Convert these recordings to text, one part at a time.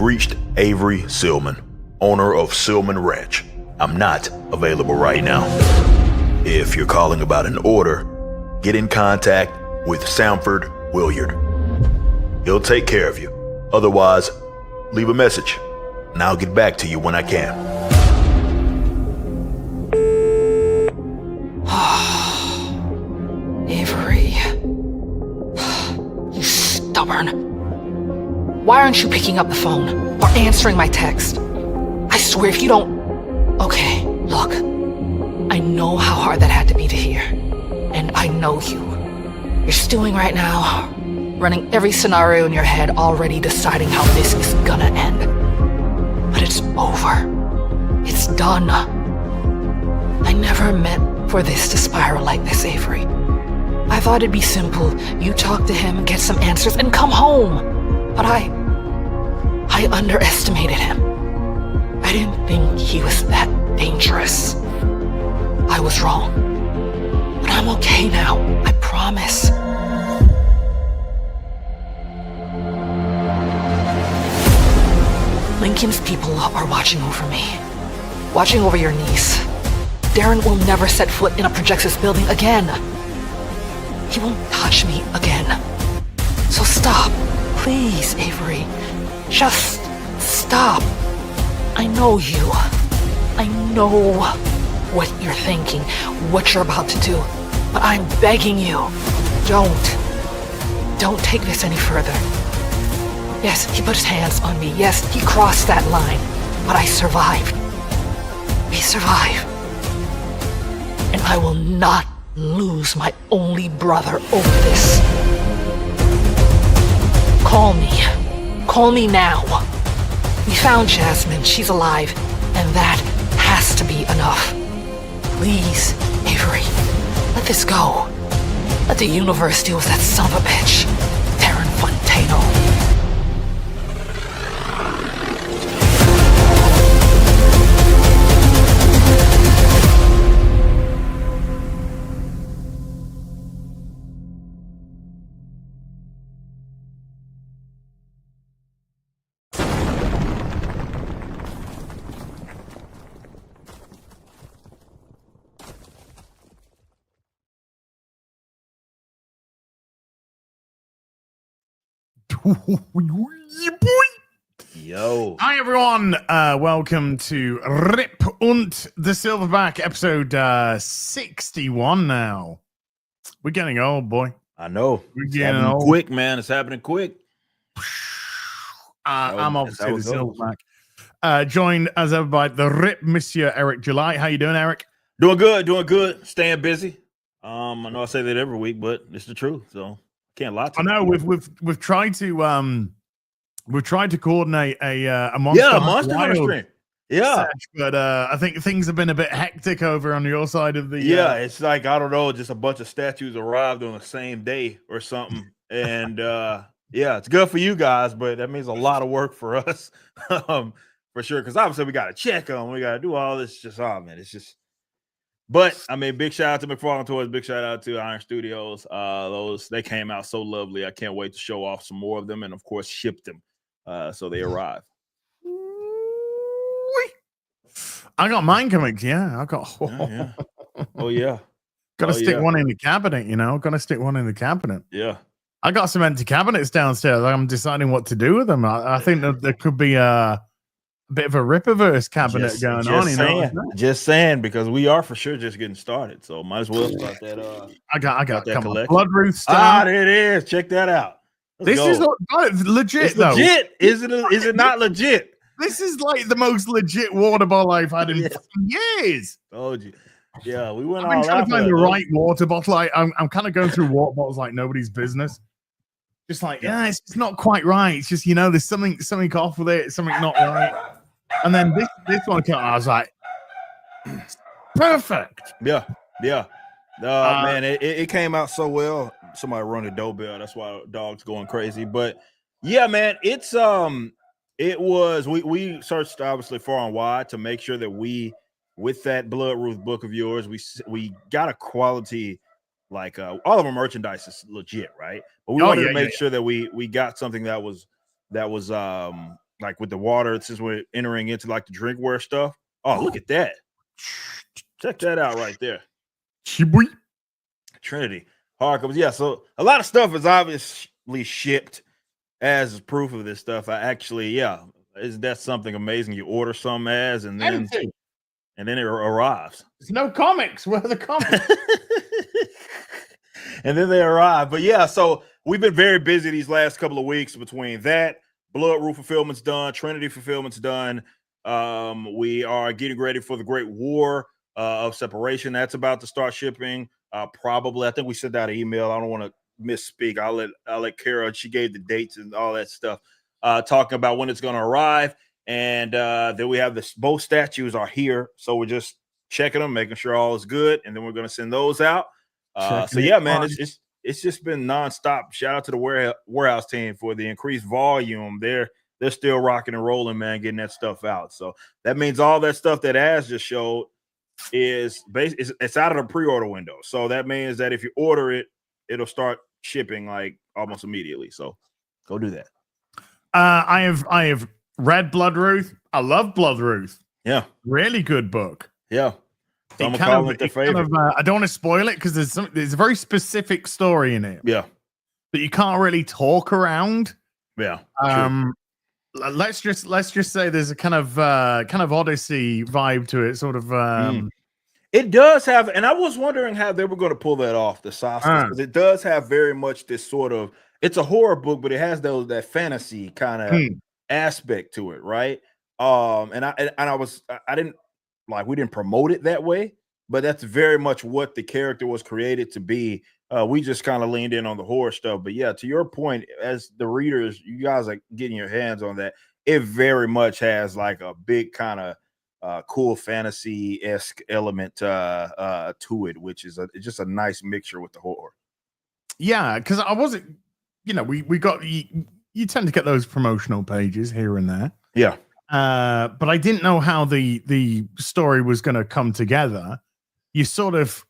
You've reached Avery Silman, owner of Silman Ranch. I'm not available right now. If you're calling about an order, get in contact with Sanford Williard. He'll take care of you. Otherwise, leave a message, and I'll get back to you when I can. Avery. You stubborn. Why aren't you picking up the phone or answering my text? I swear if you don't... Okay, look. I know how hard that had to be to hear. And I know you. You're stewing right now, running every scenario in your head, already deciding how this is gonna end. But it's over. It's done. I never meant for this to spiral like this, Avery. I thought it'd be simple. You talk to him, get some answers, and come home. But I underestimated him. I didn't think he was that dangerous. I was wrong. But I'm okay now, I promise. Lincoln's people are watching over me. Watching over your niece. Darren will never set foot in a Projectus building again. He won't touch me again. So stop, please, Avery. Just stop. I know you. I know what you're thinking, what you're about to do. But I'm begging you, don't take this any further. Yes, he put his hands on me. Yes, he crossed that line. But I survived. We survived. And I will not lose my only brother over this. Call me. Call me now. We found Jasmine. She's alive. And that has to be enough. Please, Avery, let this go. Let the universe deal with that son of a bitch, Darren Fontano. Yo. Hi everyone, welcome to Rip und the Silverback, episode 61 now. We're getting old, boy. I know. We're It's getting happening old. quick, man. It's happening quick. I'm obviously the That's how it Silverback. Joined as ever by the Rip Monsieur Eric July. How you doing, Eric? Doing good. Staying busy. I know I say that every week, but it's the truth, so can't lie to I know we've tried to coordinate a Monster Hunter Wild stream. Yeah. sesh, but I think things have been a bit hectic over on your side of the It's like, I don't know, just a bunch of statues arrived on the same day or something. And it's good for you guys, but that means a lot of work for us. For sure, because obviously we got to check them, we got to do all this. It's just. But I mean, big shout out to McFarlane Toys, big shout out to Iron Studios. They came out so lovely. I can't wait to show off some more of them, and of course ship them. So they arrive. I got mine coming. Yeah, I got. Oh yeah. Got to stick one in the cabinet. Got to stick one in the cabinet. Yeah. I got some empty cabinets downstairs. I'm deciding what to do with them. I think that there could be a bit of a Rippaverse cabinet going on. Just saying, because we are for sure just getting started. So might as well start that. I got that collection. Blood Ruth stuff. There it is. Check that out. This is legit, it's though. Legit. Is it not legit? This is like the most legit water bottle I've had in years. Told you. Yeah, we went. I've been trying to find the right water bottle. I'm kind of going through water bottles like nobody's business. Just like, it's just not quite right. It's just, there's something off with it, something not right. And then this one came out, I was like, perfect. Yeah. Man, it came out so well. Somebody rung the doorbell. That's why dog's going crazy. But yeah, man, it's we searched obviously far and wide to make sure that we, with that Blood Ruth book of yours, we got a quality, like all of our merchandise is legit, right? But we wanted to make sure that we got something that was like with the water, since we're entering into like the drinkware stuff. Oh, look at that. Check that out right there. Trinity hardcovers. Yeah, so a lot of stuff is obviously shipped as proof of this stuff. I actually, is that something amazing? You order some as and then it arrives. There's no comics. Where are the comics? And then they arrive. But yeah, so we've been very busy these last couple of weeks between that. Blood Root fulfillment's done. Trinity fulfillment's done. We are getting ready for the Great War of Separation. That's about to start shipping. Probably, I think we sent out an email. I don't want to misspeak. I'll let Kara. She gave the dates and all that stuff, talking about when it's going to arrive. And then we have this. Both statues are here, so we're just checking them, making sure all is good, and then we're going to send those out. So yeah, man, it's just been nonstop. Shout out to the warehouse team for the increased volume. They're still rocking and rolling, man, getting that stuff out. So that means all that stuff that Az just showed it's out of the pre-order window. So that means that if you order it, it'll start shipping like almost immediately. So go do that. I have read Blood Ruth. I love Blood Ruth. Yeah, really good book. Yeah. So I'm calling it the favorite. I don't want to spoil it because there's a very specific story in it. Yeah, that you can't really talk around. Yeah. Let's just say there's a kind of Odyssey vibe to it, sort of. It does have, and I was wondering how they were going to pull that off, the sausage, because it does have very much this sort of. It's a horror book, but it has that fantasy kind of aspect to it, right? We didn't promote it that way, but that's very much what the character was created to be. We just kind of leaned in on the horror stuff. But yeah, to your point, as the readers, you guys are getting your hands on that. It very much has like a big kind of cool fantasy-esque element to it, which is just a nice mixture with the horror. Yeah, because I wasn't, we got you tend to get those promotional pages here and there. Yeah. But I didn't know how the story was going to come together. You sort of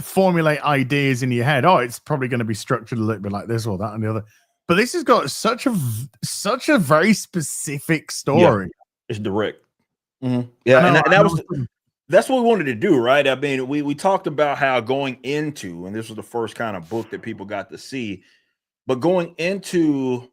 formulate ideas in your head. Oh, it's probably going to be structured a little bit like this or that and the other. But this has got such a very specific story. Yeah, it's direct. Mm-hmm. Yeah, that's what we wanted to do, right? I mean, we talked about how going into, and this was the first kind of book that people got to see, but going into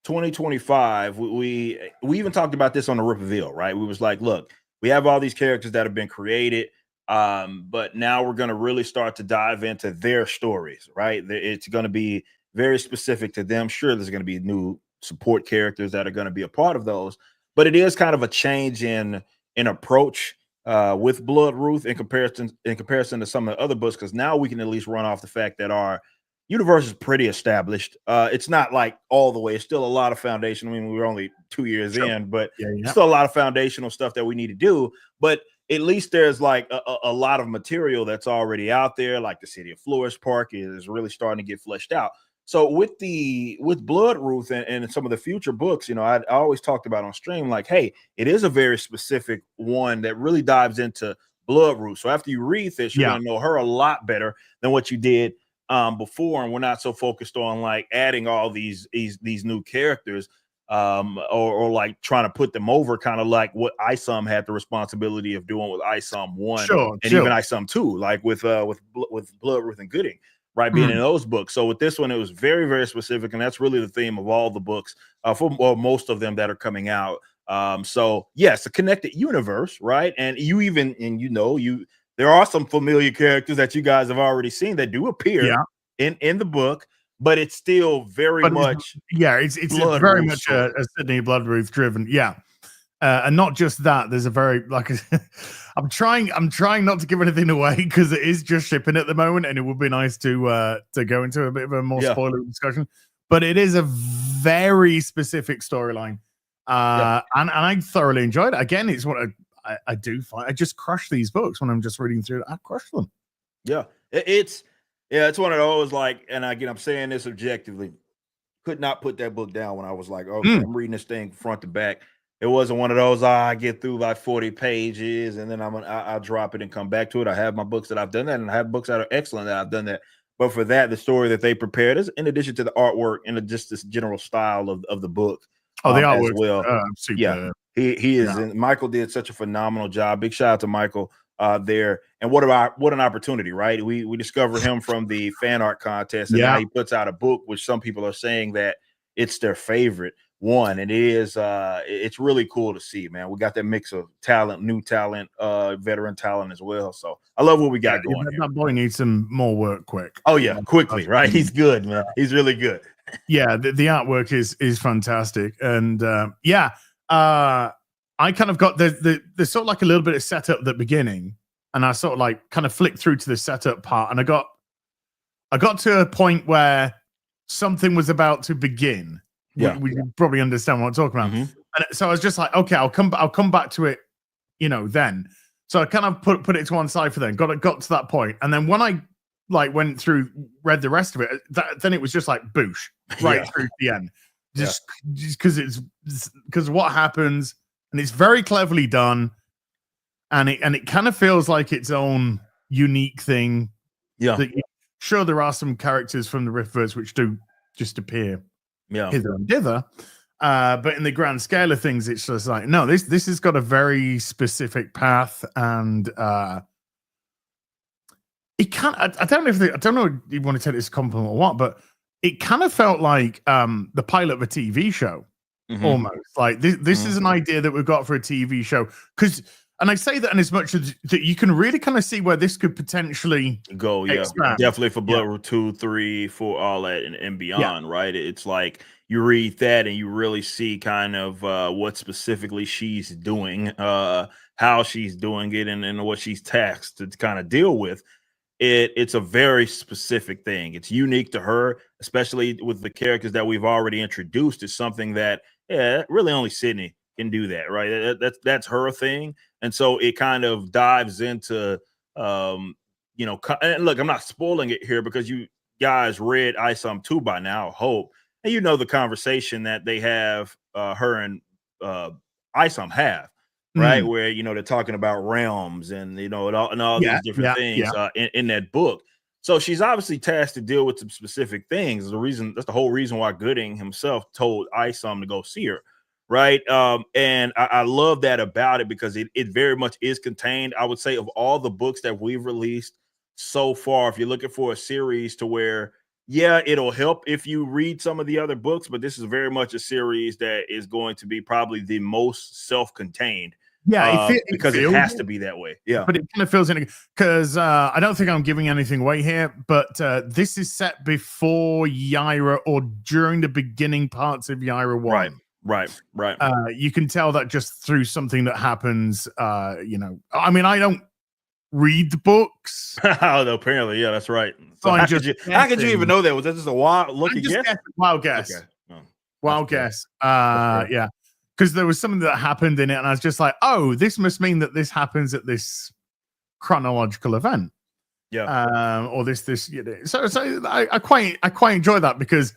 2025, we even talked about this on the Rippaverse, right? We was like, look, we have all these characters that have been created, but now we're going to really start to dive into their stories, right? It's going to be very specific to them. Sure, there's going to be new support characters that are going to be a part of those, but it is kind of a change in approach with Blood Ruth in comparison to some of the other books, because now we can at least run off the fact that our universe is pretty established. It's not like all the way. It's still a lot of foundation. I mean, we were only 2 years in, but still a lot of foundational stuff that we need to do. But at least there's like a lot of material that's already out there, like the City of Flores Park is really starting to get fleshed out. So with Blood Ruth and some of the future books, I always talked about on stream, like, hey, it is a very specific one that really dives into Blood Ruth. So after you read this, you're going to know her a lot better than what you did before, and we're not so focused on like adding all these new characters or like trying to put them over, kind of like what ISOM had the responsibility of doing with ISOM 1 and even ISOM 2, like with Blood Ruth and Gooding, right, being in those books. So with this one, it was very, very specific, and that's really the theme of all the books for most of them that are coming out. So yes, a connected universe, right? And there are some familiar characters that you guys have already seen that do appear in the book, but it's still very much it's very much a Sydney Blood Ruth driven, and not just that. There's a very I'm trying not to give anything away because it is just shipping at the moment, and it would be nice to go into a bit of a more spoiler discussion. But it is a very specific storyline, and I thoroughly enjoyed it. Again, it's what I do find. I just crush these books when I'm just reading through it. I crush them. Yeah, it's one of those, like, and again, I'm saying this objectively, could not put that book down when I was like, okay, I'm reading this thing front to back. It wasn't one of those, I get through like 40 pages and then I'll drop it and come back to it. I have my books that I've done that, and I have books that are excellent that I've done that. But for that, the story that they prepared is, in addition to the artwork and just this general style of the book, Oh, the as artwork's well. super. Yeah, he is. Yeah. Michael did such a phenomenal job. Big shout out to Michael there. And what an opportunity, right? We discovered him from the fan art contest, and now he puts out a book, which some people are saying that it's their favorite one, and it is. It's really cool to see, man. We got that mix of talent, new talent, veteran talent as well. So I love what we got going here. That boy needs some more work quick. Oh yeah, quickly, right? He's good, man. He's really good. Yeah, the artwork is fantastic, and I kind of got the sort of like a little bit of setup at the beginning, and I sort of like kind of flicked through to the setup part, and I got to a point where something was about to begin. Yeah, we probably understand what I'm talking about. Mm-hmm. And so I was just like, okay, I'll come back to it, then. So I kind of put it to one side for then. Got to that point, and then when I went through, read the rest of it, then it was just like boosh right through the end, just because what happens, and it's very cleverly done, and it kind of feels like its own unique thing. Yeah, sure, there are some characters from the Rippaverse which do just appear hither and thither, but in the grand scale of things, it's just like, no, this has got a very specific path, and it kind of, I don't know if you want to take this as a compliment or what, but it kind of felt like the pilot of a TV show, almost. Like this is an idea that we've got for a TV show. And I say that in as much as that you can really kind of see where this could potentially go. Expand. Definitely for Blood 2, 3, 4, all that and beyond, right? It's like you read that and you really see kind of what specifically she's doing, how she's doing it, and what she's tasked to kind of deal with. It's a very specific thing. It's unique to her, especially with the characters that we've already introduced. It's something that really only Sydney can do that, right? That's her thing, and so it kind of dives into and look, I'm not spoiling it here because you guys read Isom 2 by now, I hope, and the conversation that they have, her and Isom have. Right, where they're talking about realms and and all these different things in that book. So she's obviously tasked to deal with some specific things. That's the whole reason why Gooding himself told Isom to go see her, right? And I love that about it because it very much is contained. I would say of all the books that we've released so far, if you're looking for a series to where it'll help if you read some of the other books, but this is very much a series that is going to be probably the most self-contained. Because it has to be that way. Yeah, but it kind of feels in because I don't think I'm giving anything away here, but this is set before Yaira or during the beginning parts of Yaira 1. Right. You can tell that just through something that happens. I mean, I don't read the books. Oh, no, apparently, that's right. So how could you even know that? Was that just a wild guess? Wild guess. Okay. Oh, wild guess. Yeah. Because there was something that happened in it, and I was just like, "Oh, this must mean that this happens at this chronological event." Yeah. Or this. So I quite enjoy that because,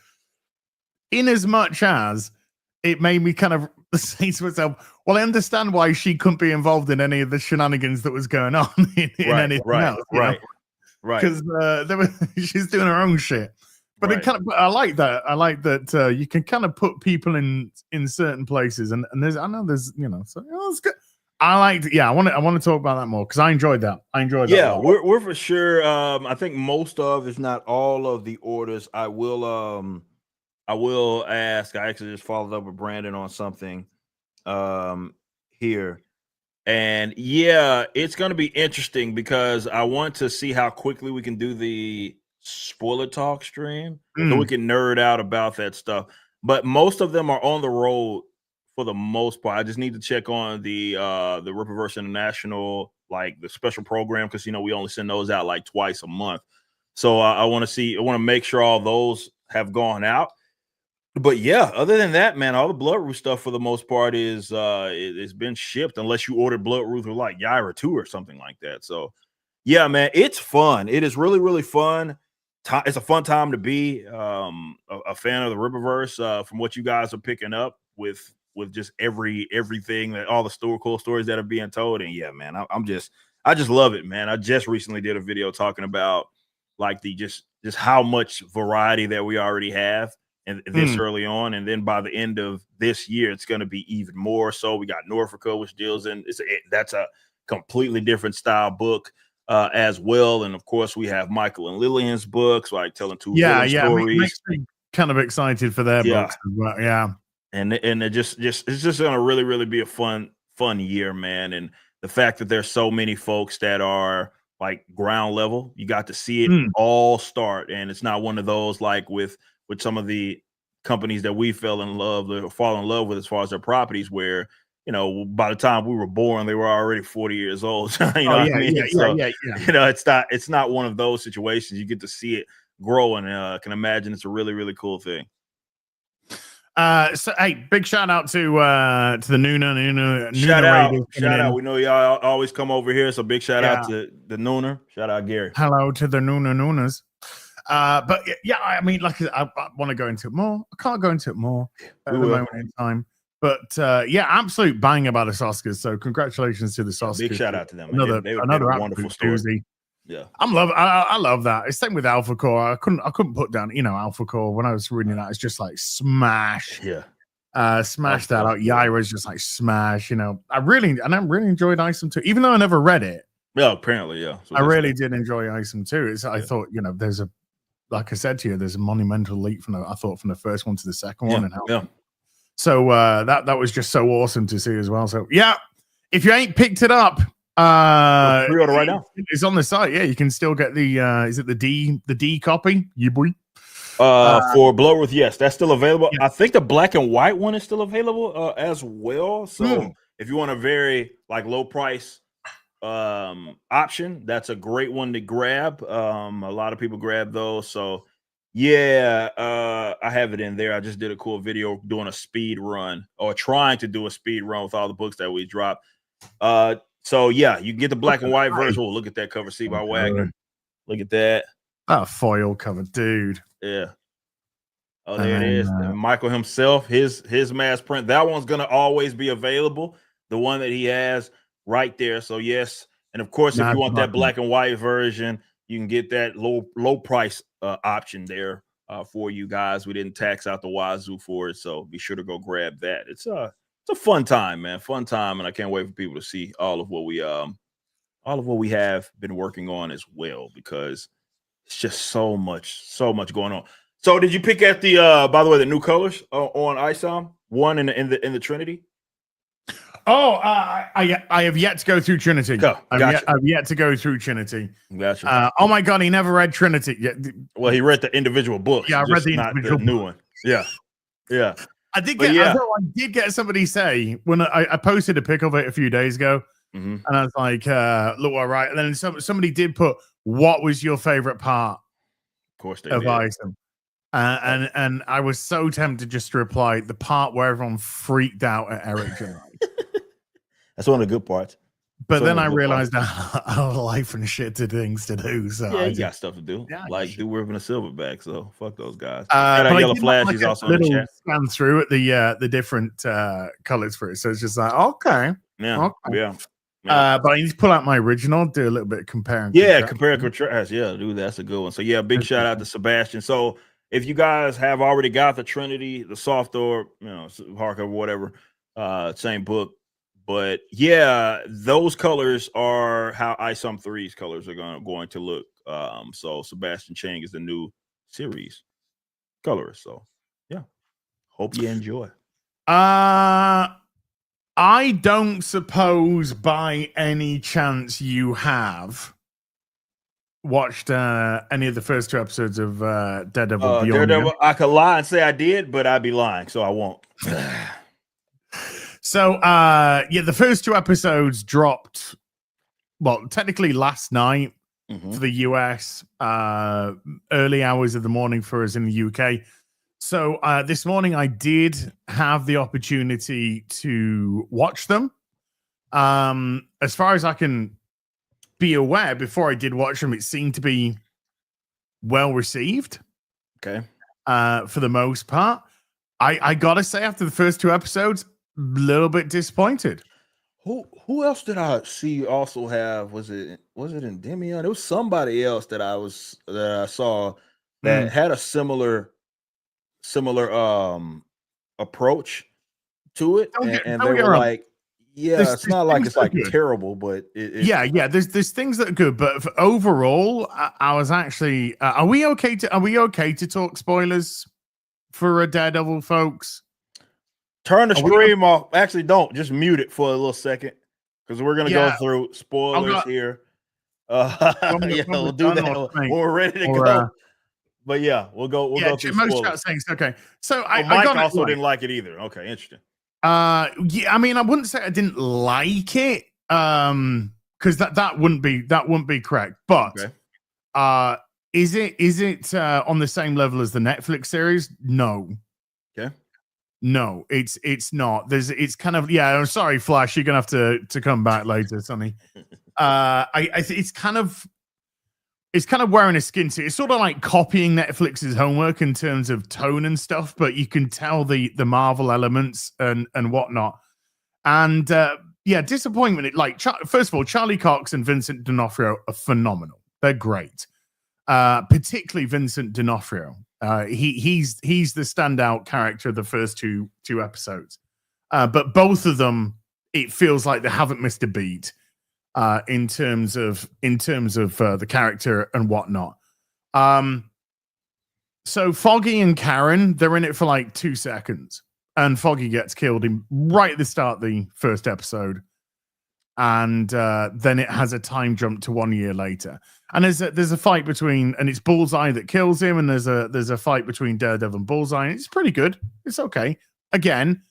in as much as it made me kind of say to myself, "Well, I understand why she couldn't be involved in any of the shenanigans that was going on in anything else." Right. Because she's doing her own shit. But it kind of, I like that. I like that you can kind of put people in certain places, and there's so it's good. I want to talk about that more because I enjoyed that. Yeah, we're for sure. I think most of, if not all of the orders, I will ask. I actually just followed up with Brandon on something here, and it's going to be interesting because I want to see how quickly we can do the spoiler talk stream so we can nerd out about that stuff, but most of them are on the road for the most part. I just need to check on the Rippaverse International, like the special program, because we only send those out like twice a month. So I want to make sure all those have gone out. But other than that, man, all the Blood Ruth stuff for the most part is it's been shipped, unless you ordered Blood Ruth with like Yaira 2 or something like that. So man, it's fun. It is really, really fun. It's a fun time to be a fan of the Rippaverse, from what you guys are picking up with just everything, that all the cool stories that are being told. And man, I just love it, man. I just recently did a video talking about like the just how much variety that we already have and this early on, and then by the end of this year, it's going to be even more. So we got Norfolka, which deals in that's a completely different style book as well, and of course we have Michael and Lillian's books, like telling two villain stories. Makes me kind of excited for their books as well. Yeah, and it just it's just going to really be a fun year, man. And the fact that there's so many folks that are like ground level, you got to see it all start, and it's not one of those like with some of the companies that we fell in love or fall in love with as far as their properties, where by the time we were born, they were already 40 years old. You know what I mean? It's not one of those situations. You get to see it grow, and I can imagine it's a really cool thing. So hey, big shout out to the Nooner. Shout out. We know y'all always come over here, so big shout out to the Nooner. Shout out Gary. Hello to the Nooners. But yeah, I mean, like I want to go into it more. I can't go into it more at the moment in time. But absolute bang about the Oscars. So congratulations to the Oscars. Big shout out to them. Another wonderful story. Doozy. Yeah, I love that. It's same with Alpha Core. I couldn't put down, Alpha Core when I was reading that. It's just like smash. Yeah. Smash that out. Yaira's just like smash. I really enjoyed Isom too, even though I never read it. Yeah, apparently, yeah. So I really did enjoy Isom too. I thought, there's like I said to you, there's a monumental leap from the first one to the second one, and how. So that was just so awesome to see as well. So yeah, if you ain't picked it up, pre-order right now. It's on the site. Yeah, you can still get the is it the D copy? You boy. For Bloodworth, yes, that's still available. Yeah. I think the black and white one is still available as well. So if you want a very like low price option, that's a great one to grab. A lot of people grab those. So yeah, I have it in there. I just did a cool video doing a speed run, or trying to do a speed run with all the books that we dropped. So yeah, you can get the black and white version. Oh, look at that cover, C by Wagner. Look at that. Foil cover, dude. Yeah. Oh, there it is. Michael himself, his mass print. That one's gonna always be available. The one that he has right there. So yes, and of course, if you want that black and white version, you can get that low price option there for you guys. We didn't tax out the wazoo for it, so be sure to go grab that. It's a fun time, man. Fun time, and I can't wait for people to see all of what we have been working on as well, because it's just so much going on. So did you pick at the by the way, the new colors on ISOM one in the Trinity? Oh, I have yet to go through Trinity. I've yet to go through Trinity. Gotcha. Oh my God, he never read Trinity yet. Well, he read the individual books. Yeah, I read the individual new one. Yeah. I did get somebody say when I posted a pic of it a few days ago, and I was like, look, all right. And then somebody did put, what was your favorite part? Of course they of did. Isom? And I was so tempted just to reply, the part where everyone freaked out at Eric. That's one of the good parts. But then I realized I have life and shit to things to do. So yeah, you got stuff to do. Yeah, like do Ripping a Silverback. So fuck those guys. Yellow Flash is also in the chat. Scan through at the different colors for it. So it's just like, okay. Yeah. But I need to pull out my original, do a little bit of comparing. Yeah, compare and contrast. Yeah, dude, that's a good one. So yeah, big shout out to Sebastian. So if you guys have already got the Trinity, the soft or hardcover, whatever, same book. But yeah, those colors are how ISOM 3's colors are going to look. So Sebastian Chang is the new series colorist. So yeah, hope you enjoy. I don't suppose by any chance you have watched any of the first 2 episodes of Daredevil. Daredevil, I could lie and say I did, but I'd be lying, so I won't. So, the first 2 episodes dropped, well, technically last night for the US, early hours of the morning for us in the UK. So, this morning I did have the opportunity to watch them. As far as I can be aware, before I did watch them, it seemed to be well received. Okay. For the most part. I gotta say, after the first 2 episodes, little bit disappointed. Who else did I see also have? Was it Endymion? There was somebody else that I saw that had a similar similar approach to it, and they were like, yeah, it's not like it's like terrible, but yeah. There's things that are good, but overall, I was actually. Are we okay to talk spoilers for a Daredevil, folks? Turn the stream off. Actually, don't just mute it for a little second because we're gonna go through spoilers here. Yeah, we'll do that when we're ready to go. But yeah, we'll go through spoilers. Okay, so Mike also didn't like it either. Okay, interesting. Yeah, I mean, I wouldn't say I didn't like it, because that wouldn't be correct. But is it on the same level as the Netflix series? No. Okay. No, it's not. It's kind of, yeah. I'm sorry, Flash. You're gonna have to come back later, Sonny. It's kind of wearing a skin suit. It's sort of like copying Netflix's homework in terms of tone and stuff, but you can tell the Marvel elements and whatnot. And yeah, disappointment. First of all, Charlie Cox and Vincent D'Onofrio are phenomenal. They're great. Particularly Vincent D'Onofrio. He's the standout character of the first two episodes. But both of them, it feels like they haven't missed a beat. In terms of the character and whatnot. So Foggy and Karen, they're in it for like 2 seconds, and Foggy gets killed right at the start of the first episode, and then it has a time jump to 1 year later, and there's a fight between, and it's Bullseye that kills him, and there's a fight between Daredevil and Bullseye, and it's pretty good. It's okay. Again,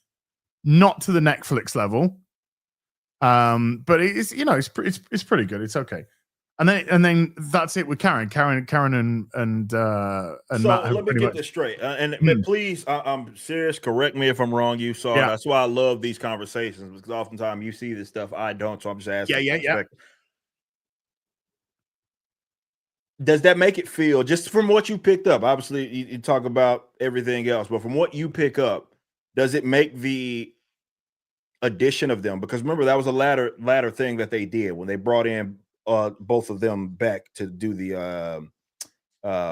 not to the Netflix level. But it's it's pretty good. It's okay. And then that's it with Karen and so Matt. Let me get this straight. And please, I'm serious. Correct me if I'm wrong. You saw that's why I love these conversations, because oftentimes you see this stuff I don't. So I'm just asking. Yeah. Does that make it feel, just from what you picked up? Obviously, you talk about everything else, but from what you pick up, does it make the addition of them, because remember that was a latter thing that they did when they brought in both of them back to do the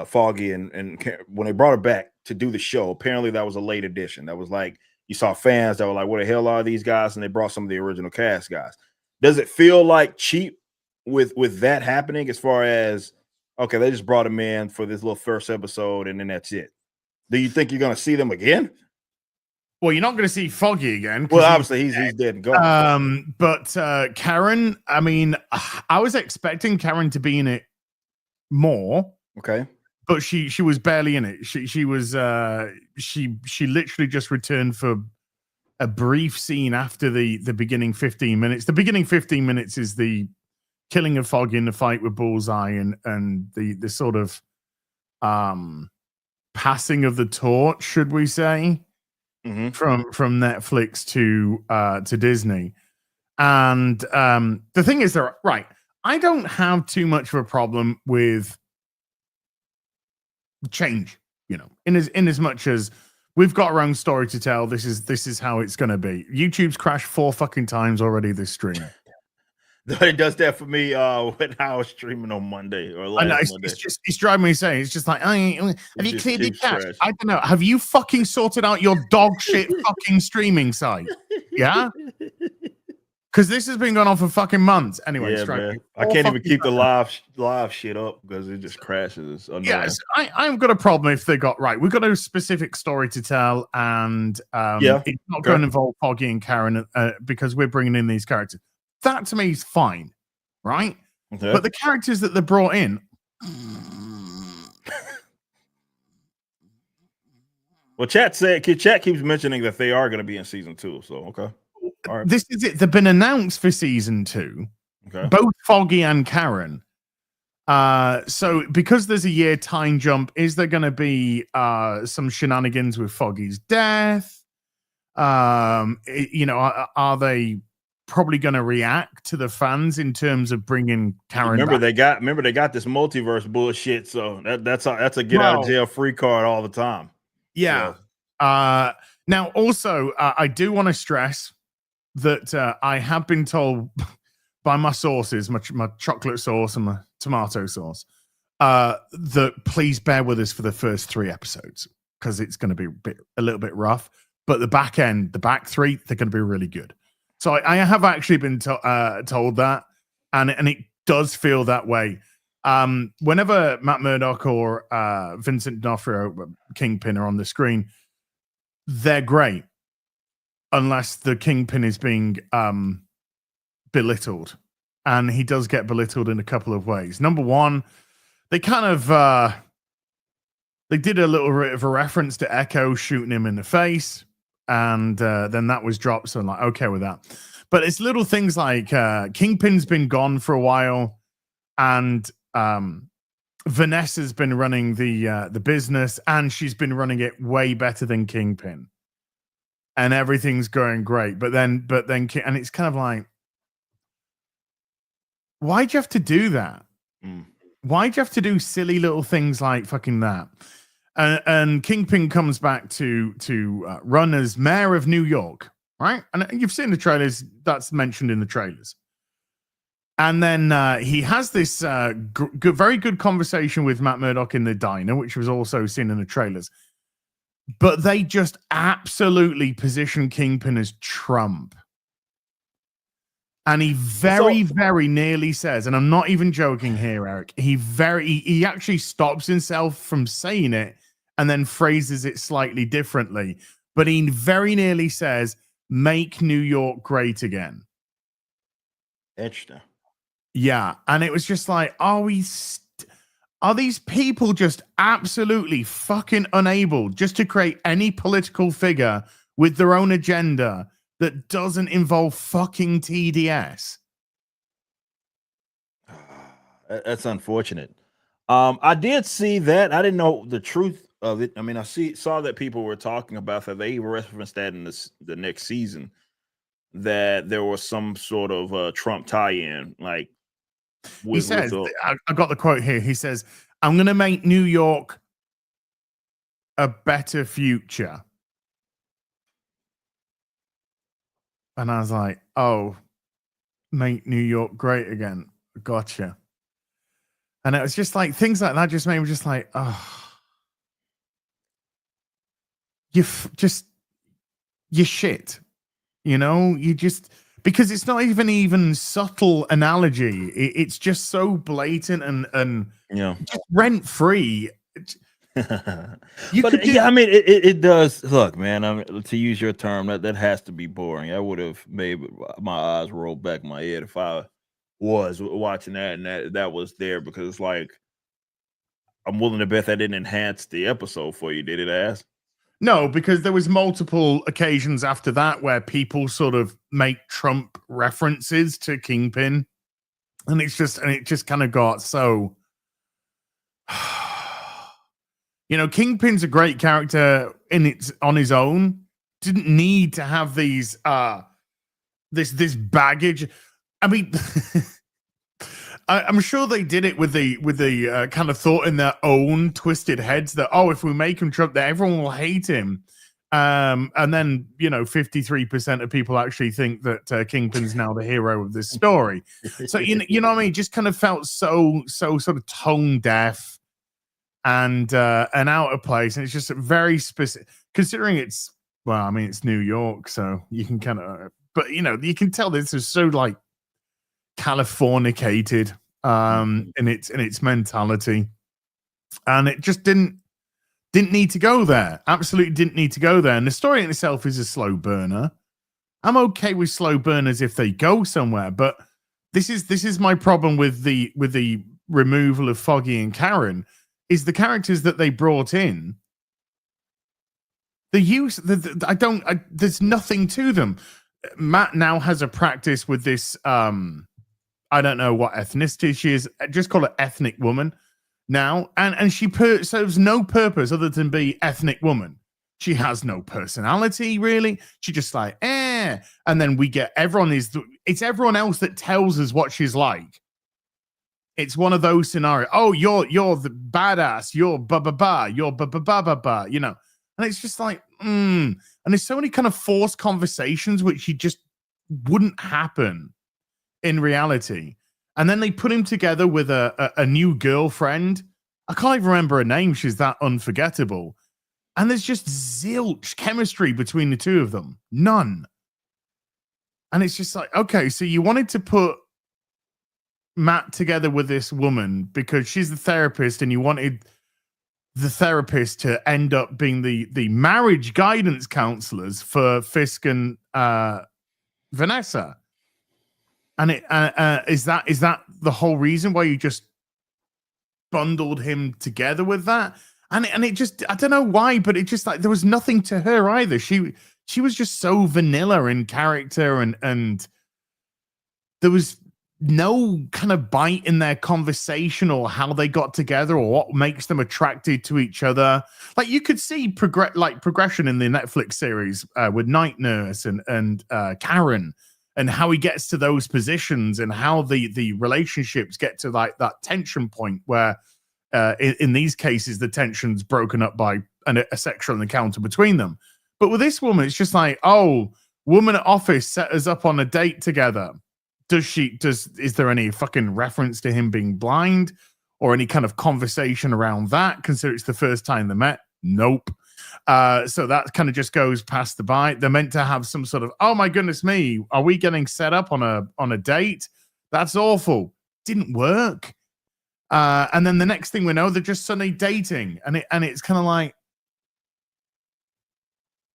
Foggy and when they brought her back to do the show, apparently that was a late addition. That was like, you saw fans that were like, what the hell are these guys? And they brought some of the original cast guys. Does it feel like cheap with that happening, as far as, okay, they just brought them in for this little first episode and then that's it? Do you think you're going to see them again? Well, you're not going to see Foggy again. Well, obviously he's dead and gone. But Karen, I mean, I was expecting Karen to be in it more. Okay. But she was barely in it. She literally just returned for a brief scene after the beginning 15 minutes. The beginning 15 minutes is the killing of Foggy in the fight with Bullseye and the sort of passing of the torch, should we say? Mm-hmm. From Netflix to Disney. And the thing is, right, I don't have too much of a problem with change, in as much as we've got our own story to tell. This is how it's going to be. YouTube's crashed 4 fucking times already this stream. It does that for me when I was streaming on Monday or last Monday. It's driving me insane. It's just like, have you cleared your cache? I don't know. Have you fucking sorted out your dog shit fucking streaming site? Yeah? Because this has been going on for fucking months. Anyway, man. I can't even keep the live shit up because it just crashes. Yes, I've got a problem if they got right. We've got a specific story to tell, and it's not going to involve Foggy and Karen because we're bringing in these characters. That to me is fine, right? Okay. But the characters that they brought in, well, chat keeps mentioning that they are going to be in season 2. So okay, all right. This is it. They've been announced for season 2. Okay, both Foggy and Karen. So because there's a year time jump, is there going to be some shenanigans with Foggy's death? Are they probably going to react to the fans in terms of bringing Karen remember back? they got this multiverse bullshit, so that's a get out of jail free card all the time. Yeah. So. Now also I do want to stress that I have been told by my sources, my chocolate sauce and my tomato sauce, that please bear with us for the first 3 episodes. because it's going to be a little bit rough. But the back end, the back three, they're going to be really good. So I have actually been told that, and it does feel that way. Whenever Matt Murdock or Vincent D'Onofrio, Kingpin, are on the screen, they're great, unless the Kingpin is being belittled, and he does get belittled in a couple of ways. Number one, they kind of they did a little bit of a reference to Echo shooting him in the face, and then that was dropped. So I'm like, okay with that. But it's little things like Kingpin's been gone for a while, and Vanessa's been running the business, and she's been running it way better than Kingpin, and everything's going great. But then, and it's kind of like, why'd you have to do that? Why'd you have to do silly little things like fucking that? And Kingpin comes back to run as mayor of New York, right? And you've seen the trailers. That's mentioned in the trailers. And then he has this very good conversation with Matt Murdock in the diner, which was also seen in the trailers. But they just absolutely position Kingpin as Trump. And he very nearly says, and I'm not even joking here, Eric, he actually stops himself from saying it and then phrases it slightly differently. But he very nearly says, "Make New York great again." Interesting. Yeah. And it was just like, are these people just absolutely fucking unable just to create any political figure with their own agenda that doesn't involve fucking TDS? That's unfortunate. I did see that. I didn't know the truth of it. I mean, saw that people were talking about that. They referenced that in the next season, that there was some sort of Trump tie-in. Like, he says, I got the quote here. He says, "I'm going to make New York a better future." And I was like, oh, make New York great again. Gotcha. And it was just like, things like that just made me just like, oh, you shit. You know, you just, because it's not even subtle analogy. It's just so blatant and just rent free. I mean, it does. Look, man, I mean, to use your term, that has to be boring. I would have made my eyes roll back in my head if I was watching that and that was there, because it's like, I'm willing to bet that didn't enhance the episode for you, did it, Ass? No, because there was multiple occasions after that where people sort of make Trump references to Kingpin, and it just kind of got so. You know, Kingpin's a great character on his own. Didn't need to have these this baggage. I mean, I'm sure they did it with the kind of thought in their own twisted heads that, oh, if we make him Trump, then everyone will hate him. And then, 53% of people actually think that Kingpin's now the hero of this story. So you know what I mean? Just kind of felt so sort of tone deaf and out of place, and it's just very specific, considering it's New York, so you can kind of, but you can tell this is so like Californicated in its mentality, and it just didn't need to go there. Absolutely didn't need to go there. And the story in itself is a slow burner. I'm okay with slow burners if they go somewhere, but this is my problem with the removal of Foggy and Karen. Is the characters that they brought in, there's nothing to them. Matt now has a practice with this, I don't know what ethnicity she is, just call it ethnic woman now. And she serves no purpose other than be ethnic woman. She has no personality, really. She just like, And then we get it's everyone else that tells us what she's like. It's one of those scenarios. Oh, you're the badass. You're ba-ba-ba. You're ba-ba-ba-ba-ba, And it's just like, And there's so many kind of forced conversations which you just wouldn't happen in reality. And then they put him together with a new girlfriend. I can't even remember her name. She's that unforgettable. And there's just zilch chemistry between the two of them. None. And it's just like, okay, so you wanted to put Matt together with this woman because she's the therapist, and you wanted the therapist to end up being the marriage guidance counselors for Fisk and Vanessa. And it is that the whole reason why you just bundled him together with that? And it just, I don't know why, but it just like there was nothing to her either. She was just so vanilla in character, and there was no kind of bite in their conversation or how they got together or what makes them attracted to each other. Like you could see progression in the Netflix series with Night Nurse and Karen, and how he gets to those positions, and how the relationships get to like that tension point where in these cases the tension's broken up by a sexual encounter between them. But with this woman, it's just like, oh, woman at office set us up on a date together. Is there any fucking reference to him being blind or any kind of conversation around that? Consider it's the first time they met. Nope. So that kind of just goes past the by. They're meant to have some sort of, oh my goodness me, are we getting set up on a date? That's awful. Didn't work. And then the next thing we know, they're just suddenly dating, and it's kind of like,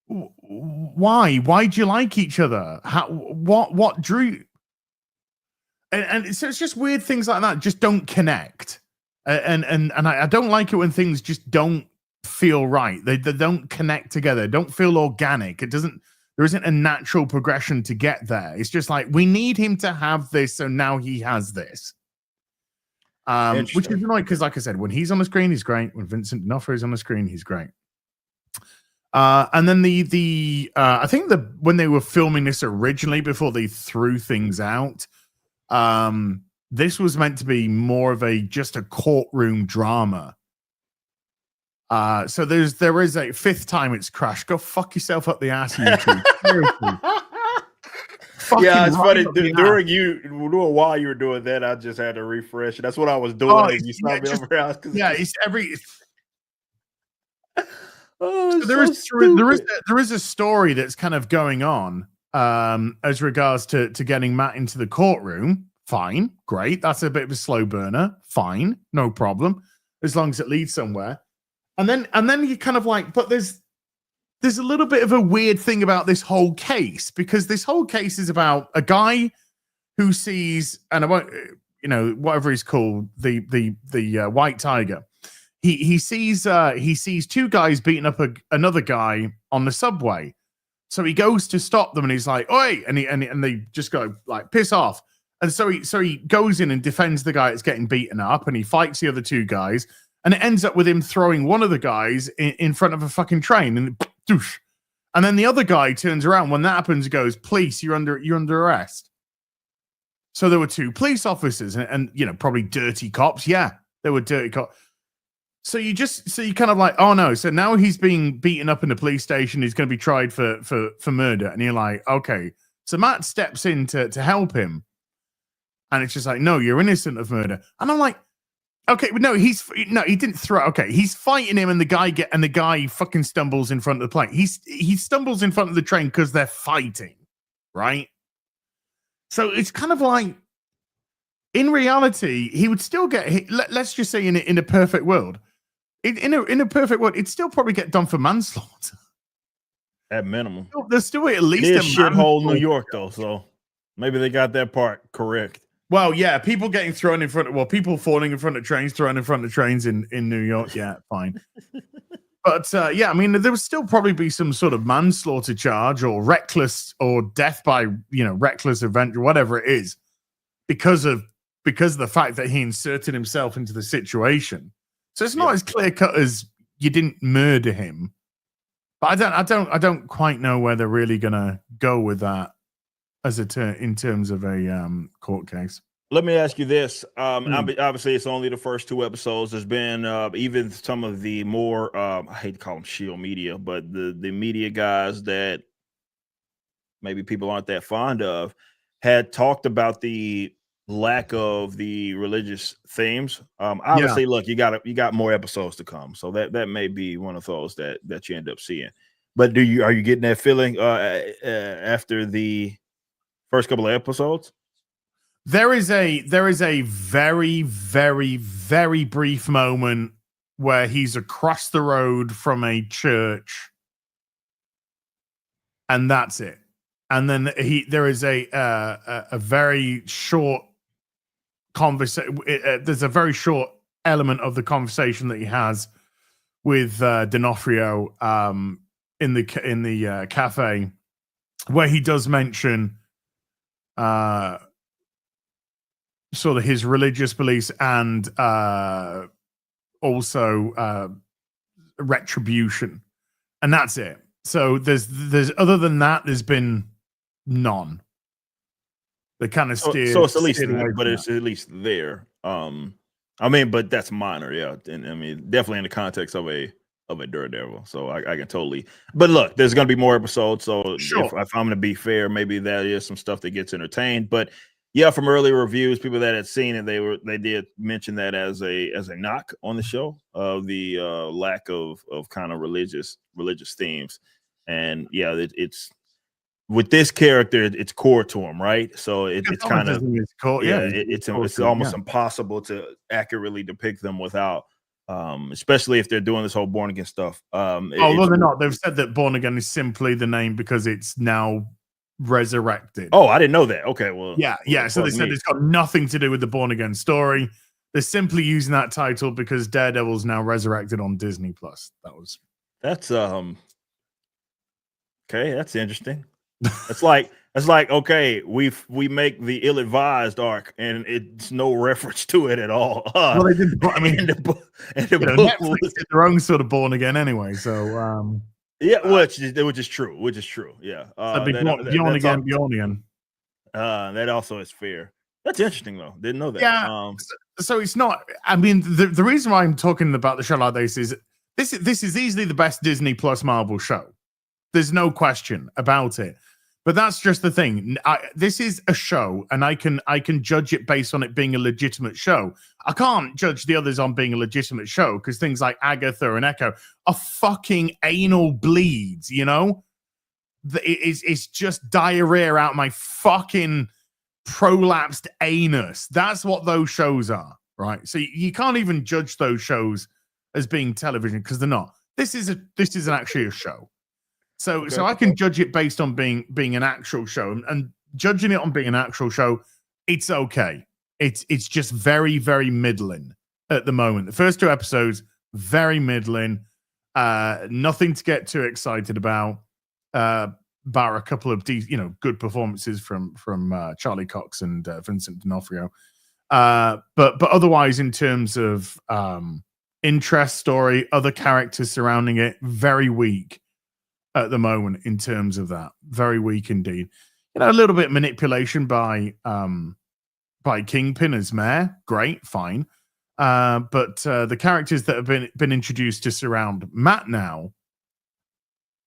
why do you like each other? What drew? And so it's just weird things like that just don't connect, and I don't like it when things just don't feel right. They don't connect together, don't feel organic. There isn't a natural progression to get there. It's just like, we need him to have this, so now he has this. Which is annoying because, like I said, when he's on the screen, he's great. When Vincent D'Onofrio is on the screen, he's great. And then I think when they were filming this originally, before they threw things out, this was meant to be more of just a courtroom drama. So there is a fifth time it's crashed. Go fuck yourself up the ass, YouTube. Yeah, it's funny. While you were doing that, I just had to refresh. That's what I was doing. You saw me over here. It's every. Oh, so there is a story that's kind of going on as regards to getting Matt into the courtroom. Fine, great. That's a bit of a slow burner. Fine, no problem, as long as it leads somewhere. And then you kind of like, but there's a little bit of a weird thing about this whole case, because this whole case is about a guy who sees, and I won't, whatever he's called, the white tiger. He sees two guys beating up another guy on the subway. So he goes to stop them, and he's like, "Oi!" and they just go like, "Piss off!" And so he goes in and defends the guy that's getting beaten up, and he fights the other two guys, and it ends up with him throwing one of the guys in front of a fucking train, and doosh. And then the other guy turns around when that happens, and goes, "Police, you're under arrest." So there were two police officers, and probably dirty cops. Yeah, they were dirty cops. So you kind of like, oh no, so now he's being beaten up in the police station. He's going to be tried for murder. And you're like, okay. So Matt steps in to help him. And it's just like, no, you're innocent of murder. And I'm like, okay, but no, he didn't throw. Okay, he's fighting him, and the guy fucking stumbles in front of the plane. He stumbles in front of the train because they're fighting, right? So it's kind of like, in reality, he would still get hit. Let's just say in a perfect world. In a perfect world, it'd still probably get done for manslaughter. At minimum. There's still at least a shithole New York, though, so maybe they got that part correct. Well, yeah, people getting thrown in front of, people falling in front of trains, thrown in front of trains in New York. Yeah, fine. But yeah, I mean, there would still probably be some sort of manslaughter charge or reckless or death by, reckless event or whatever it is, because of the fact that he inserted himself into the situation. So it's not as clear cut as you didn't murder him. But I don't quite know where they're really gonna go with that as in terms of a court case. Let me ask you this. Obviously, it's only the first 2 episodes. There's been even some of the more, I hate to call them shield media, but the media guys that maybe people aren't that fond of had talked about the lack of the religious themes. Obviously, look, you got more episodes to come, so that may be one of those that you end up seeing. But are you getting that feeling after the first couple of episodes? There is a very, very, very brief moment where he's across the road from a church, and that's it. And then there is a very short conversation. There's a very short element of the conversation that he has with D'Onofrio in the cafe, where he does mention sort of his religious beliefs and also retribution, and that's it. So there's other than that, there's been none. They kind of steered. So it's at least, but it's at least there. I mean, but that's minor, yeah. And I mean, definitely in the context of a Daredevil. So I can totally. But look, there's going to be more episodes. So sure. if I'm going to be fair, maybe that is some stuff that gets entertained. But yeah, from early reviews, people that had seen it, they did mention that as a knock on the show of the lack of kind of religious themes. And yeah, it's with this character, it's core to him, right? So it's kind of it's almost impossible to accurately depict them without, especially if they're doing this whole born again stuff. Well, they're not. They've said that born again is simply the name because it's now resurrected. Oh, I didn't know that. Okay, well, yeah. So they said it's got nothing to do with the born again story. They're simply using that title because Daredevil's now resurrected on Disney Plus. That's okay. That's interesting. It's like okay, we make the ill-advised arc, and it's no reference to it at all. Well, they didn't. I mean, Netflix did their own sort of born again anyway. So yeah, which is true. Yeah, beyond again. That also is fair. That's interesting though. Didn't know that. Yeah. So it's not. I mean, the reason why I'm talking about the show like this is this is easily the best Disney Plus Marvel show. There's no question about it. But that's just the thing. This is a show, and I can judge it based on it being a legitimate show. I can't judge the others on being a legitimate show because things like Agatha and Echo are fucking anal bleeds. You know, it's just diarrhea out my fucking prolapsed anus. That's what those shows are, right? So you can't even judge those shows as being television because they're not. This is actually a show. So I can judge it based on being an actual show, and judging it on being an actual show, it's okay. It's just very, very middling at the moment. The first 2 episodes, very middling. Nothing to get too excited about. Bar a couple of good performances from Charlie Cox and Vincent D'Onofrio. But otherwise, in terms of interest, story, other characters surrounding it, very weak at the moment in terms of that. Very weak indeed. A little bit of manipulation by Kingpin as mayor. Great, fine. But the characters that have been introduced to surround Matt now,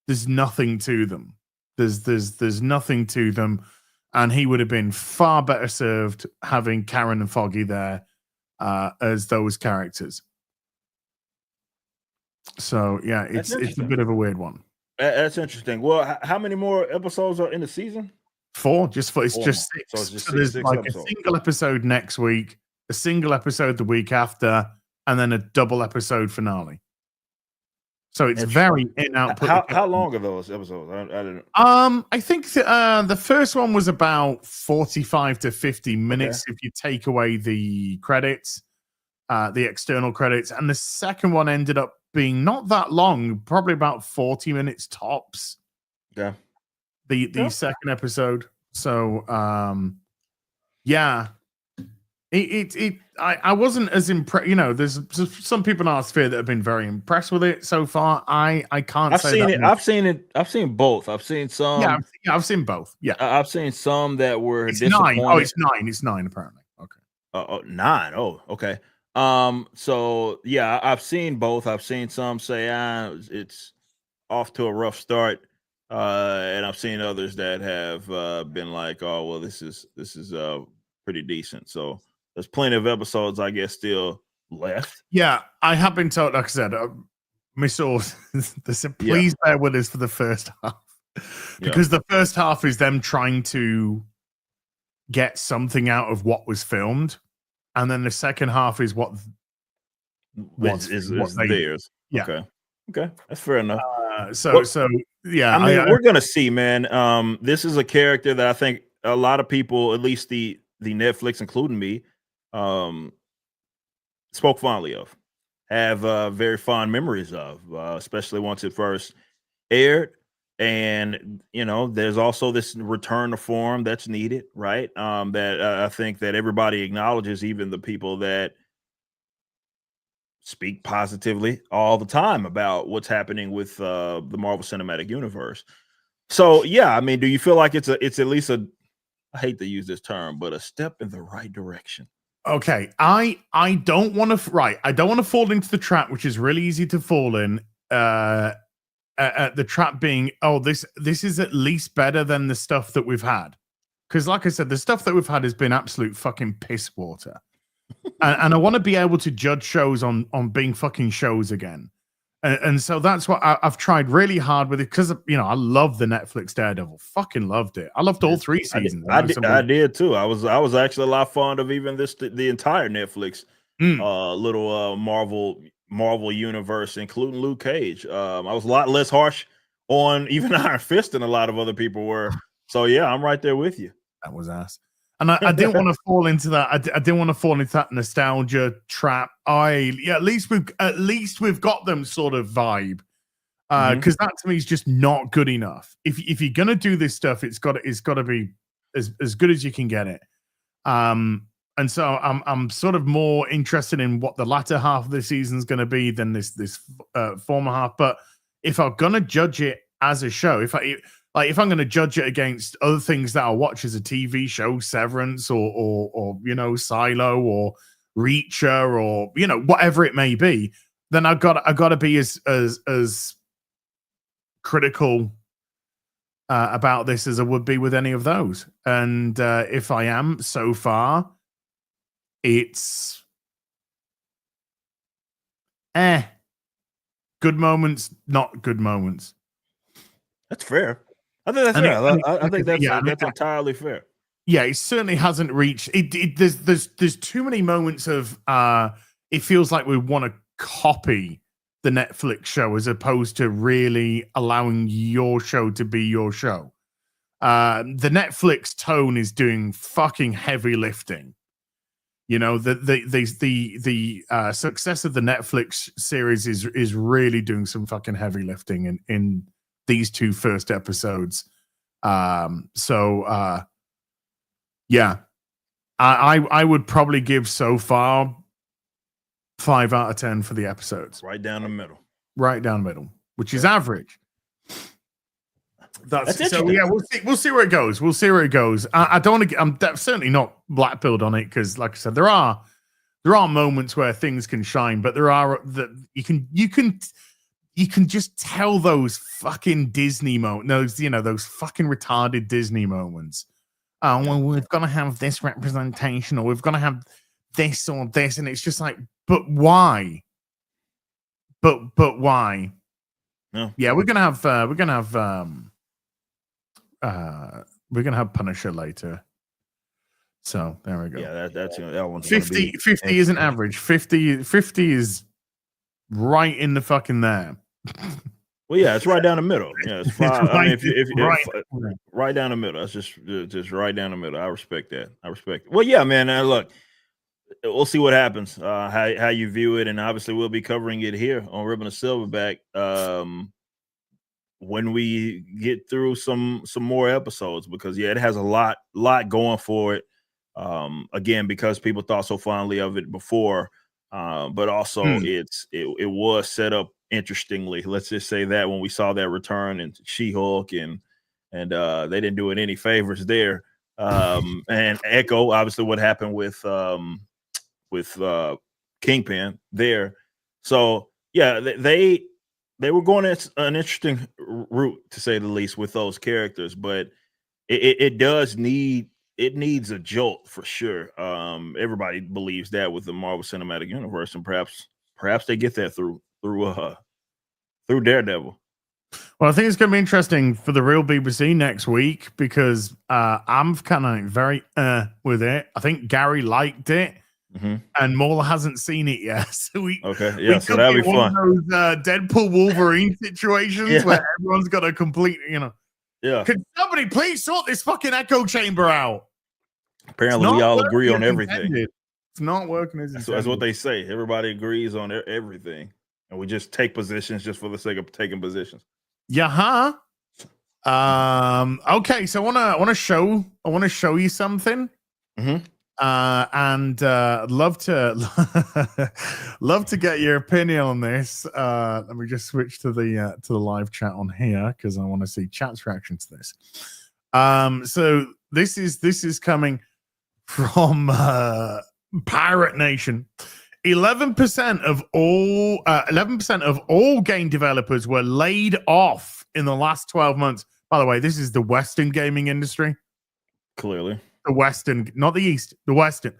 there's nothing to them. There's nothing to them, and he would have been far better served having Karen and Foggy there as those characters. So yeah, it's a bit of a weird one. That's interesting. Well, how many more episodes are in the season? 4. Just 4. It's just 6. So it's just there's six like episodes. A single episode next week, a single episode the week after, and then a double episode finale. So it's very in output. How long are those episodes? I didn't. I think the first one was about 45 to 50 minutes if you take away the credits, the external credits, and the second one ended up being not that long, probably about 40 minutes tops. Yeah. The second episode. So yeah. I wasn't as impressed. There's some people in our sphere that have been very impressed with it so far. I can't I've say seen that it. much. I've seen both. I've seen some. Yeah, I've seen both. Yeah. I've seen some that were it's disappointing. 9. Oh, it's 9. It's 9 apparently. Okay. 9. Oh, okay. So yeah, I've seen both. I've seen some say it's off to a rough start, and I've seen others that have been like, oh well, this is pretty decent. So there's plenty of episodes, I guess, still left. Yeah, I have been told, like I said, my source, they said, please bear with us for the first half. Because the first half is them trying to get something out of what was filmed. And then the second half is what is theirs. Yeah. Okay. That's fair enough. Yeah. I mean, we're going to see, man. This is a character that I think a lot of people, at least the Netflix, including me, spoke fondly of, have very fond memories of, especially once it first aired. And there's also this return to form that's needed, right? That I think that everybody acknowledges, even the people that speak positively all the time about what's happening with the Marvel Cinematic Universe. So yeah, I mean, do you feel like it's at least I hate to use this term, but a step in the right direction? Okay, I don't want to I don't want to fall into the trap, which is really easy to fall in. The trap being, this is at least better than the stuff that we've had, because like I said, the stuff that we've had has been absolute fucking piss water, and I want to be able to judge shows on being fucking shows again, and so that's what I've tried really hard with it, because I love the Netflix Daredevil, fucking loved it. I loved all 3 seasons. I did too. I was actually a lot fond of even the entire Netflix little Marvel universe, including Luke Cage. I was a lot less harsh on even Iron Fist than a lot of other people were. So yeah, I'm right there with you. That was ass. And I didn't want to fall into that. I didn't want to fall into that nostalgia trap. At least we've got them sort of vibe. Because that to me is just not good enough. If you're gonna do this stuff, it's got to be as good as you can get it. And so I'm sort of more interested in what the latter half of the season is going to be than this former half. But if I'm going to judge it as a show, if I'm going to judge it against other things that I'll watch as a TV show, Severance or Silo or Reacher or whatever it may be, then I got to be as critical about this as I would be with any of those. And if I am so far, it's good moments, not good moments. That's fair. I think that's fair. I think that's entirely fair. Yeah, it certainly hasn't reached it. There's too many moments of it feels like we want to copy the Netflix show as opposed to really allowing your show to be your show. The Netflix tone is doing fucking heavy lifting. The success of the Netflix series is really doing some fucking heavy lifting in these 2 first episodes. Yeah, I would probably give so far 5 out of 10 for the episodes. Right down the middle, which is average. That's so. Yeah, we'll see where it goes. I don't want to. I'm certainly not black-pilled on it, because, like I said, there are moments where things can shine, but there are that you can just tell those fucking Disney moments. Those fucking retarded Disney moments. Well, we've got to have this representation, or we've got to have this or this, and it's just like, but why? But why? No. Yeah, we're gonna have Punisher later. So there we go. Yeah, that one's 50 isn't average. 50 is right in the fucking there. Well, yeah, it's right down the middle. Yeah, it's 5. I mean, if right down the middle. That's just right down the middle. I respect that. Well, yeah, man. Look, we'll see what happens. How you view it, and obviously we'll be covering it here on Ribbon of Silverback. When we get through some more episodes, because it has a lot going for it. Again, because people thought so fondly of it before, but also it was set up interestingly. Let's just say that when we saw that return in She-Hulk, and they didn't do it any favors there. And echo obviously what happened with Kingpin there. So yeah, they were going an interesting route, to say the least, with those characters, but it does need it needs a jolt for sure. Everybody believes that with the Marvel Cinematic Universe, and perhaps they get that through Daredevil. Well, I think it's going to be interesting for the real BBC next week because I'm kind of very with it. I think Gary liked it, and Mauler hasn't seen it yet. So so that'll be fun. One of those Deadpool Wolverine situations where everyone's got a complete, Can somebody please sort this fucking echo chamber out? Apparently, we all agree on everything. Intended. It's not working as intended. That's what they say. Everybody agrees on everything, and we just take positions just for the sake of taking positions. Yeah. Okay. So I want to show you something. And love to get your opinion on this. Let me just switch to the live chat on here because I want to see chat's reaction to this. So this is coming from Pirate Nation. 11% of all game developers were laid off in the last 12 months. By the way, this is the Western gaming industry. Clearly. The Western, not the East, the Western.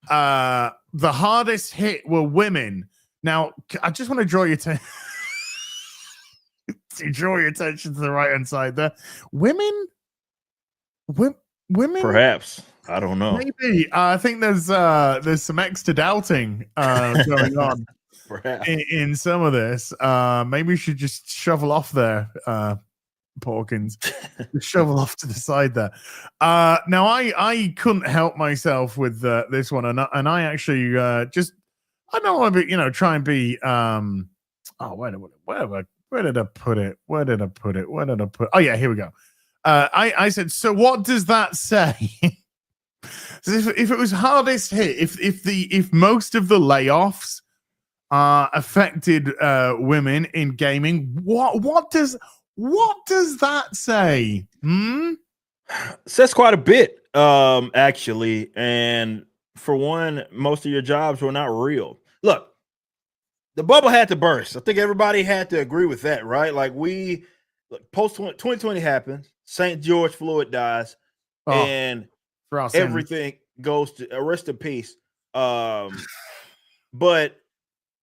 The hardest hit were women. Now, I just want to draw your attention to the right-hand side there. Women? Perhaps. I don't know. Maybe. I think there's some extra doubting going on in some of this. Maybe we should just shovel off there, Porkins. Shovel off to the side there. Now, I couldn't help myself with this one, and I actually I don't want to be, try and be. Where did I put it? Oh yeah, here we go. I said, so what does that say? So if it was hardest hit, if most of the layoffs affected women in gaming, what does that say? Says quite a bit, actually. And for one, most of your jobs were not real. Look, the bubble had to burst. I think everybody had to agree with that, right? Like post 2020 happens, St. George Floyd dies, and everything goes to rest in peace. But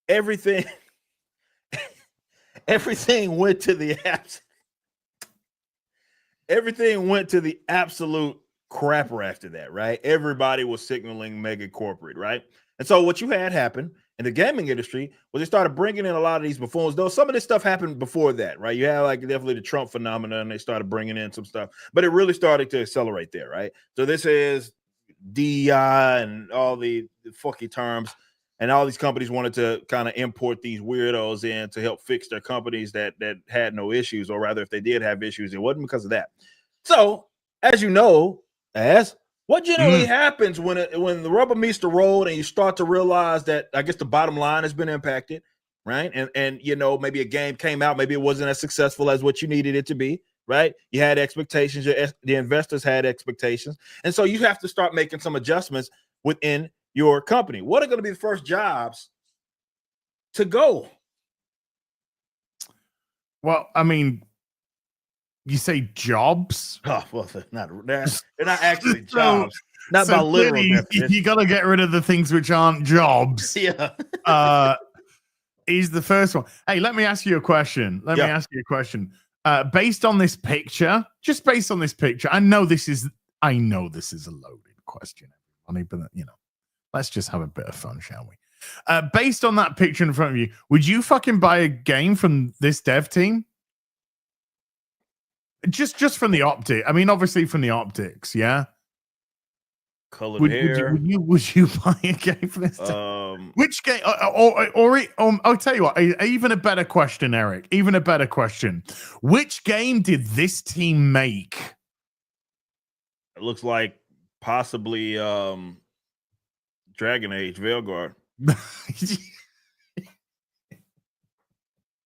everything went to the absolute crapper after that, right? Everybody was signaling mega corporate, right? And so what you had happen in the gaming industry was they started bringing in a lot of these buffoons, though some of this stuff happened before that, right? You had definitely the Trump phenomenon, and they started bringing in some stuff, but it really started to accelerate there, right? So this is DEI and all the fucky terms, and all these companies wanted to kind of import these weirdos in to help fix their companies that had no issues, or rather, if they did have issues, it wasn't because of that. So, as you know, what generally happens when the rubber meets the road and you start to realize that, I guess, the bottom line has been impacted, right? And maybe a game came out, maybe it wasn't as successful as what you needed it to be, right? You had expectations, the investors had expectations, and so you have to start making some adjustments within your company. What are going to be the first jobs to go? Well, I mean, you say jobs? Oh, well, they're not actually jobs. Not by literal definition. You got to get rid of the things which aren't jobs. Yeah. Is the first one. Hey, let me ask you a question. Based on this picture, just based on this picture, I know this is a loaded question, everybody, but let's just have a bit of fun, shall we? Based on that picture in front of you, would you fucking buy a game from this dev team? Just from the optic. I mean, obviously from the optics, yeah. Colored hair. Would you buy a game for this? Which game? I'll tell you what. Even a better question, Eric. Even a better question. Which game did this team make? It looks like possibly Dragon Age Veilguard.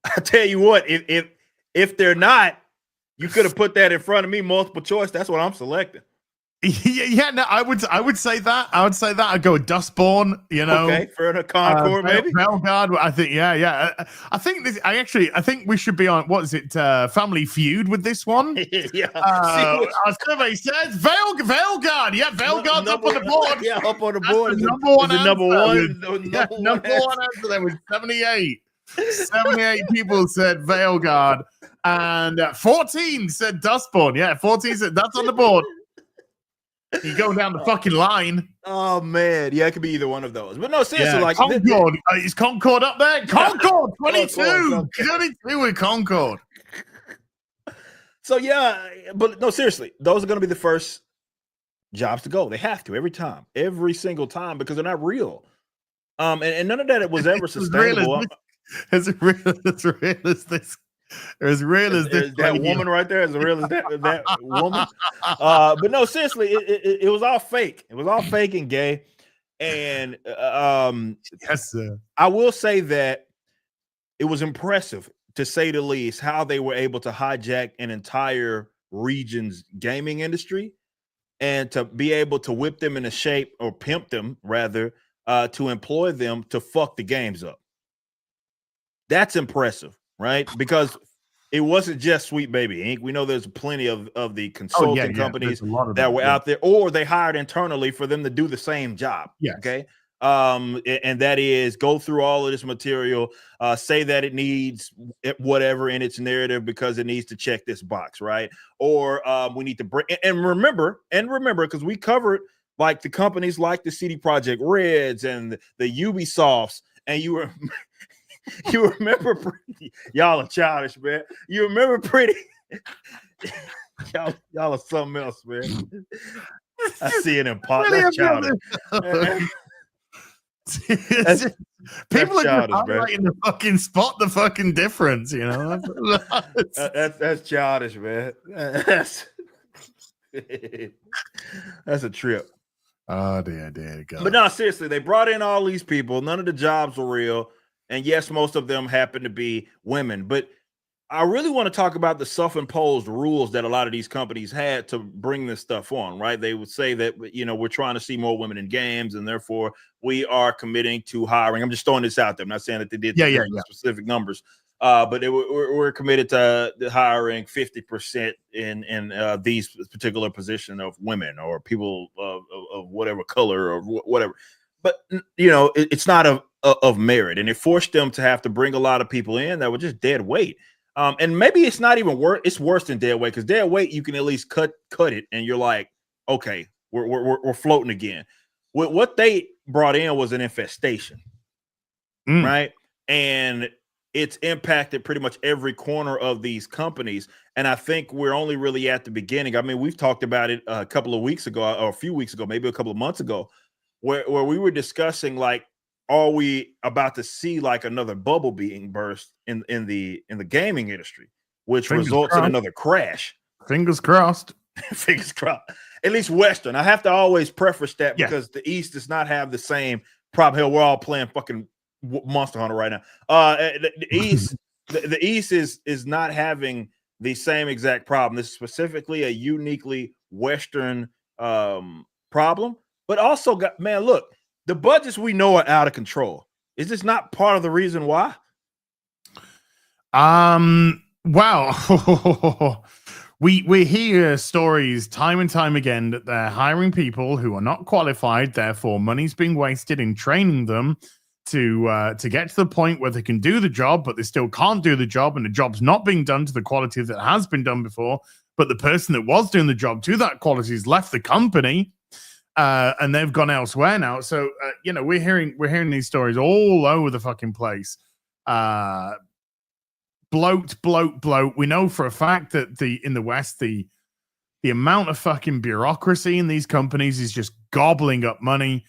I tell you what, if they're not, you could have put that in front of me, multiple choice. That's what I'm selecting. Yeah, no, I would say that. I'd go with Dustborn, Okay, for the Concord, maybe. Veilguard, I think, yeah. I think we should be on, what is it, Family Feud with this one? Yeah. Our survey says Veilguard. Yeah, Veilguard's up on the board. Yeah, up on the board. That's the number one answer. Number one answer there was 78. 78 people said Veilguard, and 14 said Dustborn. Yeah, 14 said that's on the board. You go down the fucking line. Oh man, yeah, it could be either one of those. But no, seriously, like Concord. Is Concord up there? Concord 22. 22 with Concord. So yeah, but no, seriously, those are going to be the first jobs to go. They have to every single time, because they're not real. And none of that was ever sustainable. As real as this. As real as this. That woman right there, as real as that woman. But no, seriously, it was all fake. It was all fake and gay. And yes, sir. I will say that it was impressive, to say the least, how they were able to hijack an entire region's gaming industry and to be able to whip them into shape, or pimp them rather, to employ them to fuck the games up. That's impressive, right? Because it wasn't just Sweet Baby Inc. We know there's plenty of the consulting companies that were out there, or they hired internally for them to do the same job. Yes. Okay. And that is go through all of this material, say that it needs whatever in its narrative because it needs to check this box, right? Or we need to bring and remember, because we covered like the companies like the CD Projekt Reds and the Ubisofts, and you remember y'all are childish, man. You remember pretty y'all are something else, man. I see it in pop. That's childish. People are highlighting the fucking spot the fucking difference, that's childish, man. That's a trip. Oh dear God. But no, seriously, they brought in all these people. None of the jobs were real, and yes, most of them happen to be women. But I really want to talk about the self-imposed rules that a lot of these companies had to bring this stuff on, right? They would say that, we're trying to see more women in games, and therefore we are committing to hiring. I'm just throwing this out there. I'm not saying that they did specific numbers, but we're committed to hiring 50% in these particular position of women or people of whatever color or whatever. But, it's not of merit, and it forced them to have to bring a lot of people in that were just dead weight. And maybe it's not even worse. It's worse than dead weight, because dead weight, you can at least cut it, and you're like, okay, we're floating again. What they brought in was an infestation, right? And it's impacted pretty much every corner of these companies. And I think we're only really at the beginning. I mean, we've talked about it a couple of weeks ago, or a few weeks ago, maybe a couple of months ago, where we were discussing, like, are we about to see like another bubble being burst in the gaming industry, which results in another crash? Fingers crossed. Fingers crossed. At least Western. I have to always preface that because the East does not have the same problem. Hell, we're all playing fucking Monster Hunter right now. The East, the East is not having the same exact problem. This is specifically a uniquely Western problem, but also look. The budgets we know are out of control. Is this not part of the reason why? Wow. we hear stories time and time again that they're hiring people who are not qualified, therefore money's being wasted in training them to get to the point where they can do the job, but they still can't do the job, and the job's not being done to the quality that has been done before, but the person that was doing the job to that quality has left the company. And they've gone elsewhere now. So, we're hearing these stories all over the fucking place. Bloat. We know for a fact that in the West, the amount of fucking bureaucracy in these companies is just gobbling up money.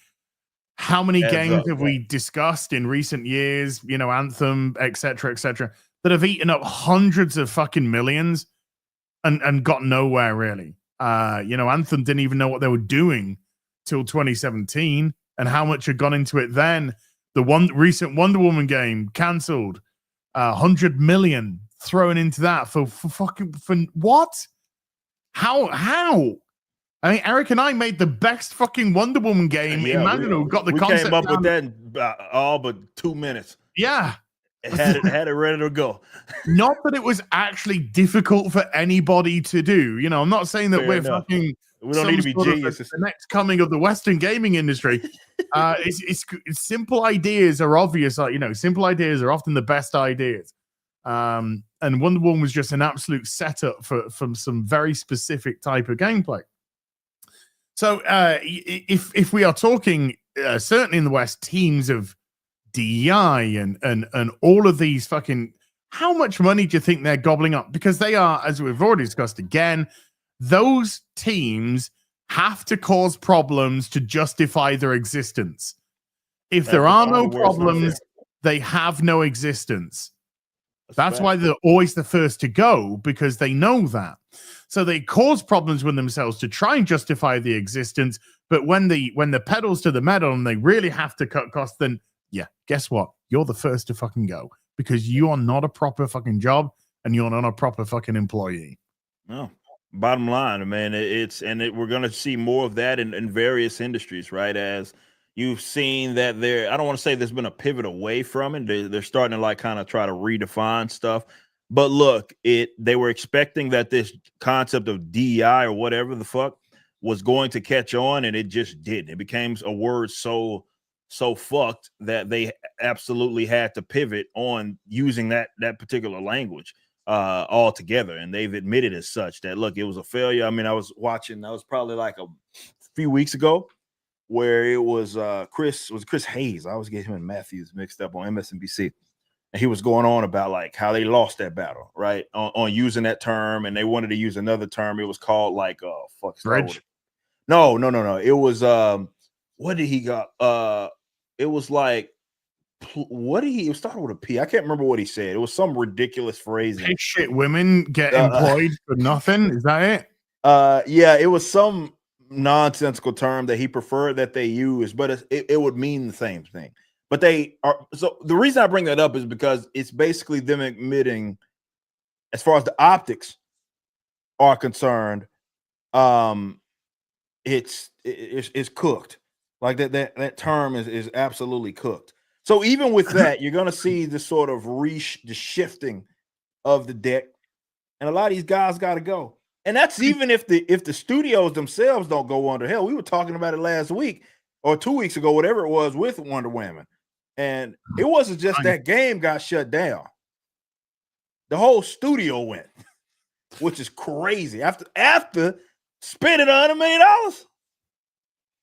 How many games have we discussed in recent years, Anthem, et cetera, that have eaten up hundreds of fucking millions and got nowhere really? Anthem didn't even know what they were doing till 2017, and how much had gone into it then. The recent Wonder Woman game cancelled, 100 million thrown into that for what? How? I mean, Eric and I made the best fucking Wonder Woman game imaginable. Got the concept came up down. with that in all but 2 minutes. Yeah. Had it ready to go. Not that it was actually difficult for anybody to do. You know, I'm not saying that Fair we're enough. fucking. We don't need to be geniuses. The next coming of the Western gaming industry. It's simple ideas are obvious. You know, simple ideas are often the best ideas. And Wonder Woman was just an absolute setup from some very specific type of gameplay. So if we are talking certainly in the West, teams of DEI and all of these fucking, how much money do you think they're gobbling up? Because they are, as we've already discussed again, those teams have to cause problems to justify their existence. If there are no problems, they have no existence. That's why they're always the first to go, because they know that. So they cause problems with themselves to try and justify the existence. But when the pedals to the metal and they really have to cut costs, then yeah, guess what? You're the first to fucking go, because you are not a proper fucking job and you're not a proper fucking employee. No. Bottom line, man, we're going to see more of that in various industries, right? As you've seen that I don't want to say there's been a pivot away from it. They're starting to like kind of try to redefine stuff. But look, they were expecting that this concept of DEI or whatever the fuck was going to catch on, and it just didn't. It became a word so fucked that they absolutely had to pivot on using that particular language altogether. And they've admitted as such that, look, it was a failure. I mean, I was probably like a few weeks ago where it was Chris Hayes. I always get him and Matthews mixed up on MSNBC. And he was going on about like how they lost that battle, right? On using that term, and they wanted to use another term. It was called like bridge. No. It was what did he got? It was like it started with a P. I can't remember what he said. It was some ridiculous phrase. Hey, shit, women get employed for nothing. Is that it? Yeah, it was some nonsensical term that he preferred that they use, but it would mean the same thing. But they are, so the reason I bring that up is because it's basically them admitting, as far as the optics are concerned, it's cooked. Like that term is absolutely cooked. So even with that, you're going to see the sort of the shifting of the deck, and a lot of these guys got to go. And that's even if the studios themselves don't go under. Hell, we were talking about it last week or 2 weeks ago, whatever it was, with Wonder Woman. And it wasn't just that game got shut down. The whole studio went, which is crazy. After spending $100 million.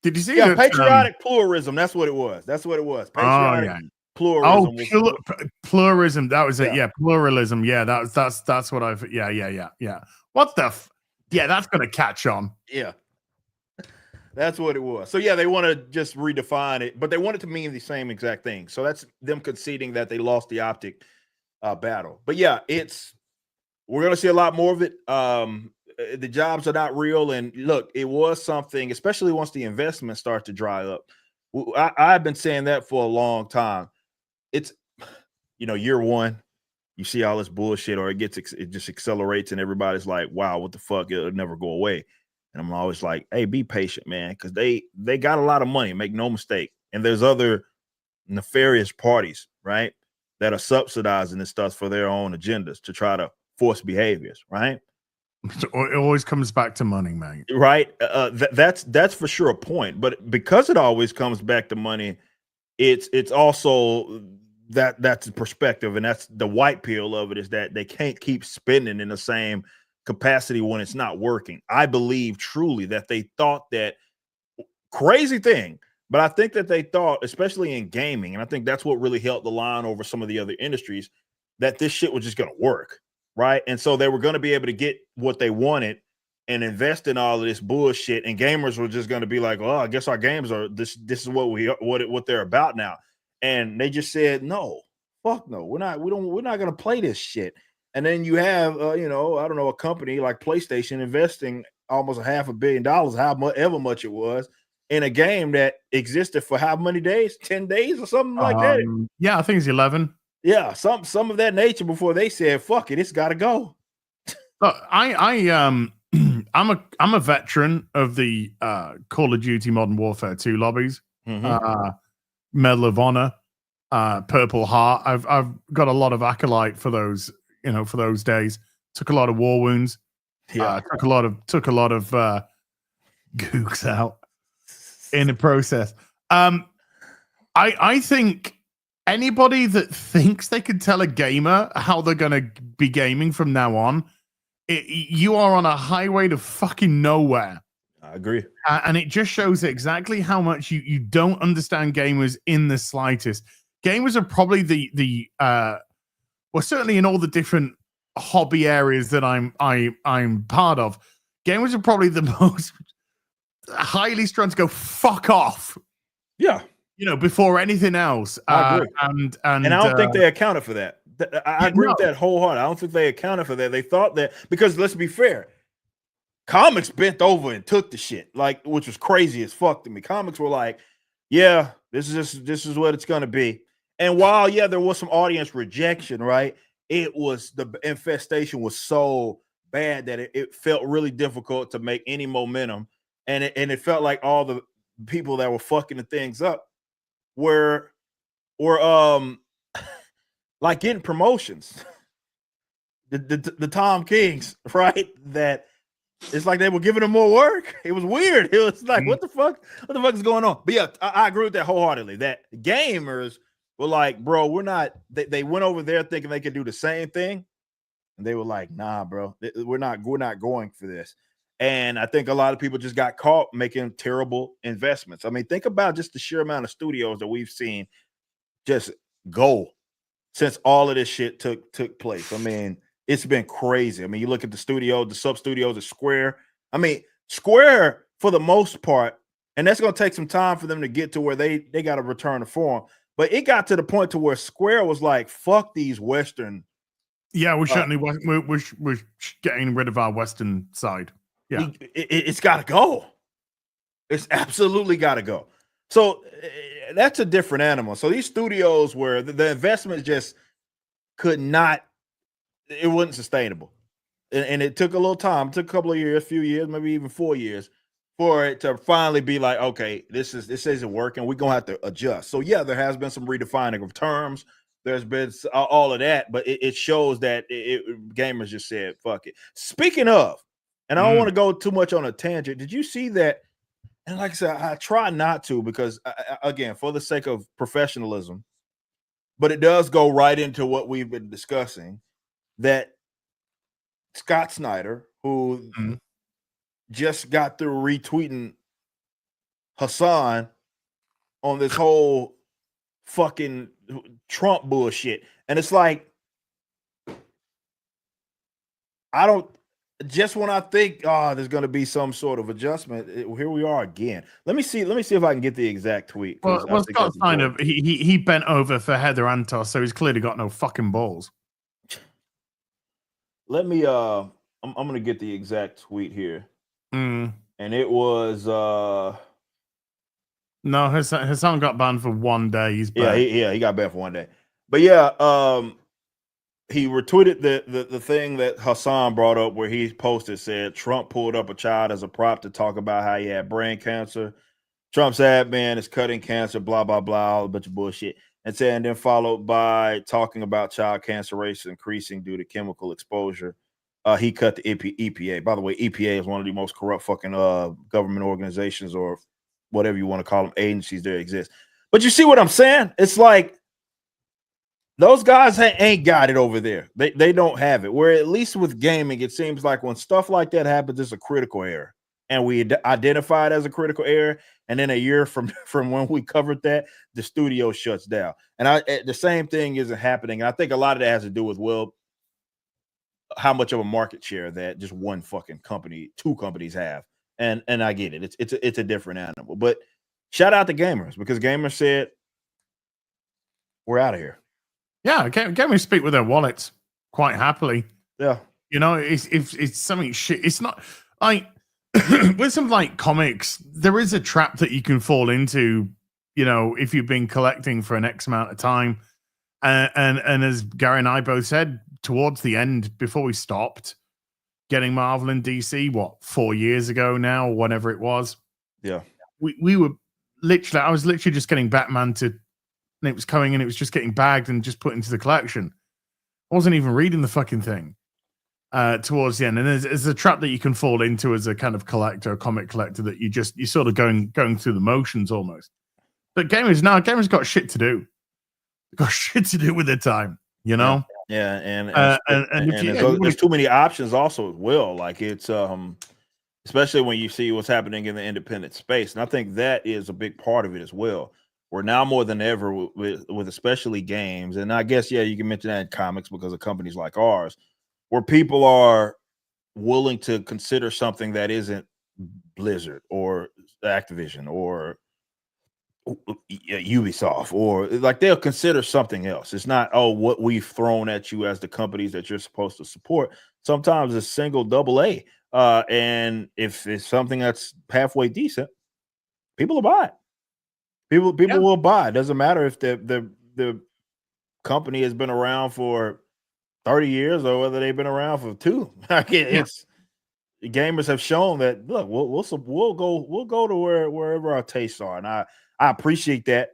Did you see that? Patriotic pluralism. That's what it was. Patriotic pluralism. Pluralism. That was it. Yeah, pluralism. Yeah, that's what I've. Yeah. What the? Yeah, that's gonna catch on. Yeah. That's what it was. So, yeah, they want to just redefine it, but they want it to mean the same exact thing. So that's them conceding that they lost the optic battle. But, yeah, we're going to see a lot more of it. The jobs are not real. And, look, it was something, especially once the investments start to dry up. I've been saying that for a long time. It's, year one, you see all this bullshit, or it just accelerates, and everybody's like, wow, what the fuck? It'll never go away. And I'm always like, hey, be patient, man, because they got a lot of money, make no mistake. And there's other nefarious parties, right, that are subsidizing this stuff for their own agendas to try to force behaviors, right? It always comes back to money, man. Right. That's for sure a point. But because it always comes back to money, it's also that's the perspective, and that's the white pill of it, is that they can't keep spending in the same capacity when it's not working. I believe truly that they thought that, crazy thing, but I think that they thought, especially in gaming, and I think that's what really held the line over some of the other industries, that this shit was just going to work, right? And so they were going to be able to get what they wanted and invest in all of this bullshit, and gamers were just going to be like, oh, I guess our games are this is what they're about now. And they just said, no, fuck no, we're not going to play this shit. And then you have, I don't know, a company like PlayStation investing almost $500 million, however much it was, in a game that existed for how many days? 10 days or something like that? Yeah, I think it's 11. Yeah, some of that nature before they said, fuck it, it's got to go. I I'm a veteran of the Call of Duty Modern Warfare 2 lobbies. Medal of Honor, Purple Heart. I've got a lot of acolyte for those, for those days. Took a lot of war wounds. Took a lot of gooks out in the process. I think anybody that thinks they can tell a gamer how they're going to be gaming from now on, you are on a highway to fucking nowhere. I agree. And it just shows exactly how much you don't understand gamers in the slightest. Gamers are probably well, certainly in all the different hobby areas that I'm part of, gamers are probably the most highly strung to go fuck off. Yeah. Before anything else. I agree. And I don't think they accounted for that. I agree with that wholeheartedly. I don't think they accounted for that. They thought that, because let's be fair, comics bent over and took the shit, which was crazy as fuck to me. Comics were like, yeah, this is what it's gonna be. And while there was some audience rejection, right? It was, the infestation was so bad that it felt really difficult to make any momentum, and it felt like all the people that were fucking the things up were like getting promotions. The Tom Kings, right? That it's like they were giving them more work. It was weird. It was like, what the fuck is going on? But yeah, I agree with that wholeheartedly. That gamers were like, bro, we're not. They went over there thinking they could do the same thing, and they were like, nah, bro, we're not going for this. And I think a lot of people just got caught making terrible investments. I mean, think about just the sheer amount of studios that we've seen just go since all of this shit took place. I mean, it's been crazy. I mean, you look at the studio, the sub studios at Square. I mean, Square for the most part, and that's going to take some time for them to get to where they got to return to form. But it got to the point to where Square was like, "Fuck these Western." Yeah, we're certainly we're getting rid of our Western side. Yeah, it's got to go. It's absolutely got to go. So that's a different animal. So these studios where the investment just could not, it wasn't sustainable. And it took a little time. It took a couple of years, few years, maybe even 4 years for it to finally be like, okay, this isn't working. We're going to have to adjust. So yeah, there has been some redefining of terms. There's been all of that, but it shows that gamers just said, fuck it. Speaking of, and I don't want to go too much on a tangent. Did you see that? And like I said, I try not to, because again, for the sake of professionalism, but it does go right into what we've been discussing, that Scott Snyder, who just got through retweeting Hassan on this whole fucking Trump bullshit. And it's like, just when I think, there's going to be some sort of adjustment, here we are again. Let me see if I can get the exact tweet. Well, Scott Snyder, he bent over for Heather Antos, so he's clearly got no fucking balls. Let me, I'm going to get the exact tweet here. And it was, no, Hassan got banned for 1 day. He's banned. He got banned for 1 day. But yeah, he retweeted the thing that Hassan brought up, where he posted, said Trump pulled up a child as a prop to talk about how he had brain cancer. Trump's admin is cutting cancer, blah, blah, blah, a bunch of bullshit. And then followed by talking about child cancer rates increasing due to chemical exposure. He cut the EPA. By the way, EPA is one of the most corrupt fucking government organizations, or whatever you want to call them, agencies that exist. But you see what I'm saying? It's like, those guys ain't got it over there. They don't have it. Where at least with gaming, it seems like when stuff like that happens, it's a critical error, and we identify it as a critical error. And then a year from when we covered that, the studio shuts down. And the same thing isn't happening. And I think a lot of that has to do with, well, how much of a market share that just one fucking company, two companies have. And I get it. It's a different animal. But shout out to gamers, because gamers said, we're out of here. Yeah, gamers speak with their wallets quite happily. Yeah. It's something shit. It's not like with some like comics, there is a trap that you can fall into, if you've been collecting for an X amount of time. And as Gary and I both said towards the end, before we stopped, getting Marvel and DC, 4 years ago now, or whatever it was. Yeah. We were literally, I was literally just getting Batman and it was coming and it was just getting bagged and just put into the collection. I wasn't even reading the fucking thing towards the end. And there's a trap that you can fall into as a kind of collector, a comic collector, that you're sort of going through the motions almost. But gamers got shit to do. They've got shit to do with their time, you know? Yeah, and there's too many options also as well. Like it's especially when you see what's happening in the independent space. And I think that is a big part of it as well. We're now more than ever with especially games. And I guess, yeah, you can mention that in comics because of companies like ours, where people are willing to consider something that isn't Blizzard or Activision or Ubisoft, or like they'll consider something else. It's not, oh, what we've thrown at you as the companies that you're supposed to support. Sometimes it's single, double A. And if it's something that's halfway decent, people will buy it. People will buy it. Doesn't matter if the company has been around for 30 years or whether they've been around for 2. It's gamers have shown that, look, we'll go to wherever our tastes are, and I appreciate that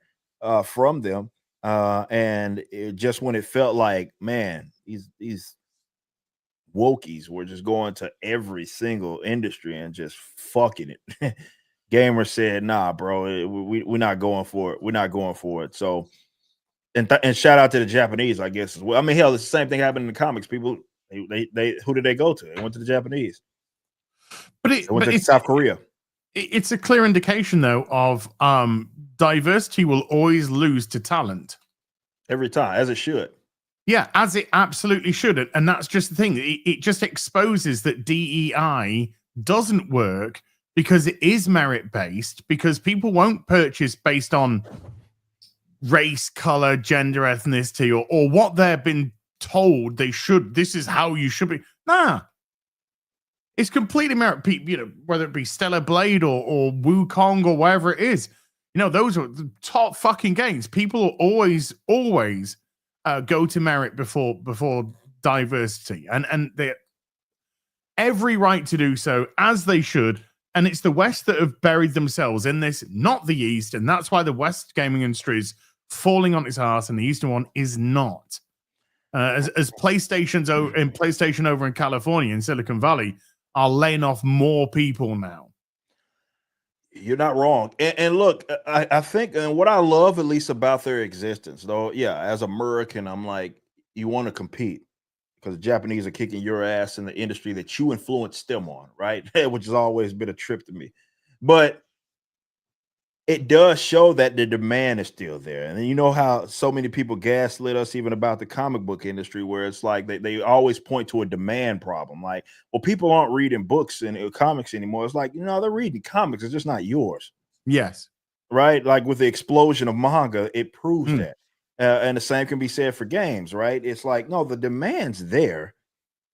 from them. And just when it felt like, man, these wokies were just going to every single industry and just fucking it. Gamers said, nah, bro, we're not going for it. We're not going for it. So, and shout out to the Japanese, I guess, as well. I mean, hell, it's the same thing happened in the comics. People, they who did they go to? They went to the Japanese. They went to South Korea. It's a clear indication, though, of diversity will always lose to talent. Every time, as it should. Yeah, as it absolutely should. And that's just the thing. It just exposes that DEI doesn't work because it is merit-based, because people won't purchase based on race, color, gender, ethnicity, or what they've been told they should. This is how you should be. Nah. It's completely merit, you know, whether it be Stellar Blade or Wukong or wherever it is. You know, those are the top fucking games. People will always go to merit before diversity, and they every right to do so, as they should. And it's the West that have buried themselves in this, not the East, and that's why the West gaming industry is falling on its ass, and the Eastern one is not. As PlayStation over in California, in Silicon Valley, are laying off more people now. You're not wrong. And look, I think, and what I love at least about their existence, though, yeah, as American, I'm like, you want to compete because the Japanese are kicking your ass in the industry that you influenced them on, right? Which has always been a trip to me. But it does show that the demand is still there. And you know how so many people gaslit us even about the comic book industry, where it's like they always point to a demand problem. Like, well, people aren't reading books and comics anymore. It's like, you know, they're reading comics. It's just not yours. Yes. Right? Like with the explosion of manga, it proves that. And the same can be said for games, right? It's like, no, the demand's there.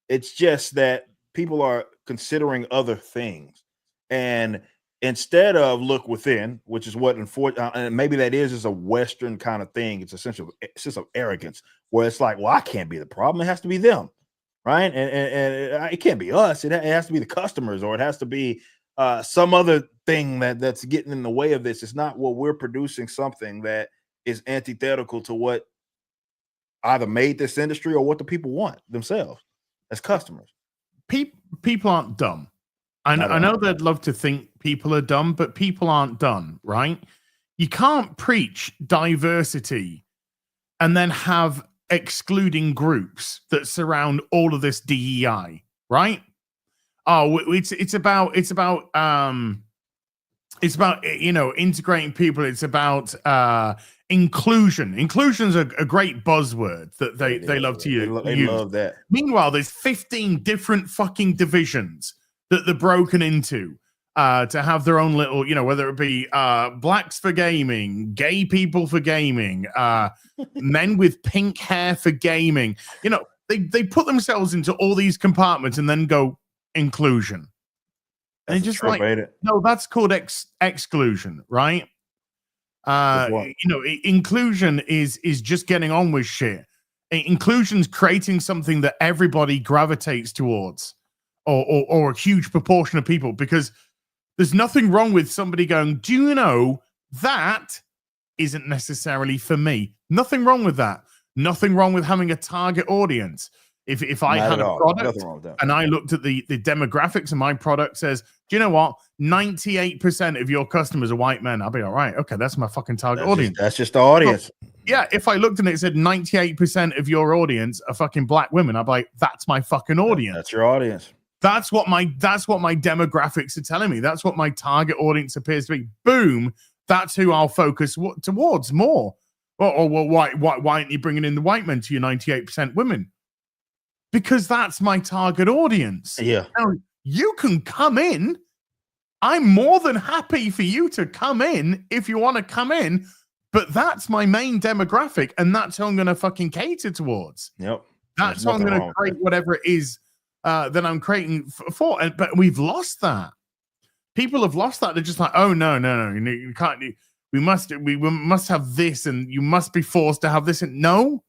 It's just that people are considering other things. And instead of look within, which is what, and maybe that is a Western kind of thing. It's essentially a sense of arrogance where it's like, well, I can't be the problem. It has to be them, right? And it can't be us. It has to be the customers, or it has to be some other thing that's getting in the way of this. It's not, well, we're producing something that is antithetical to what either made this industry or what the people want themselves as customers. People aren't dumb. I know they'd love to think people are dumb, but people aren't dumb, right? You can't preach diversity and then have excluding groups that surround all of this DEI, right? Oh, it's about you know, integrating people. It's about inclusion. Inclusion's a great buzzword that they love to use. They love that. Meanwhile, there's 15 different fucking divisions that they're broken into to have their own little, you know, whether it be blacks for gaming, gay people for gaming, men with pink hair for gaming. You know, they put themselves into all these compartments and then go inclusion. And just like, no, that's called exclusion, right? You know, inclusion is just getting on with shit. Inclusion's creating something that everybody gravitates towards. or a huge proportion of people, because there's nothing wrong with somebody going, do you know that isn't necessarily for me? Nothing wrong with that. Nothing wrong with having a target audience. If I had a product and I looked at the demographics and my product says, do you know what? 98% of your customers are white men. I'll be all right. Okay, that's my fucking target audience. That's just the audience. So, yeah, if I looked and it said 98% of your audience are fucking black women, I'd be like, that's my fucking audience. That's your audience. That's what my demographics are telling me. That's what my target audience appears to be. Boom. That's who I'll focus towards more. Well, why aren't you bringing in the white men to your 98% women? Because that's my target audience. Yeah. Now, you can come in. I'm more than happy for you to come in if you want to come in, but that's my main demographic, and that's who I'm going to fucking cater towards. Yep. That's how I'm going to create whatever it is that I'm creating for. But we've lost that. People have lost that. They're just like, oh no, you can't. We must have this, and you must be forced to have this. And no,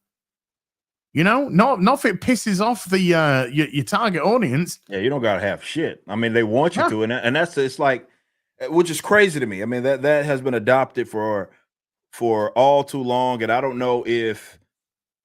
not if it pisses off the your target audience. Yeah, you don't gotta have shit. I mean, they want you to, and that's it's like, which is crazy to me. I mean, that has been adopted for all too long, and I don't know if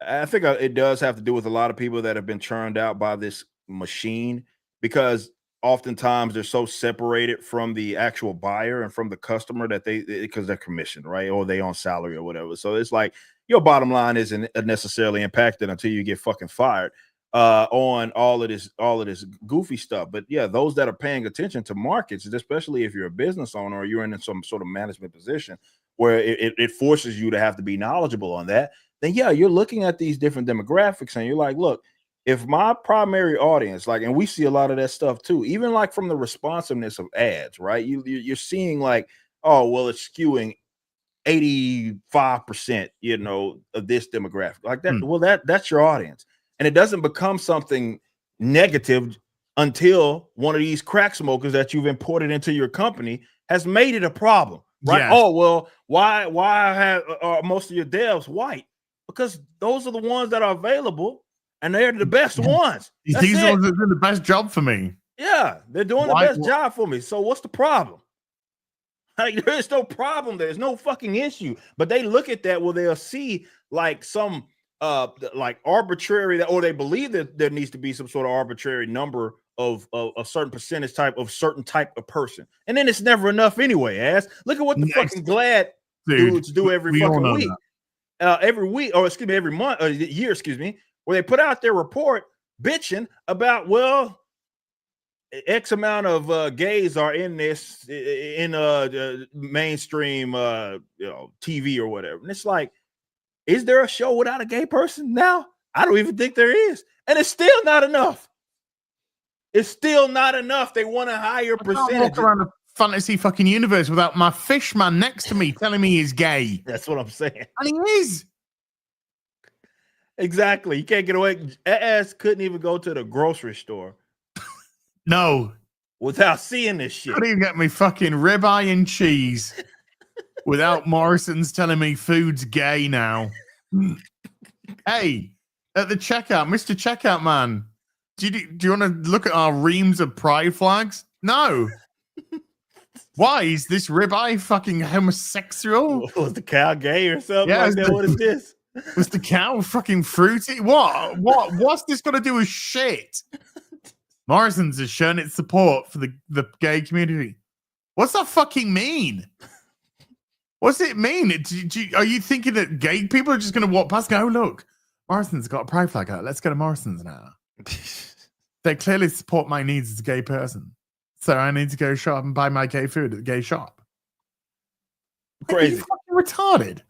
I think it does have to do with a lot of people that have been churned out by this machine, because oftentimes they're so separated from the actual buyer and from the customer that because they're commissioned, right? Or they on salary or whatever. So it's like your bottom line isn't necessarily impacted until you get fucking fired on all of this goofy stuff. But yeah, those that are paying attention to markets, especially if you're a business owner or you're in some sort of management position where it forces you to have to be knowledgeable on that, then yeah, you're looking at these different demographics and you're like, look, if my primary audience, like, and we see a lot of that stuff too, even like from the responsiveness of ads, right? You're seeing like, oh, well, it's skewing 85%, of this demographic, like that. Well, that's your audience, and it doesn't become something negative until one of these crack smokers that you've imported into your company has made it a problem, right? Yes. Oh, well, why are most of your devs white? Because those are the ones that are available. And they're the best ones. These are doing the best job for me. Yeah, they're doing the best job for me. So what's the problem? Like, there's no problem. There's no fucking issue. But they look at that where they'll see like some like arbitrary, or they believe that there needs to be some sort of arbitrary number of a certain percentage type of certain type of person. And then it's never enough anyway, ass. Look at what the fucking Glad dudes do every fucking week. Every week, or excuse me, every month, or year, excuse me, where they put out their report bitching about, well, X amount of gays are in this in mainstream TV or whatever. And it's like, is there a show without a gay person now? I don't even think there is. And it's still not enough. It's still not enough. They want a higher percentage. Walk around a fantasy fucking universe without my fish man next to me telling me he's gay. That's what I'm saying. And he is. Exactly. You can't get away. Ass couldn't even go to the grocery store. No. Without seeing this shit. Couldn't even get me fucking ribeye and cheese without Morrison's telling me food's gay now. Hey, at the checkout, Mr. Checkout Man, do you want to look at our reams of pride flags? No. Why is this ribeye fucking homosexual? Was the cow gay or something like that? What is this? Was the cow fucking fruity? What's this got to do with shit? Morrison's has shown its support for the gay community. What's that fucking mean? What's it mean? Are you thinking that gay people are just going to walk past and go, oh, look, Morrison's got a pride flag out. Let's go to Morrison's now. They clearly support my needs as a gay person. So I need to go shop and buy my gay food at the gay shop. Crazy. Are you fucking retarded?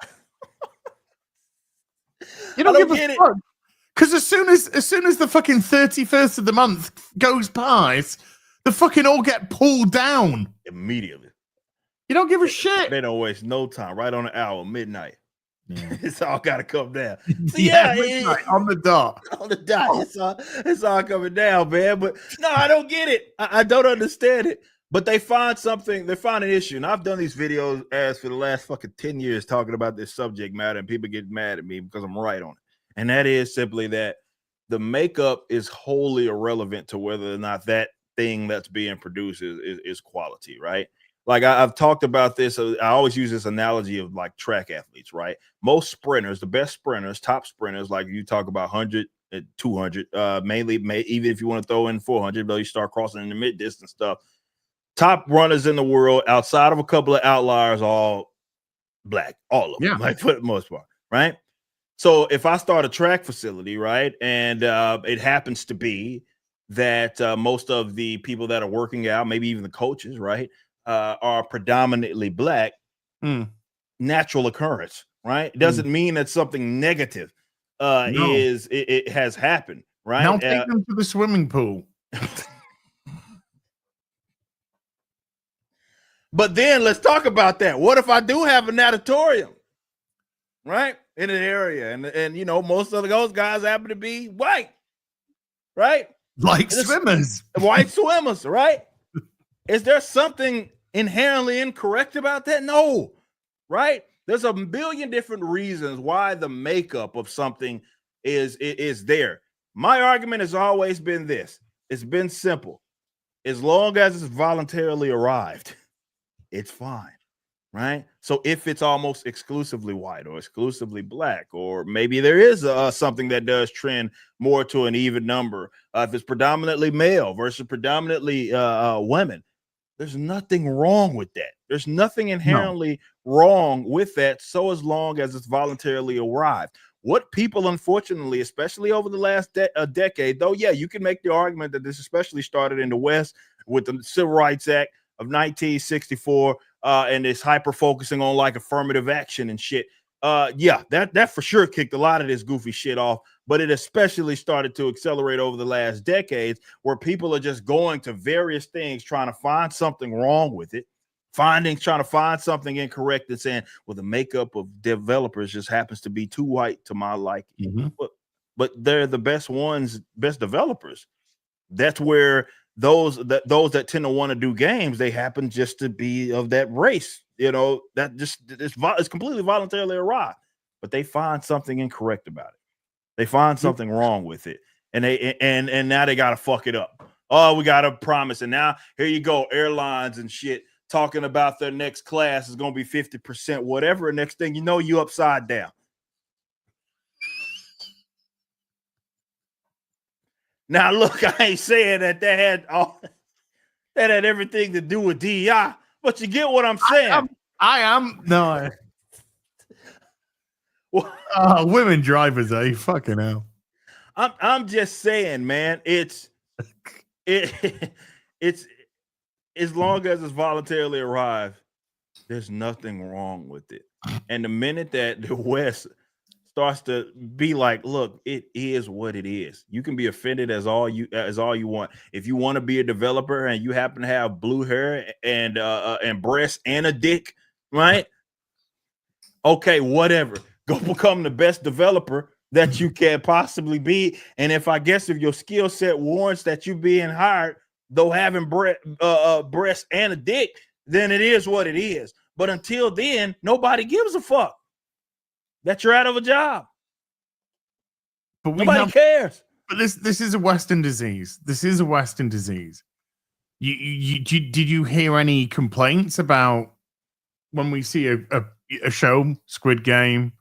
You don't give a fuck. Because as soon as the fucking 31st of the month goes past, the fucking all get pulled down immediately. You don't give a shit. They don't waste no time. Right on the hour, midnight. Yeah. It's all got to come down. So midnight, on the dot. On the dot. It's all coming down, man. But no, I don't get it. I don't understand it. But they find something. They find an issue. And I've done these videos as for the last fucking 10 years talking about this subject matter, and people get mad at me because I'm right on it. And that is simply that the makeup is wholly irrelevant to whether or not that thing that's being produced is quality, right? Like I've talked about this. I always use this analogy of like track athletes, right? Most sprinters, the best sprinters, top sprinters, like you talk about 100, 200, mainly, even if you want to throw in 400, though you start crossing in the mid distance stuff. Top runners in the world, outside of a couple of outliers, all black, all of them, like for the most part, right? So if I start a track facility, right, and it happens to be that most of the people that are working out, maybe even the coaches, right, are predominantly black, natural occurrence, right? It doesn't mean that something negative it has happened, right? Now take them to the swimming pool. But then let's talk about that. What if I do have a natatorium, right, in an area, and you know most of those guys happen to be white, right? Like swimmers, white swimmers, right? Is there something inherently incorrect about that? No, right? There's a billion different reasons why the makeup of something is there. My argument has always been this. It's been simple. As long as it's voluntarily arrived, it's fine, right? So if it's almost exclusively white or exclusively black, or maybe there is something that does trend more to an even number, if it's predominantly male versus predominantly women, there's nothing wrong with that. There's nothing inherently wrong with that, so as long as it's voluntarily arrived. What people, unfortunately, especially over the last decade, though, yeah, you can make the argument that this especially started in the West with the Civil Rights Act of 1964, and it's hyper focusing on like affirmative action and shit. Yeah, that for sure kicked a lot of this goofy shit off, but it especially started to accelerate over the last decades, where people are just going to various things, trying to find something wrong with it, trying to find something incorrect, and saying, well, the makeup of developers just happens to be too white to my liking. But they're the best ones, best developers. That's where those that tend to want to do games, they happen just to be of that race, you know, that just it's completely voluntarily arrived, but they find something incorrect about it. They find something wrong with it, and and now they gotta fuck it up. Oh, we got a promise, and now here you go, airlines and shit talking about their next class is gonna be 50%, whatever. And next thing you know, you upside down. Now, look, I ain't saying that that had everything to do with DEI, but you get what I'm saying. I am no. Women drivers, fucking hell. I'm just saying, man. It's as long as it's voluntarily arrived, there's nothing wrong with it. And the minute that the West starts to be like, look, it is what it is. You can be offended as all you want. If you want to be a developer and you happen to have blue hair and breasts and a dick, right? Okay, whatever. Go become the best developer that you can possibly be. And if your skill set warrants that you being hired, though having breasts and a dick, then it is what it is. But until then, nobody gives a fuck that you're out of a job. But nobody cares. But this is a Western disease. This is a Western disease. Did you hear any complaints about when we see a show, Squid Game,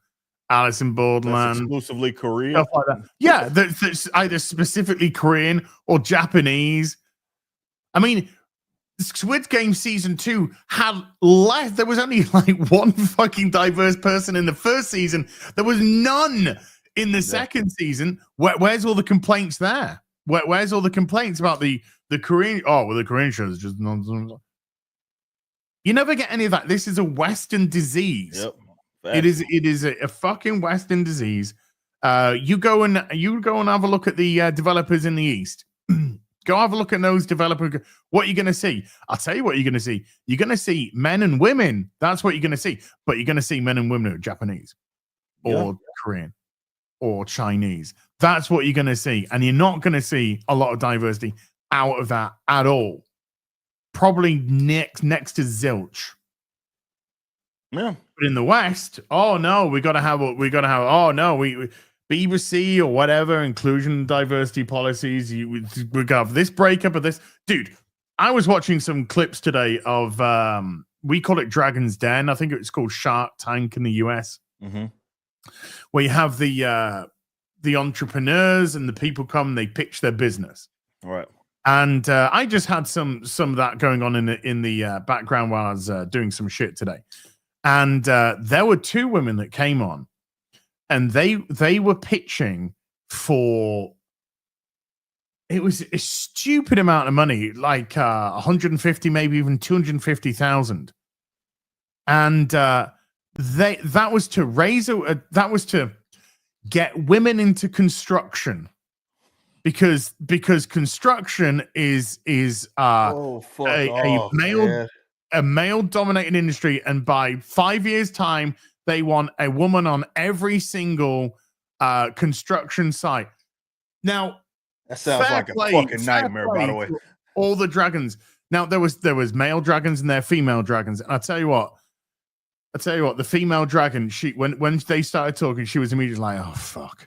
Alice in Borderland, exclusively Korean, stuff like that? Yeah, that's either specifically Korean or Japanese. I mean, Squid Game season 2 had less. There was only like one fucking diverse person in the first season. There was none in the second season. Where's all the complaints there? Where's all the complaints about the Korean? Oh, well, the Korean shows just nonsense. You never get any of that. This is a Western disease. Yep. It is a fucking Western disease. You go and have a look at the developers in the East. Go have a look at those developers. What are you going to see? I'll tell you what you're going to see. You're going to see men and women. That's what you're going to see. But you're going to see men and women who are Japanese or Korean or Chinese. That's what you're going to see. And you're not going to see a lot of diversity out of that at all. Probably next to zilch. Yeah. But in the West, oh no, we got to have. Oh no, BBC or whatever, inclusion and diversity policies. You would go for this breakup of this. Dude, I was watching some clips today of, we call it Dragon's Den. I think it's called Shark Tank in the US, where you have the entrepreneurs and the people come, they pitch their business. All right. And I just had some of that going on in the background while I was doing some shit today. And there were two women that came on, and they were pitching for, it was a stupid amount of money, like 150, maybe even 250,000. And that was to raise that was to get women into construction. Because construction is a male dominated industry, and by 5 years time they want a woman on every single construction site. Now that sounds like a fucking nightmare, by the way. All the dragons. Now there was male dragons and there are female dragons, and I tell you what, the female dragon, she when they started talking, she was immediately like, oh fuck.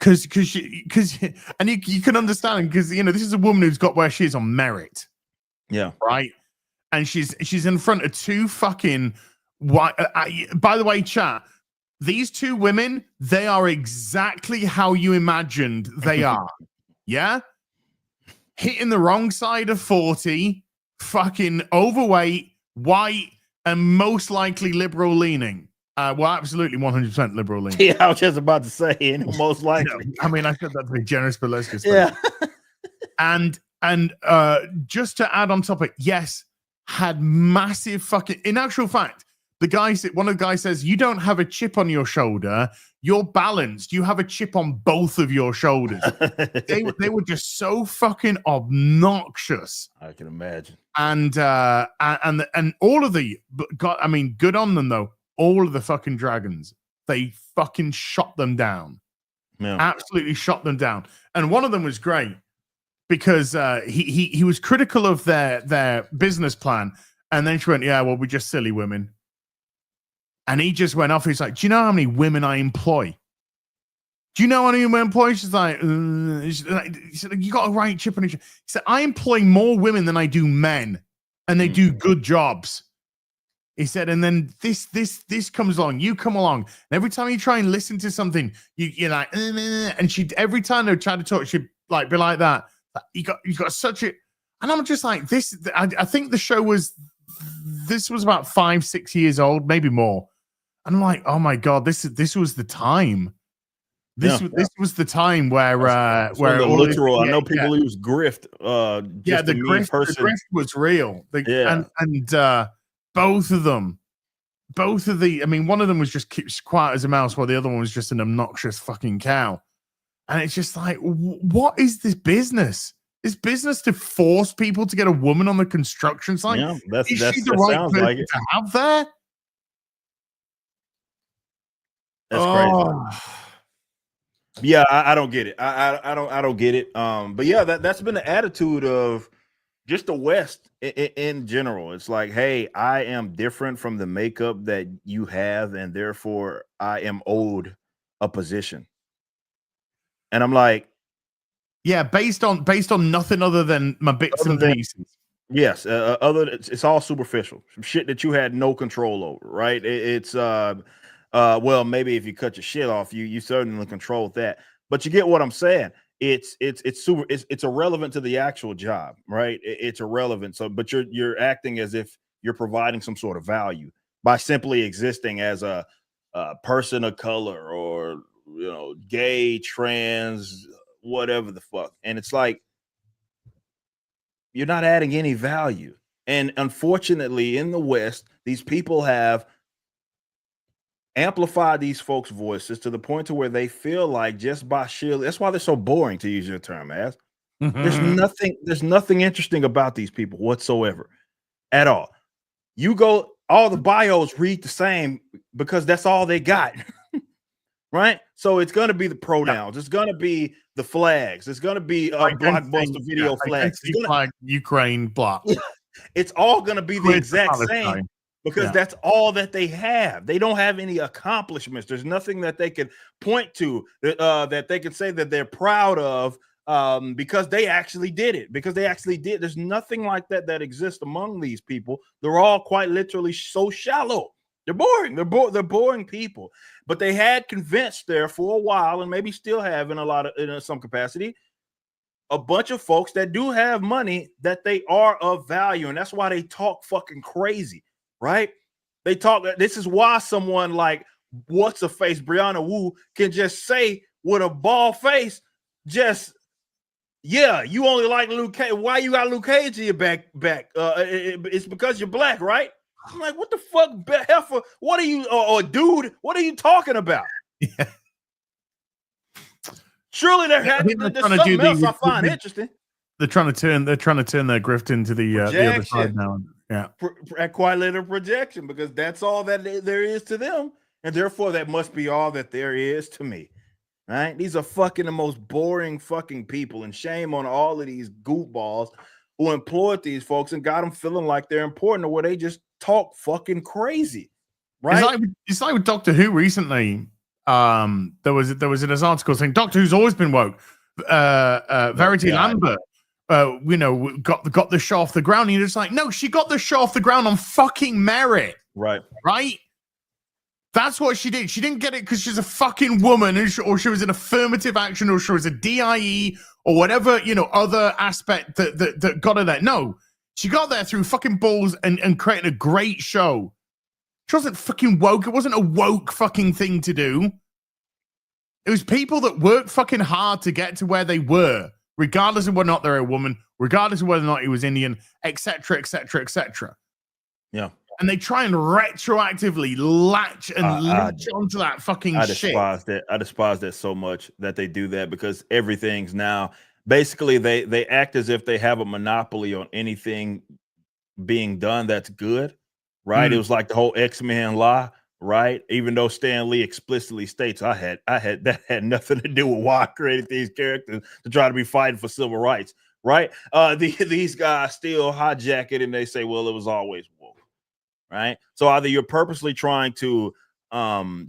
Because and you can understand, because this is a woman who's got where she is on merit, right, and she's in front of two fucking by the way, chat, these two women, they are exactly how you imagined they are. Hitting the wrong side of 40, fucking overweight, white, and most likely liberal leaning. Well, absolutely 100% liberal leaning. Yeah, I was just about to say, most likely. I mean, I said that to be generous, but let's just and just to add on top of it, yes, had massive fucking. In actual fact, one of the guys says, "You don't have a chip on your shoulder. You're balanced. You have a chip on both of your shoulders." they were just so fucking obnoxious. I can imagine. And all of the good on them though. All of the fucking dragons, they fucking shot them down. Yeah. Absolutely shot them down. And one of them was great because he was critical of their business plan. And then she went, yeah, well, we're just silly women. And he just went off. He's like, do you know how many women I employ? Do you know how many women I employ? She's like, he said, you got a right chip on it. He said, I employ more women than I do men. And they do good jobs. He said, and then this comes along. You come along, and every time you try and listen to something, you're like, and she every time they try to talk, she'd like be like that. You got such a, and I'm just like this. I think the show was about 5-6 years old, maybe more. And I'm like, oh my god, this was the time. This was the time where the literal. I know people use grift. The grift was real. And both of them, one of them was just keeps quiet as a mouse, while the other one was just an obnoxious fucking cow. And it's just like, what is this business? This business to force people to get a woman on the construction site? Yeah, is she the right person to have there? That's crazy. Yeah, I don't get it. I don't get it. But yeah, that's been the attitude of just the West in general. It's like, hey, I am different from the makeup that you have, and therefore I am owed a position. And I'm like, yeah, based on nothing other than my bits and pieces. Yes, it's all superficial, some shit that you had no control over, right? It's well, maybe if you cut your shit off, you certainly control that. But you get what I'm saying. It's irrelevant to the actual job, right? It's irrelevant. So, but you're acting as if you're providing some sort of value by simply existing as a person of color, or gay, trans, whatever the fuck. And it's like, you're not adding any value. And unfortunately, in the West, these people have amplify these folks' voices to the point to where they feel like just by sheer, that's why they're so boring, to use your term, as there's nothing interesting about these people whatsoever at all. You go, all the bios read the same because that's all they got. Right? So it's going to be the pronouns, it's going to be the flags, it's going to be blockbuster video flags, flag, Ukraine block. It's all going to be the exact same. because that's all that they have. They don't have any accomplishments. There's nothing that they can point to that they can say that they're proud of because they actually did it. Because they actually did. There's nothing like that exists among these people. They're all quite literally so shallow. They're boring. They're boring people. But they had convinced there for a while, and maybe still have in some capacity, a bunch of folks that do have money that they are of value, and that's why they talk fucking crazy. Right? They talk. This is why someone like what's a face Brianna Wu can just say with a bald face, just you only like Luke Cage. Why you got Luke Cage in your back? It's because you're black, right? I'm like, what the fuck, heifer? What are you, or dude? What are you talking about? Yeah. Surely there's something else I find interesting. They're trying to turn their grift into the other side now. Yeah, quite little projection, because that's all that there is to them, and therefore that must be all that there is to me. Right? These are fucking the most boring fucking people, and shame on all of these goofballs who employed these folks and got them feeling like they're important, or where they just talk fucking crazy. Right? It's like with Doctor Who recently. There was this article saying Doctor Who's always been woke. Verity Lambert. Got the show off the ground. And you're just like, no, she got the show off the ground on fucking merit. Right. That's what she did. She didn't get it because she's a fucking woman, or she was an affirmative action, or she was a DIE, or whatever, other aspect that got her there. No, she got there through fucking balls and creating a great show. She wasn't fucking woke. It wasn't a woke fucking thing to do. It was people that worked fucking hard to get to where they were, regardless of whether or not they're a woman, regardless of whether or not he was Indian, etc., etc., etc. Yeah. And they try and retroactively latch onto that fucking shit. I despise that so much that they do that, because everything's now basically they act as if they have a monopoly on anything being done that's good. Right. It was like the whole X-Men lie. Right. Even though Stan Lee explicitly states that had nothing to do with why I created these characters to try to be fighting for civil rights. Right. These guys still hijack it and they say, well, it was always woke. Right. So either you're purposely trying to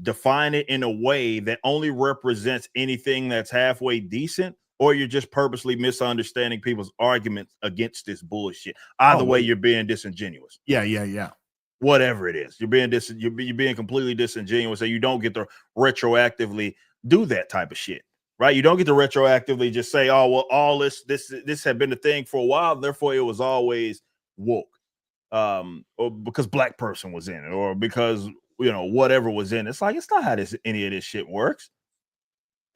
define it in a way that only represents anything that's halfway decent, or you're just purposely misunderstanding people's arguments against this bullshit. Either way, you're being disingenuous. Yeah. Whatever it is, you're being completely disingenuous, so you don't get to retroactively do that type of shit, right? You don't get to retroactively just say, oh, well, all this had been a thing for a while, therefore it was always woke, or because black person was in it, or because whatever was in it. It's like, it's not how any of this shit works.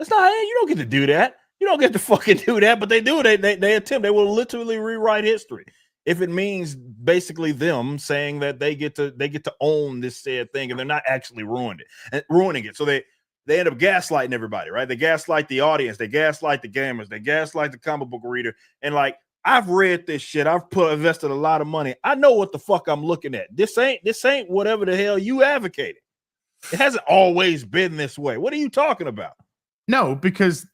It's not. You don't get to do that. You don't get to fucking do that, but they do. They attempt. They will literally rewrite history if it means basically them saying that they get to own this said thing, and they're not actually ruining it. So they end up gaslighting everybody, right? They gaslight the audience, they gaslight the gamers, they gaslight the comic book reader. And like, I've read this shit, I've invested a lot of money. I know what the fuck I'm looking at. This ain't whatever the hell you advocated. It hasn't always been this way. What are you talking about? No, because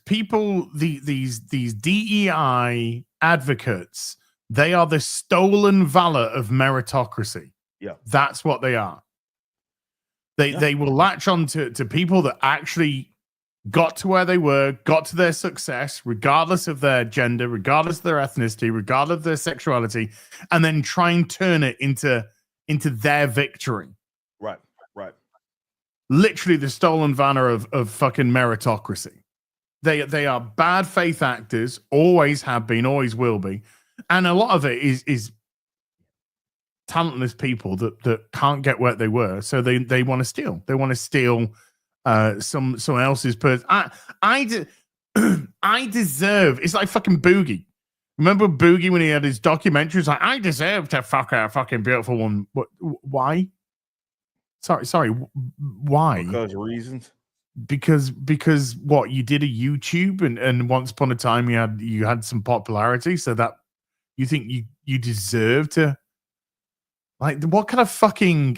people, these DEI advocates, they are the stolen valor of meritocracy. Yeah, that's what they are. They will latch on to people that actually got to where they were, got to their success, regardless of their gender, regardless of their ethnicity, regardless of their sexuality, and then try and turn it into their victory. Right. Literally the stolen valor of fucking meritocracy. They are bad faith actors, always have been, always will be. And a lot of it is talentless people that can't get where they were, so they want to steal. They want to steal someone else's person. I deserve. It's like fucking Boogie. Remember Boogie when he had his documentaries? Like, I deserve to fuck a fucking beautiful one. What? Why? Sorry. Why? Because reasons. Because what, you did a YouTube and once upon a time you had some popularity, so that you think you deserve to, like, what kind of fucking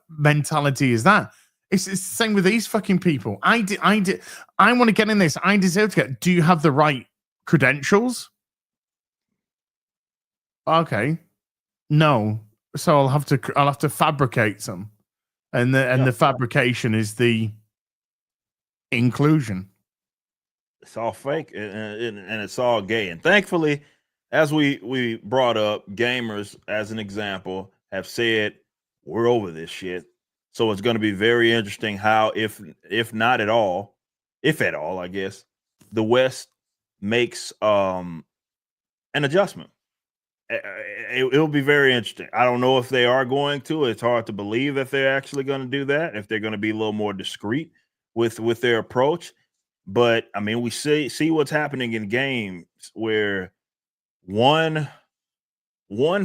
mentality is that? It's the same with these fucking people. I want to get in this. I deserve to get. Do you have the right credentials? Okay. No. So I'll have to fabricate some, and the fabrication is the inclusion. It's all fake and it's all gay. And thankfully, as we brought up, gamers as an example have said we're over this shit. So it's going to be very interesting how, if not at all, if at all, I guess, the West makes an adjustment. It'll be very interesting. I don't know if they are going to. It's hard to believe that they're actually going to do that. If they're going to be a little more discreet with their approach. But I mean, we see what's happening in games where one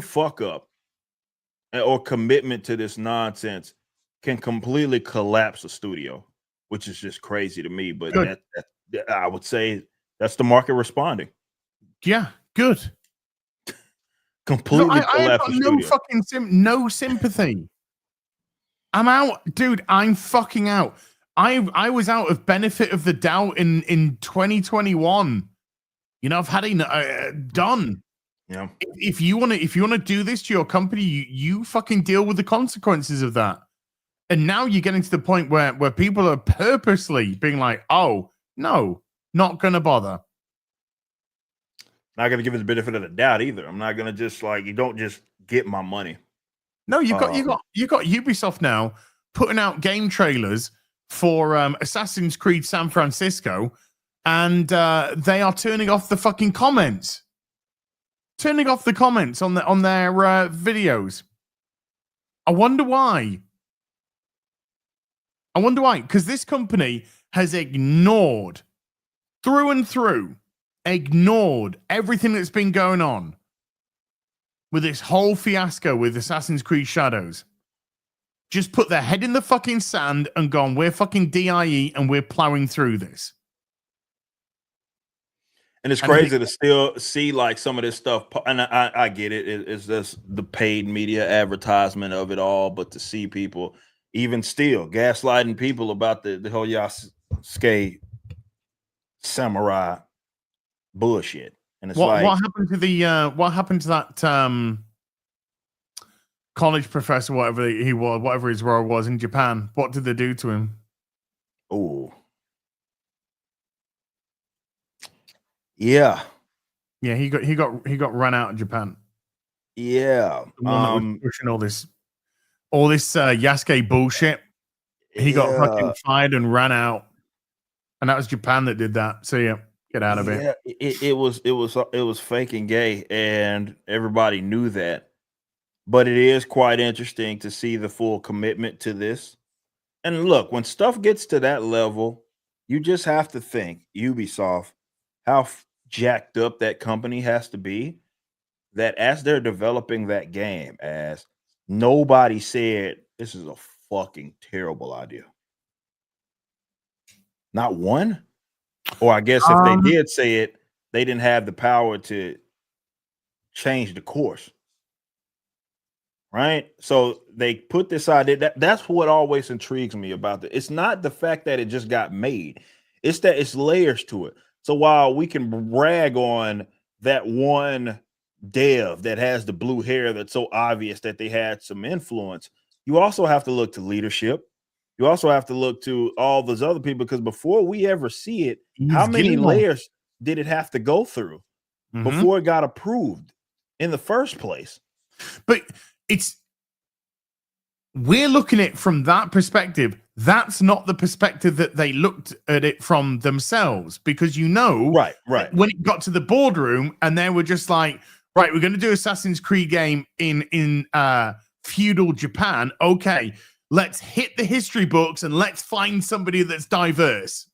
fuck up or commitment to this nonsense can completely collapse a studio, which is just crazy to me. But that I would say that's the market responding. Yeah, good. Completely collapse I no fucking no sympathy. I'm out, dude. I'm fucking out. I was out of benefit of the doubt in 2021. You know, I've had it done. Yeah. If you want to do this to your company, you fucking deal with the consequences of that. And now you're getting to the point where people are purposely being like, "Oh no, not gonna bother." Not gonna give it the benefit of the doubt either. I'm not gonna just you don't just get my money. No, you got Ubisoft now putting out game trailers for Assassin's Creed San Francisco, and they are turning off the fucking comments. Turning off the comments on their videos. I wonder why. Because this company has ignored through and through, ignored everything that's been going on with this whole fiasco with Assassin's Creed Shadows. Just put their head in the fucking sand and gone, we're fucking DIE and we're plowing through this. And it's crazy to still see some of this stuff. And I get it. It's just the paid media advertisement of it all. But to see people even still gaslighting people about the whole Yasuke samurai bullshit. And it's what happened to that college professor, whatever he was, whatever his role was in Japan? What did they do to him? Oh, yeah, he got run out of Japan. Yeah, pushing all this Yasuke bullshit. He got fucking fired and ran out, and that was Japan that did that. So yeah, get out of it. It was fake and gay, and everybody knew that. But it is quite interesting to see the full commitment to this. And look, when stuff gets to that level, you just have to think Ubisoft, how jacked up that company has to be, that as they're developing that game, as nobody said this is a fucking terrible idea. Not one. Or I guess if they did say it, they didn't have the power to change the course. Right? So they put this idea. That's what always intrigues me about it. It's not the fact that it just got made. It's that it's layers to it. So while we can brag on that one dev that has the blue hair that's so obvious that they had some influence, you also have to look to leadership. You also have to look to all those other people, because before we ever see it, how many layers did it have to go through before it got approved in the first place? But we're looking at it from that perspective. That's not the perspective that they looked at it from themselves, because right. When it got to the boardroom and they were just like, right, we're going to do Assassin's Creed game in feudal Japan. Okay, let's hit the history books and let's find somebody that's diverse.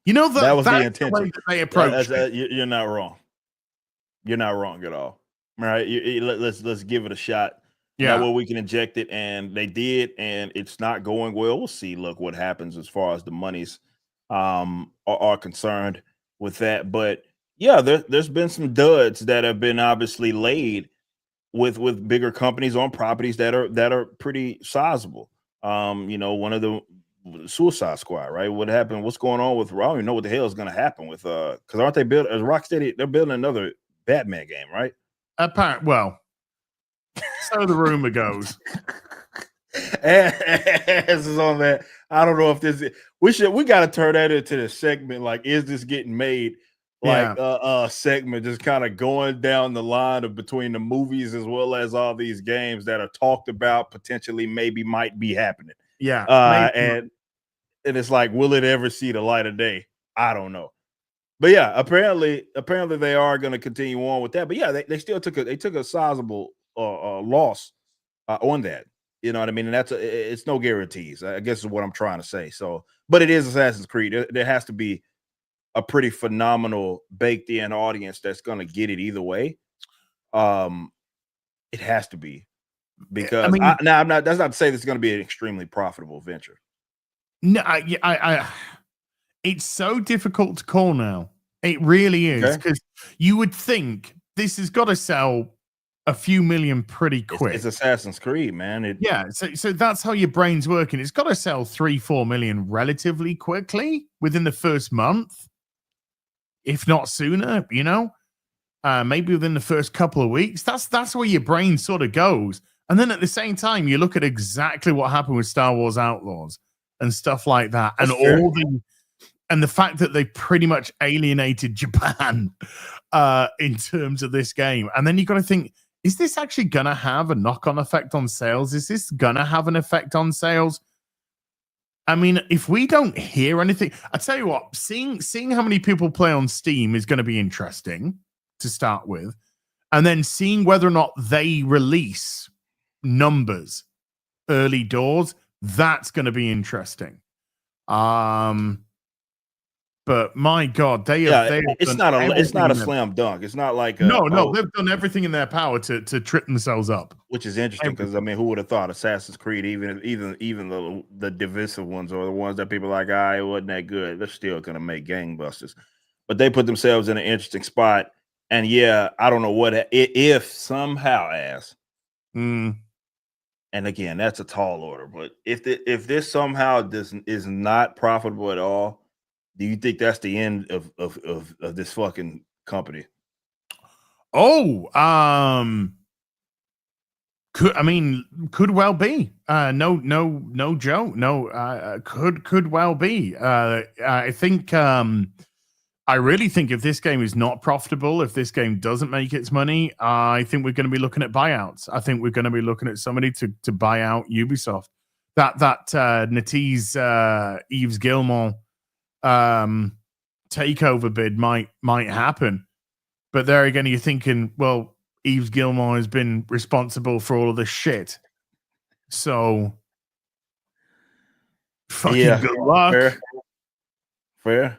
You know that was the intention. The way that they approached it. You're not wrong. You're not wrong at all. Right? Let's give it a shot. Yeah, where we can inject it, and they did, and it's not going well. We'll see. Look what happens as far as the monies are concerned with that. But yeah, there's been some duds that have been obviously laid with bigger companies on properties that are pretty sizable. One of the Suicide Squad, right? What happened? What's going on with? I don't even know what the hell is going to happen with because aren't they building as Rocksteady? They're building another Batman game, right? Well, So the rumor goes. As is on that, I don't know if we got to turn that into the segment. Like, is this getting made? Like a segment just kind of going down the line of between the movies as well as all these games that are talked about potentially maybe might be happening. Yeah. And it's like, will it ever see the light of day? I don't know. But yeah, apparently they are going to continue on with that. But yeah, they still took a sizable loss on that. You know what I mean? And it's no guarantees, I guess is what I'm trying to say. So, but it is Assassin's Creed. There has to be a pretty phenomenal baked in audience that's going to get it either way. It has to be, because I'm not. That's not to say this is going to be an extremely profitable venture. No, it's so difficult to call now. It really is, because you would think this has got to sell a few million pretty quick. It's Assassin's Creed, man. So that's how your brain's working. It's got to sell 3-4 million relatively quickly within the first month, if not sooner. You know, maybe within the first couple of weeks. That's where your brain sort of goes. And then at the same time, you look at exactly what happened with Star Wars Outlaws and stuff like that, and and the fact that they pretty much alienated Japan in terms of this game. And then you got to think, is this actually going to have a knock-on effect on sales? Is this going to have an effect on sales? I mean, if we don't hear anything, I tell you what, seeing how many people play on Steam is going to be interesting to start with. And then seeing whether or not they release numbers early doors, that's going to be interesting. But my God, it's not a slam dunk. It's not like no, they've done everything in their power to trip themselves up, which is interesting, because I mean, who would have thought Assassin's Creed, even the divisive ones, or the ones that people are like, it wasn't that good, they're still gonna make gangbusters. But they put themselves in an interesting spot, and yeah, I don't know what if somehow and again, that's a tall order, but if this somehow is not profitable at all, do you think that's the end of this fucking company? Could well be. No joke. No, could well be. I think I really think if this game is not profitable, if this game doesn't make its money, I think we're going to be looking at buyouts. I think we're going to be looking at somebody to buy out Ubisoft. That NetEase Yves Guillemot takeover bid might happen, but there again, you're thinking, well, Yves Guillemot has been responsible for all of this shit, so fucking good luck. Fair.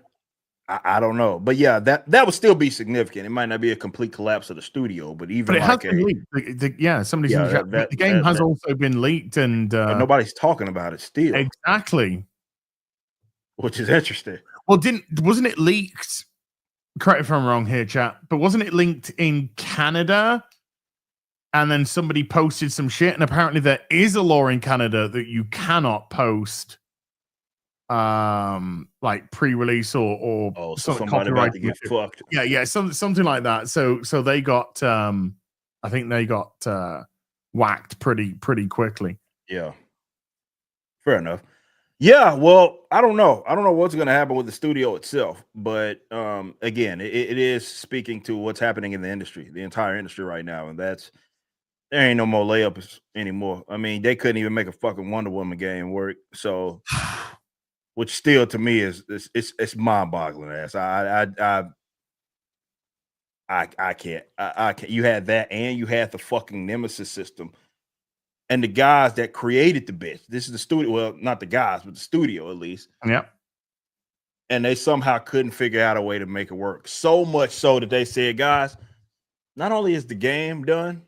I don't know, but yeah, that would still be significant. It might not be a complete collapse of the studio, but even it has been leaked. The game has also been leaked, and nobody's talking about it still. Exactly. Which is interesting. Well, wasn't it leaked? Correct if I'm wrong here, chat. But wasn't it linked in Canada? And then somebody posted some shit, and apparently there is a law in Canada that you cannot post, like pre-release or somebody about to get fucked. Yeah, something like that. So they got, I think they got whacked pretty quickly. Yeah, fair enough. Yeah, well, I don't know what's going to happen with the studio itself, but again, it is speaking to what's happening in the industry, the entire industry right now, and there ain't no more layups anymore. I mean, they couldn't even make a fucking Wonder Woman game work, so which still to me is it's mind-boggling. Ass, I can't. You had that, and you had the fucking Nemesis system. And the guys that created the bitch, this is the studio. Well, not the guys, but the studio at least. Yep. And they somehow couldn't figure out a way to make it work. So much so that they said, guys, not only is the game done,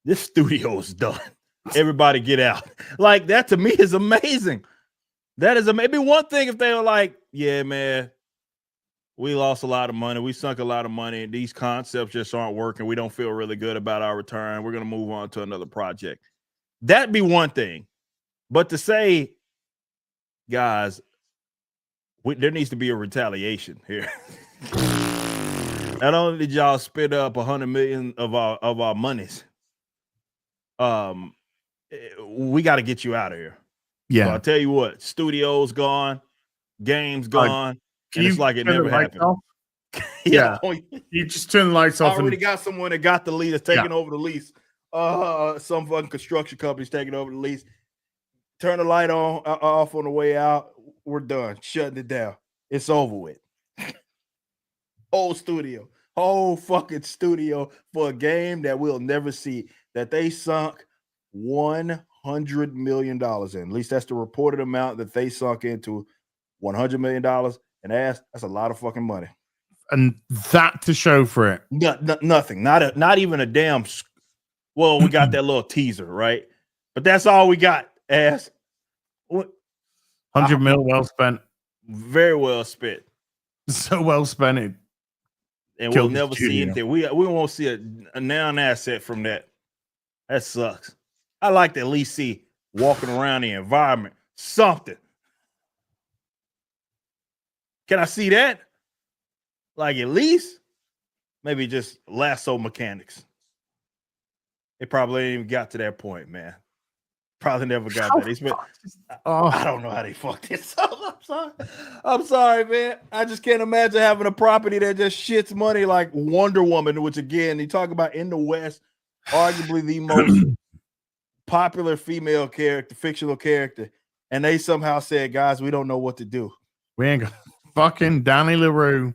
this studio is done. Everybody get out. Like, that to me is amazing. That is maybe one thing if they were like, yeah, man, we lost a lot of money. We sunk a lot of money. These concepts just aren't working. We don't feel really good about our return. We're going to move on to another project. That'd be one thing. But to say, guys, there needs to be a retaliation here. Not only did y'all spit up $100 million of our monies, we got to get you out of here. Yeah. So I'll tell you what, studio's gone, games gone, and it's like it never happened. Yeah. You just turn the lights off. I already got someone that got the lease, taking over the lease. Some fucking construction company's taking over the lease. Turn the light off on the way out. We're done. Shutting it down. It's over with. Whole fucking studio for a game that we'll never see, that they sunk $100 million in. At least that's the reported amount that they sunk into. $100 million. And that's a lot of fucking money. And that to show for it. Nothing. Not even a damn. Well, we got that little teaser, right? But that's all we got. Ass. 100 mil well spent. Very well spent. So well spent. And we'll never see anything. We won't see a noun asset from that. That sucks. I like to at least see walking around the environment. Something. Can I see that? Like at least maybe just lasso mechanics. It probably ain't even got to that point, man. Probably never got that. I don't know how they fucked this up. I'm sorry, man. I just can't imagine having a property that just shits money like Wonder Woman, which again, you talk about in the West, arguably the most popular female character, fictional character, and they somehow said, guys, we don't know what to do. We ain't got fucking Danny LaRue.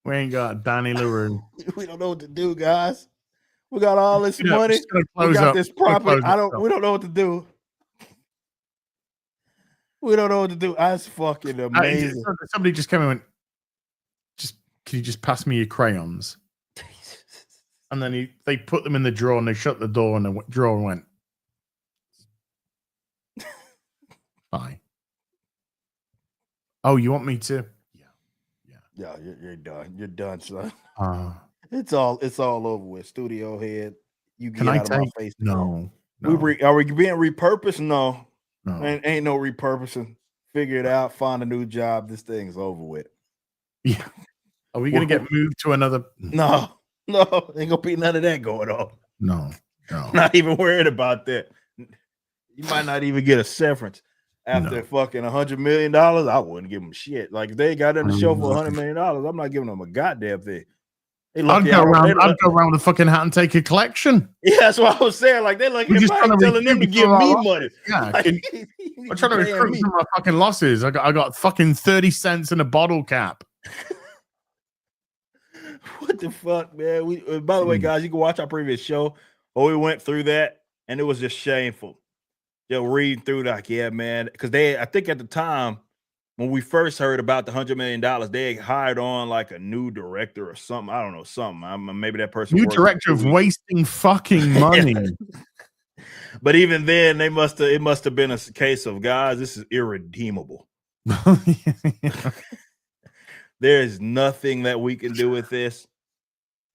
We ain't got Danny LaRue. We don't know what to do, guys. We got all this money. We got this property. We don't know what to do. We don't know what to do. That's fucking amazing. Somebody just came in and went, can you just pass me your crayons? And then they put them in the drawer and they shut the door and the drawer went, bye. Oh, you want me to? Yeah, you're done. You're done, son. It's all over with. Studio head. You get out of my face. No. Are we being repurposed? No. Ain't no repurposing. Figure it out. Find a new job. This thing's over with. Yeah. Are we gonna get moved to another? No. Ain't gonna be none of that going on. No. Not even worried about that. You might not even get a severance. After fucking $100 million, I wouldn't give them shit. Like if they got in the show for $100 million, I'm not giving them a goddamn thing. I'd go around with a fucking hat and take a collection. Yeah, that's what I was saying. Like they're like, telling them to give me money. Yeah, I'm trying to recruit from my fucking losses. I got fucking 30 cents in a bottle cap. What the fuck, man? By the way, guys, you can watch our previous show. We went through that, and it was just shameful. Reading through like, yeah, man, because I think at the time when we first heard about the $100 million, they hired on like a new director or something. I don't know, something. Maybe that person. New director of wasting fucking money. But even then, it must have been a case of, guys, this is irredeemable. There is nothing that we can do with this.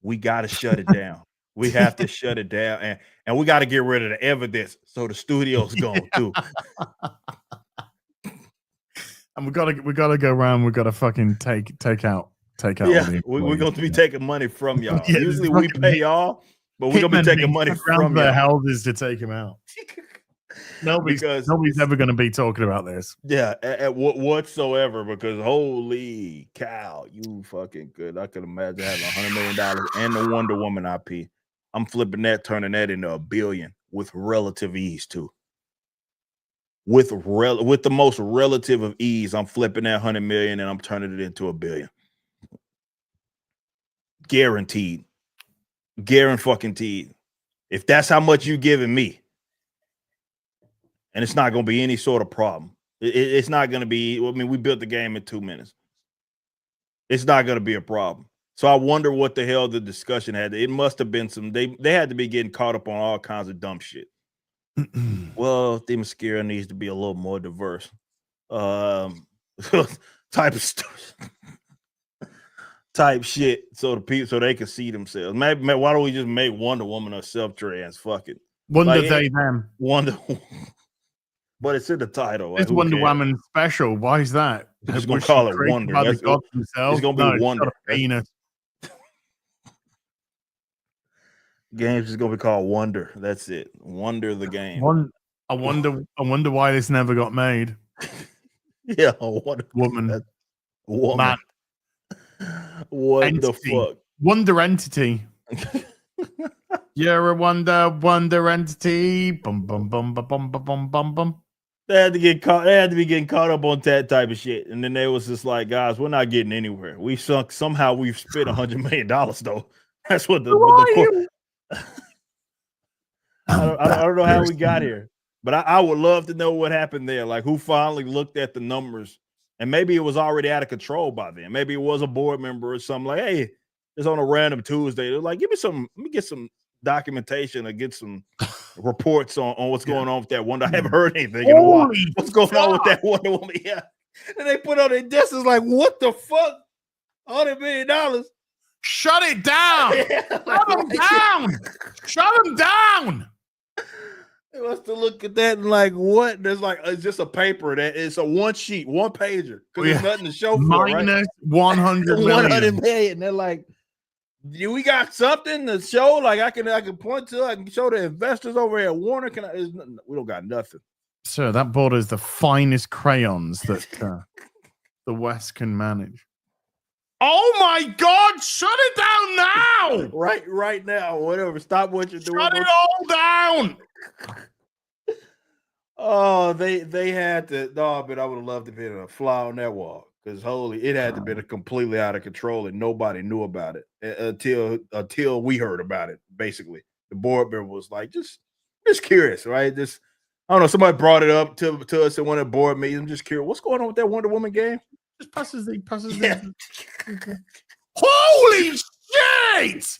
We got to shut it down. We have to shut it down, and we got to get rid of the evidence so the studio's gone too. And we gotta go around. We gotta fucking take out. Yeah, we're going to be taking money from y'all. Yeah, usually we pay y'all, but we're gonna be taking money from their houses to take them out. Nobody's ever going to be talking about this. Yeah, whatsoever. Because holy cow, you fucking good. I could imagine having $100 million and the Wonder Woman IP. I'm flipping that, turning that into $1 billion with relative ease too. With the most relative of ease, I'm flipping that $100 million and I'm turning it into $1 billion. Guaranteed. Guaranteed. If that's how much you giving me, and it's not going to be any sort of problem. It's not going to be. I mean, we built the game in 2 minutes. It's not going to be a problem. So I wonder what the hell the discussion had. It must have been some. They had to be getting caught up on all kinds of dumb shit. Well, Themyscira needs to be a little more diverse. Type of stuff. Type shit. So the people, so they can see themselves. Maybe why don't we just make Wonder Woman herself trans? Fuck it. Wonder they them. Wonder. But it's in the title. It's Wonder Woman special. Why is that? It's gonna call it Wonder. It's gonna be Wonder. Penis. Game's just gonna be called Wonder. That's it. Wonder the game. I wonder why this never got made. Yeah, Wonder Woman. Woman. Man. What Entity. the fuck? Wonder entity. You're a wonder entity. Bum bum bum bum bum bum bum bum. They had to get caught. They had to be getting caught up on that type of shit, and then they was just like, guys, we're not getting anywhere. We've spent $100 million though. That's what the I don't know how we got here, but I would love to know what happened there. Like, who finally looked at the numbers, and maybe it was already out of control by then. Maybe it was a board member or something. Like, hey, it's on a random Tuesday. They're like, let me get some documentation or get some reports on what's going on with that Wonder. I haven't heard anything in a while. What's going on with that Wonder Woman? Yeah, and they put on their desks like, what the fuck? $100 million. Shut it down. Shut them down. Shut them down. They must have looked at that and like, what? There's like, it's just a paper that it's a one sheet, one pager, because there's nothing to show for it, right? Minus 100 million. 100 million. They're like, do we got something to show? Like, I can point to, I can show the investors over here at Warner. We don't got nothing. Sir, that borders the finest crayons that the West can manage. Oh my God! Shut it down now! Right now, whatever. Stop what you're doing. Shut it all down! Oh, they had to. No, but I would have loved to be a fly on that wall, because it had to be completely out of control and nobody knew about it until we heard about it. Basically, the board member was like, just curious, right? Just, I don't know. Somebody brought it up to us at one of the board meetings. I'm just curious, what's going on with that Wonder Woman game? Just passes the. Holy shit!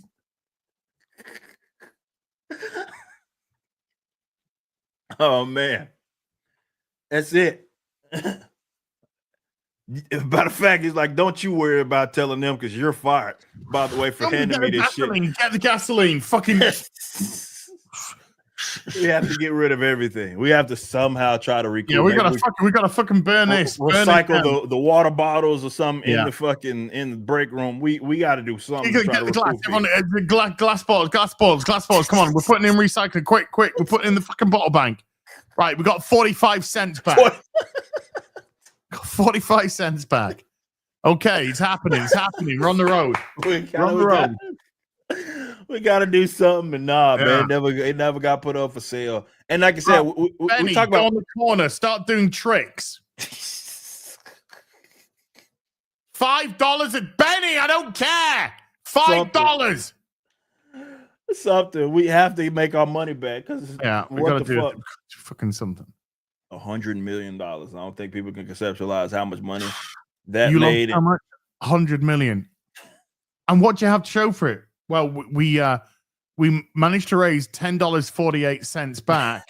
Oh man, that's it. Matter of fact, he's like, don't you worry about telling them, because you're fired. By the way, for handing me this shit. Get the gasoline, fucking. We have to get rid of everything. We have to somehow try to recoup. Yeah, we gotta fucking burn this. Recycle the water bottles or something in the break room. We got to do something. Get the glass. Everyone, glass bottles. Come on, we're putting in recycling. Quick. We're putting in the fucking bottle bank. Right, we got 45 cents back. 45 cents back. Okay, it's happening. We're on the road. We got to do something, and man, it never got put up for sale. And like I said, we talk about on the corner, start doing tricks. $5 at Benny. I don't care. $5. Something. We have to make our money back, because we gotta do fucking something. $100 million. I don't think people can conceptualize how much money that you made. How much? 100 million. And what do you have to show for it? Well, we managed to raise $10.48 back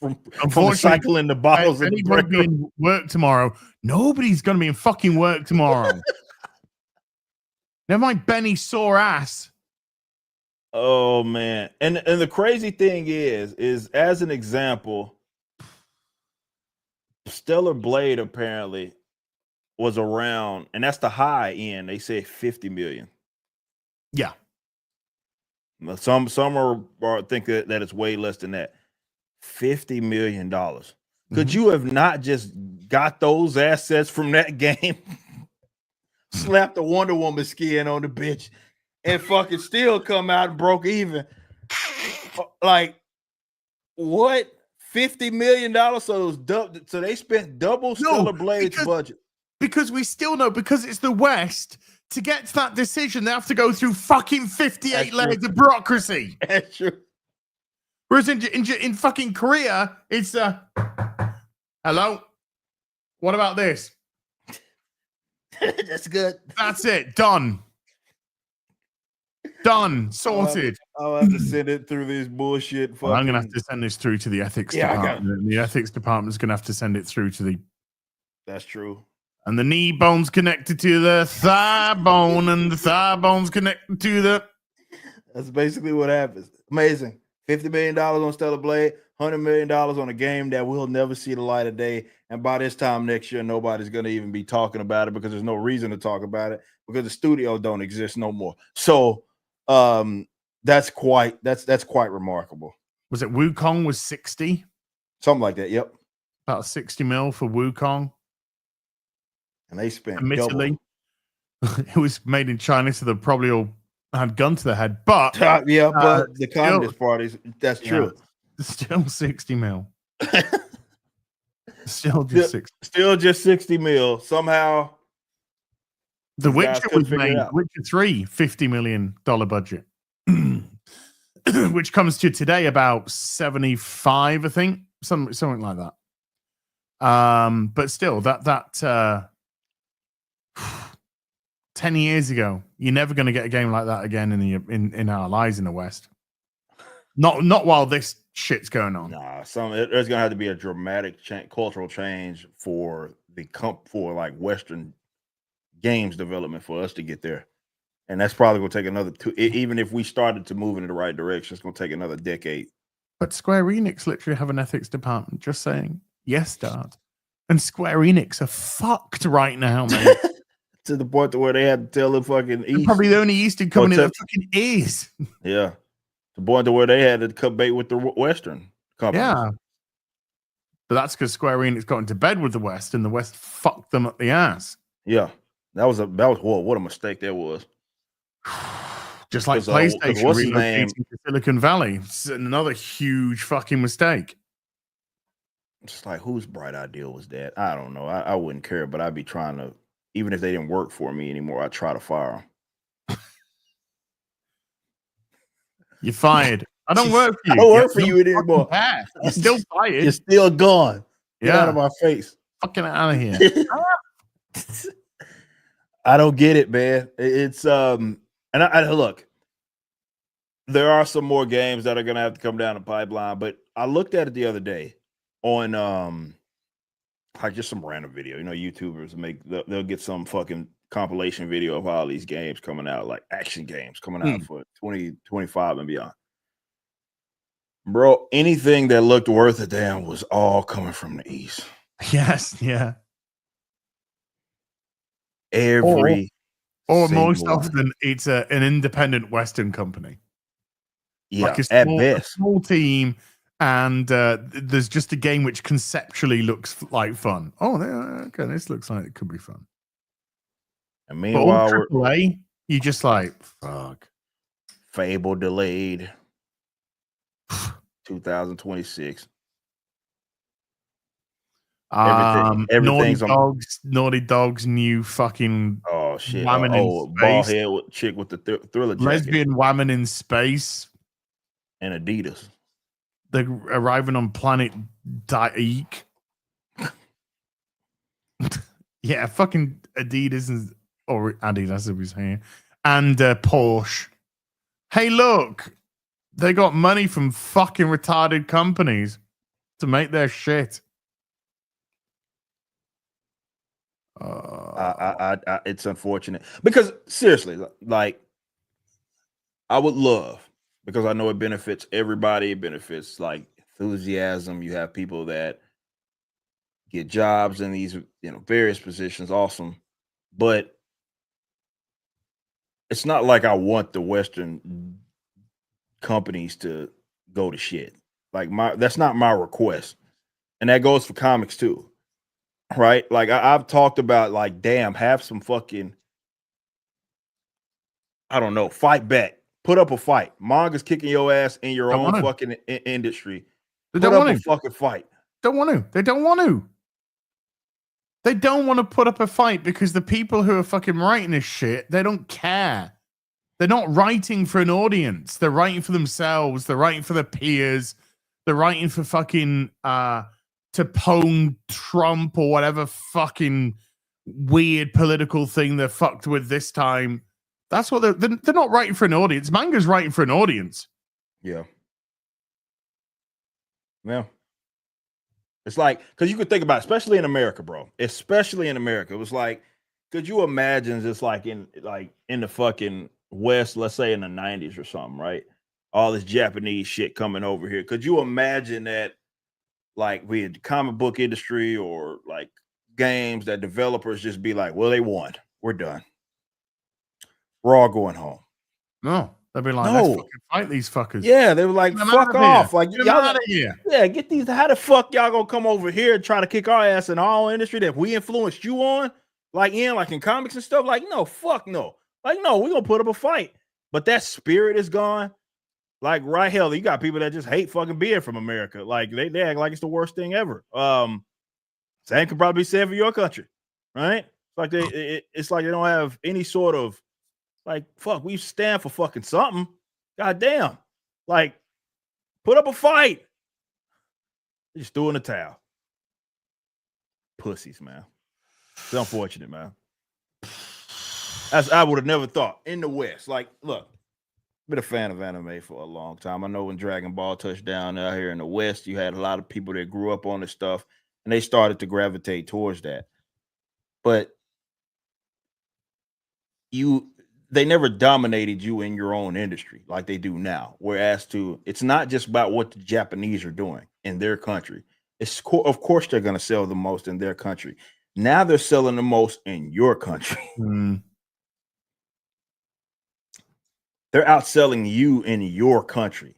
from recycling the bottles. Anybody be in work tomorrow? Nobody's going to be in fucking work tomorrow. Never mind Benny's sore ass. Oh man, and the crazy thing is as an example, Stellar Blade apparently was around, and that's the high end. They say 50 million. Yeah. Some are think that it's way less than that. $50 million. Could you have not just got those assets from that game, slapped the Wonder Woman skin on the bitch, and fucking still come out and broke even? Like, what? $50 million? So they spent double Stellar Blade's budget. Because we still know, because it's the West, to get to that decision, they have to go through fucking 58 layers of bureaucracy. That's true. Whereas in fucking Korea, it's hello? What about this? That's good. That's it. Done. Sorted. I'll have to send it through these bullshit. I'm going to have to send this through to the ethics department. The ethics department's going to have to send it through to the... That's true. And the knee bone's connected to the thigh bone, and the thigh bone's connected to the... That's basically what happens. Amazing. $50 million on Stellar Blade, $100 million on a game that will never see the light of day. And by this time next year, nobody's going to even be talking about it, because there's no reason to talk about it, because the studio don't exist no more. So That's quite remarkable. Was it Wukong was 60? Something like that. Yep. About 60 mil for Wukong. And they spent Admittedly, it was made in China, so they probably all had gun to their head. But but the Communist parties, that's true. Still 60 mil. Still just 60 mil. Somehow The Witcher was made. Witcher 3, $50 million budget. Which comes to today about 75, I think. Something like that. But still, that 10 years ago, you're never going to get a game like that again in our lives in the West. Not while this shit's going on. Nah, there's gonna have to be a dramatic cultural change for like Western games development for us to get there, and that's probably gonna take another two. Even if we started to move in the right direction, it's gonna take another decade. But Square Enix literally have an ethics department. Just saying, yes, Dad. And Square Enix are fucked right now, man. To the point to where they had to tell the fucking East. Probably the only Eastern company that fucking is. Yeah. The point to where they had to cut bait with the Western companies. Yeah. But that's because Square Enix got into bed with the West and the West fucked them up the ass. Yeah. That was what a mistake that was. Just like PlayStation relocating to Silicon Valley. It's another huge fucking mistake. It's like, whose bright idea was that? I don't know. I wouldn't care, but I'd be trying to, even if they didn't work for me anymore, I'd try to fire them. You're fired. I don't work for you. I don't work for you anymore. You're still fired. You're still gone. Get out of my face. Fucking out of here. I don't get it, man. It's and I look, there are some more games that are gonna have to come down the pipeline, but I looked at it the other day on like just some random video. You know, YouTubers they'll get some fucking compilation video of all these games coming out, like action games coming out for 2025 and beyond. Bro, anything that looked worth a damn was all coming from the East. Yes, yeah. Every or most often it's an independent Western company. Yeah, like at best. A small team, and there's just a game which conceptually looks like fun. Oh, okay, this looks like it could be fun. And meanwhile, AAA, you just like, fuck. Fable delayed 2026. Everything's Naughty Dog's new fucking shit. Bald head chick with the thriller jacket. Lesbian woman in space. And Adidas. They're arriving on planet Daik. Yeah, fucking Adidas or Adidas, as we say, and Porsche. Hey, look, they got money from fucking retarded companies to make their shit. It's unfortunate because seriously, like, I would love, because I know it benefits everybody. It benefits like enthusiasm. You have people that get jobs in these, various positions. Awesome. But it's not like I want the Western companies to go to shit. Like that's not my request. And that goes for comics too. Right? Like I've talked about, like, damn, have some fucking, I don't know, fight back. Put up a fight. Manga's kicking your ass in your own fucking industry. Put up a fucking fight. Don't want to. They don't want to. They don't want to put up a fight because the people who are fucking writing this shit, they don't care. They're not writing for an audience. They're writing for themselves. They're writing for their peers. They're writing for fucking to pwn Trump or whatever fucking weird political thing they're fucked with this time. That's what they're not writing for an audience. Manga's writing for an audience. Yeah. Yeah. It's like, because you could think about it, especially in America, bro. Especially in America. It was like, could you imagine just like in the fucking West, let's say in the 90s or something, right? All this Japanese shit coming over here. Could you imagine that, like, we had the comic book industry or like games, that developers just be like, well, they won. We're done. We're all going home. No. They'll be like, No. let's fucking fight these fuckers. Yeah, they were like, Get 'em fuck out of here. off. Like, Get 'em y'all out of here. Yeah, get these. How the fuck y'all gonna come over here and try to kick our ass in our own industry that we influenced you on? Like in comics and stuff? Like, no, fuck no. Like, no, we're gonna put up a fight. But that spirit is gone. Like, right, hell, you got people that just hate fucking being from America. Like, they act like it's the worst thing ever. Same could probably be said for your country, right? Like it's like they don't have any sort of like, fuck, we stand for fucking something. God damn. Like, put up a fight. They just threw in the towel. Pussies, man. It's unfortunate, man. As I would have never thought in the West. Like, look, been a fan of anime for a long time. I know when Dragon Ball touched down out here in the West, you had a lot of people that grew up on this stuff and they started to gravitate towards that. But they never dominated you in your own industry like they do now. Whereas it's not just about what the Japanese are doing in their country. Of course they're going to sell the most in their country. Now they're selling the most in your country. They're outselling you in your country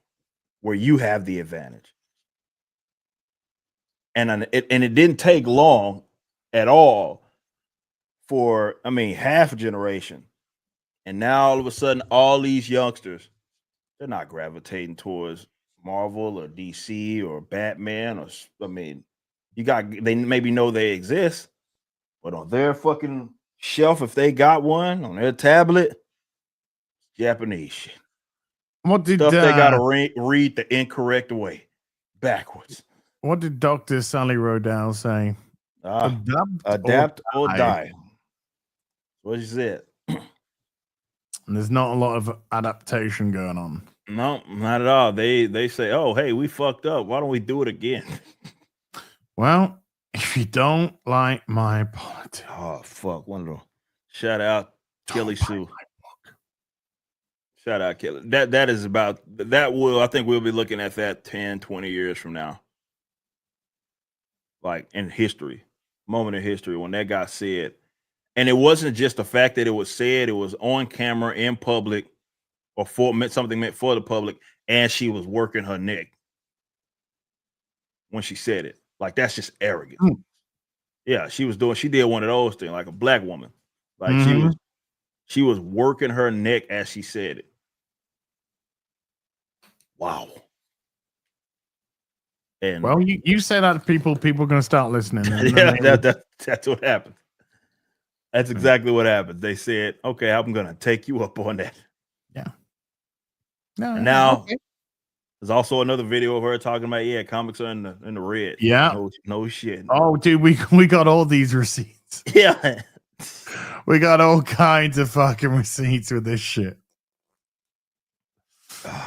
where you have the advantage. And it didn't take long at all for, half a generation. And now all of a sudden, all these youngsters, they're not gravitating towards Marvel or DC or Batman or, they maybe know they exist, but on their fucking shelf, if they got one on their tablet, Japanese shit. What did stuff they gotta read the incorrect way, backwards. What did Dr. Sally Rodell say? Adapt or die. What she said. And there's not a lot of adaptation going on. No, not at all. They say, oh, hey, we fucked up. Why don't we do it again? Well, if you don't like my politics. Oh, fuck. One of them. Shout out Kelly Sue. Shout out Kelly. That is about, I think we'll be looking at that 10, 20 years from now. Like in history, moment in history when that got said. And it wasn't just the fact that it was said, it was on camera in public or something meant for the public. And she was working her neck when she said it. Like, that's just arrogant. Yeah, she did one of those things, like a black woman. Like she was working her neck as she said it. Wow. And well, you say that to people are going to start listening. Yeah, that's what happened. That's exactly what happened. They said, okay, I'm going to take you up on that. Yeah. No, and now there's also another video of her talking about, comics are in the red. Yeah. No shit. Oh, dude, we got all these receipts. Yeah. We got all kinds of fucking receipts with this shit.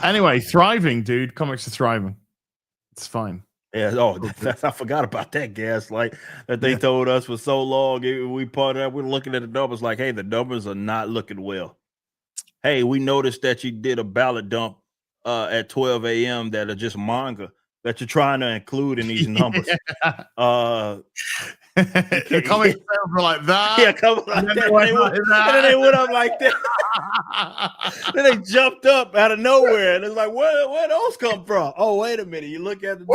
Anyway, thriving, dude. Comics are thriving. It's fine. Yeah. Oh, I forgot about that gaslight that they told us for so long. We part out. We're looking at the numbers like, hey, the numbers are not looking well. Hey, we noticed that you did a ballot dump at 12 a.m. that are just manga that you're trying to include in these numbers. The comic sales were like that. Yeah, come like that. And then they went up like that. Then they jumped up out of nowhere, and it's like, where those come from? Oh, wait a minute! You look at the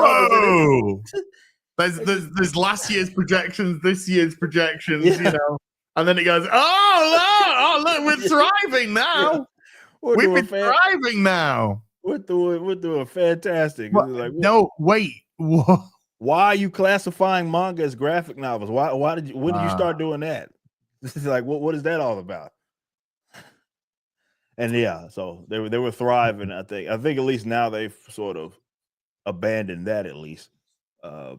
numbers. There's last year's projections, this year's projections, you know, and then it goes, oh look, we're thriving now. Yeah. We've been thriving now. We're doing fantastic. Like, no, wait. What? Why are you classifying manga as graphic novels? When did you start doing that? This is like, what is that all about? And yeah, so they were thriving. I think at least now they've sort of abandoned that at least. I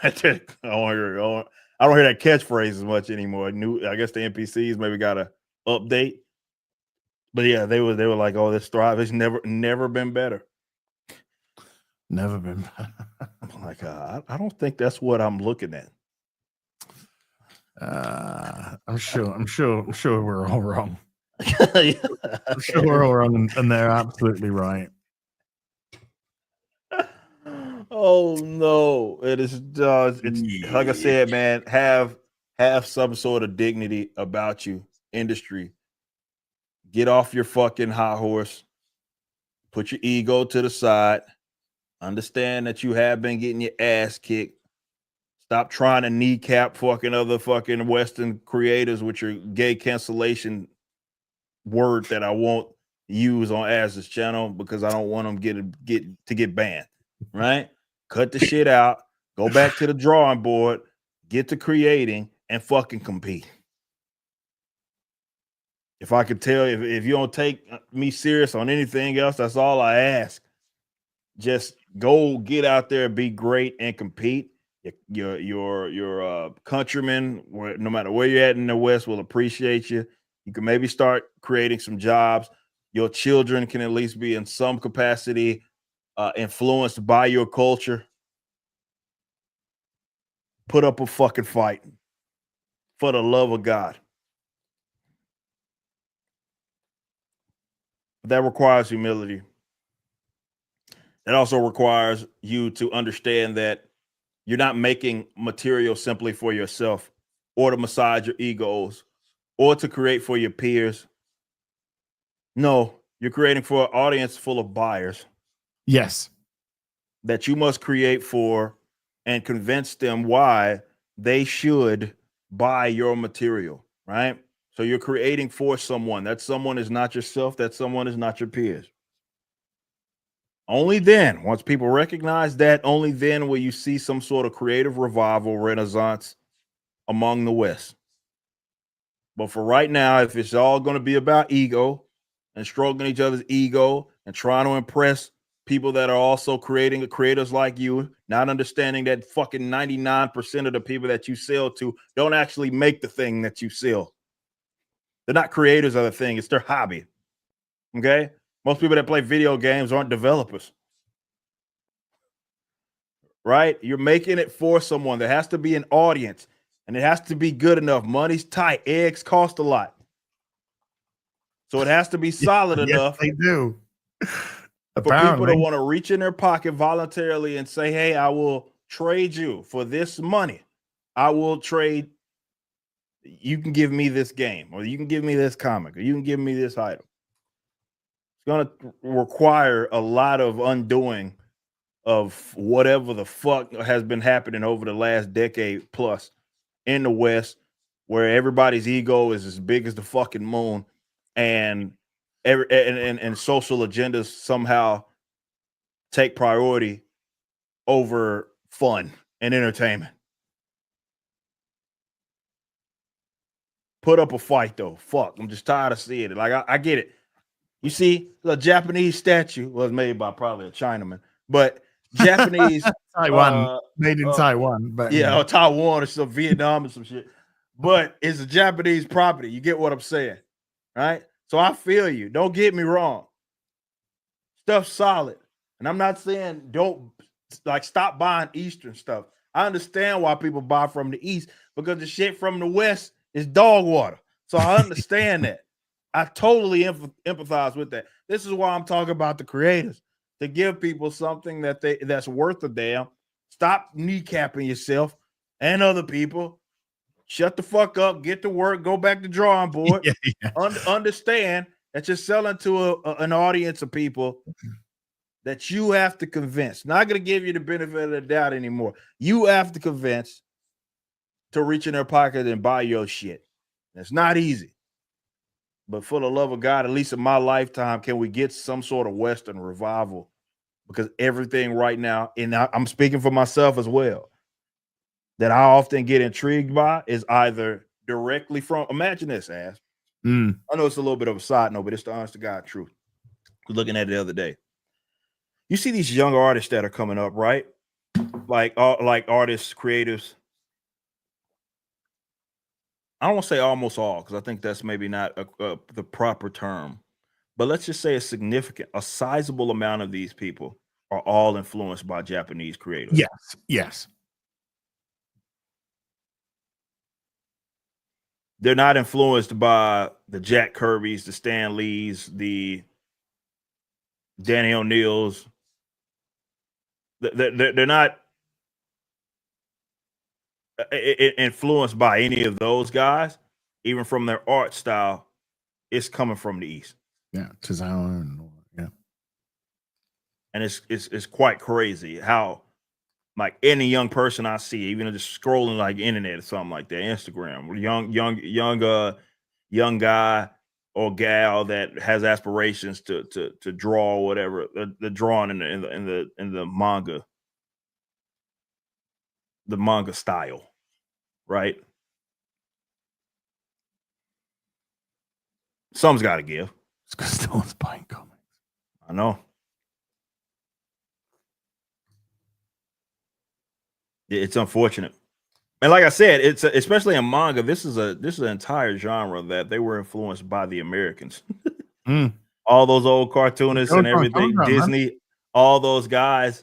don't hear that catchphrase as much anymore. I guess the NPCs maybe got to update. But yeah, they were like, oh, this thrive. It's never been better. Never been better. I'm like, I don't think that's what I'm looking at. I'm sure we're all wrong. I'm sure we're all wrong, and they're absolutely right. Oh no, it's like I said, man. Have some sort of dignity about you, industry. Get off your fucking high horse. Put your ego to the side. Understand that you have been getting your ass kicked. Stop trying to kneecap fucking other fucking Western creators with your gay cancellation word that I won't use on Az's channel because I don't want them get banned. Right? Cut the shit out. Go back to the drawing board. Get to creating and fucking compete. If I could tell you, if you don't take me serious on anything else, that's all I ask. Just go get out there, be great, and compete. Your countrymen, no matter where you're at in the West, will appreciate you. You can maybe start creating some jobs. Your children can at least be in some capacity influenced by your culture. Put up a fucking fight for the love of God. That requires humility. It also requires you to understand that you're not making material simply for yourself or to massage your egos or to create for your peers. No, you're creating for an audience full of buyers. Yes. That you must create for and convince them why they should buy your material, right? So you're creating for someone. That someone is not yourself. That someone is not your peers. Only then, once people recognize that, only then will you see some sort of creative revival, renaissance among the West. But for right now, if it's all going to be about ego and stroking each other's ego and trying to impress people that are also creators like you, not understanding that fucking 99% of the people that you sell to don't actually make the thing that you sell. They're not creators of the thing. It's their hobby. Okay? Most people that play video games aren't developers. Right? You're making it for someone. There has to be an audience, and it has to be good enough. Money's tight. Eggs cost a lot. So it has to be solid enough. They do. For people to want to reach in their pocket voluntarily and say, hey, I will trade you for this money. I will trade. You can give me this game, or you can give me this comic, or you can give me this item. It's going to require a lot of undoing of whatever the fuck has been happening over the last decade plus in the West, where everybody's ego is as big as the fucking moon, and social agendas somehow take priority over fun and entertainment. Put up a fight though. Fuck, I'm just tired of seeing it. Like I get it. You see, the Japanese statue was made by probably a Chinaman, but Japanese Taiwan, made in Taiwan, but or Taiwan or some Vietnam or some shit. But it's a Japanese property. You get what I'm saying, right? So I feel you. Don't get me wrong. Stuff's solid, and I'm not saying don't stop buying Eastern stuff. I understand why people buy from the East because the shit from the West is dog water. So I understand that. I totally empathize with that. This is why I'm talking about the creators, to give people something that's worth a damn. Stop kneecapping yourself and other people. Shut the fuck up, get to work, go back to drawing board. Understand that you're selling to an audience of people that you have to convince. Not going to give you the benefit of the doubt anymore. You have to convince to reach in their pocket and buy your shit. It's not easy. But for the love of God, at least in my lifetime, can we get some sort of Western revival? Because everything right now, and I'm speaking for myself as well, that I often get intrigued by is either directly from, imagine this, Ass. I know it's a little bit of a side note, but it's the honest to God truth. I was looking at it the other day. You see these young artists that are coming up, right? Like artists, creatives. I don't want to say almost all, because I think that's maybe not the proper term. But let's just say a sizable amount of these people are all influenced by Japanese creators. Yes. They're not influenced by the Jack Kirbys, the Stan Lees, the Danny O'Neills. They're not influenced by any of those guys. Even from their art style, it's coming from the East. Yeah, Tozawa and yeah. and it's quite crazy how like any young person I see, even just scrolling like internet or something like that, Instagram, young guy or gal that has aspirations to draw or whatever, the drawing in the manga style, right? Some's got to give. It's because no one's buying comics. I know. It's unfortunate, and like I said, it's especially in manga. This is an entire genre that they were influenced by the Americans. All those old cartoonists and everything, Disney, man. All those guys,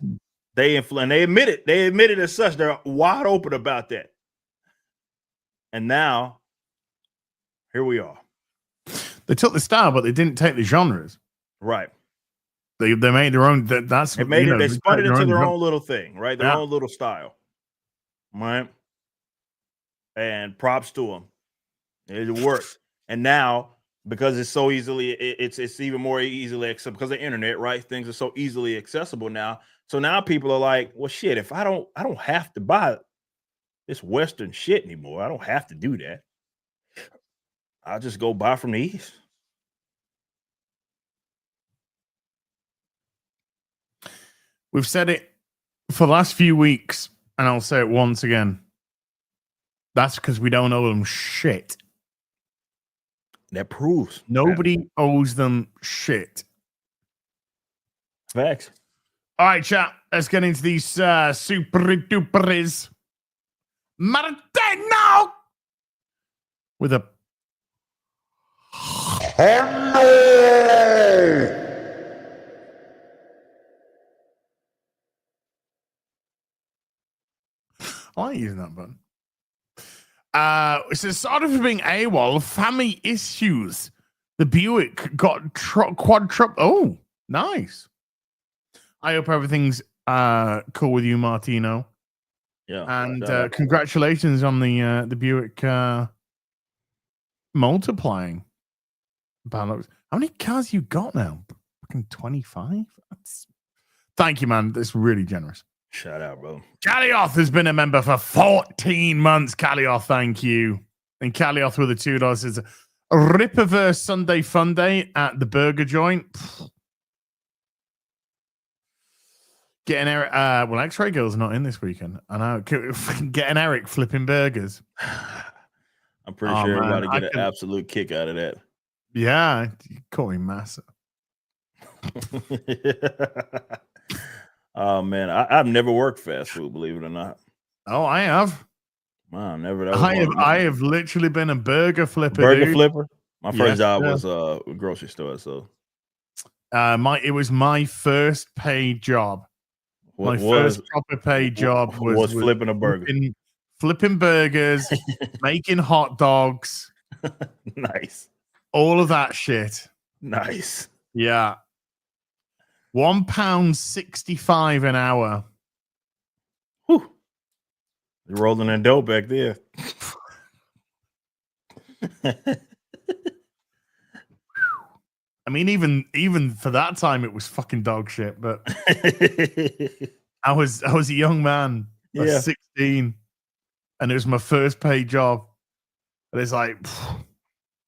they influence. They admit it. They admit it as such. They're wide open about that. And now, here we are. They took the style, but they didn't take the genres. Right. They made their own. That's they made it. They spun it into their own little thing, right? Their own little style, right? And props to them. It works. And now, because it's so easily, it's even more easily accessible because of the internet, right? Things are so easily accessible now. So now people are like, well, shit. If I don't have to buy this Western shit anymore. I don't have to do that. I'll just go buy from the East. We've said it for the last few weeks, and I'll say it once again. That's because we don't owe them shit. That proves. Nobody owes them shit. Facts. All right, chat. Let's get into these super duperies. Martino! With a... I like using that button. It says, sorry for being AWOL. Family issues. The Buick got quadrupled. Oh, nice. I hope everything's cool with you, Martino. Yeah. And congratulations on the Buick multiplying. How many cars you got now? Fucking 25? Thank you, man. That's really generous. Shout out, bro. Calioth has been a member for 14 months. Calioth, thank you. And Calioth with the $2 is a Rippaverse Sunday Fun Day at the burger joint. Getting Eric, well, X-Ray Girl's not in this weekend. I know. Getting Eric flipping burgers. I'm pretty sure everybody get an absolute kick out of that. Yeah, you call me massa. Oh man, I've never worked fast food, believe it or not. Oh, I have. Wow, never. I have literally been a burger flipper. Flipper. My first job was a grocery store. So, it was my first paid job. My first proper paid job was flipping a burger, flipping burgers, making hot dogs. Nice. All of that shit. Nice. Yeah. £1.65 an hour. Whew. You're rolling in dough back there. I mean, even for that time, it was fucking dog shit. But I was a young man, I was 16, and it was my first paid job. And it's like,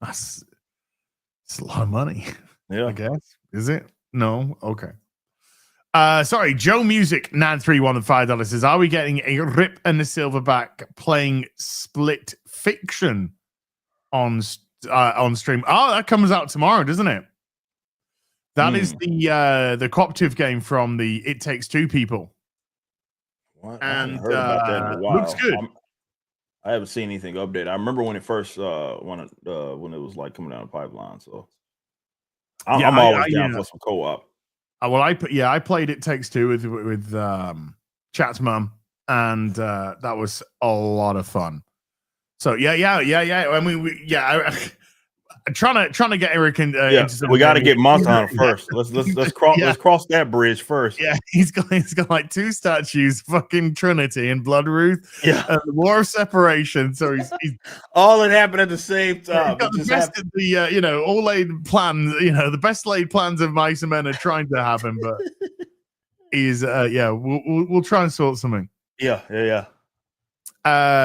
it's a lot of money. Yeah, I guess. Is it? No? Okay. Sorry, Joe Music 931 and $5 says, are we getting a Rip and the Silverback playing Split Fiction on stream? Oh, that comes out tomorrow, doesn't it? That is the cooperative game from the It Takes Two people. What? I haven't heard about that in a while. Looks good. I haven't seen anything updated. I remember when it first when it was like coming down the pipeline. So I'm always down for some co-op. Well, I played It Takes Two with Chat's mum, and that was a lot of fun. So yeah. I mean, I'm trying to get Eric in. We got to get Monster Hunter first. Let's cross that bridge first. Yeah, he's got like two statues, fucking Trinity and Blood Ruth. Yeah, the War of Separation. So he's all that happened at the same time. Got the best of the all laid plans. The best laid plans of mice and men are trying to happen, but is we'll try and sort something. Yeah.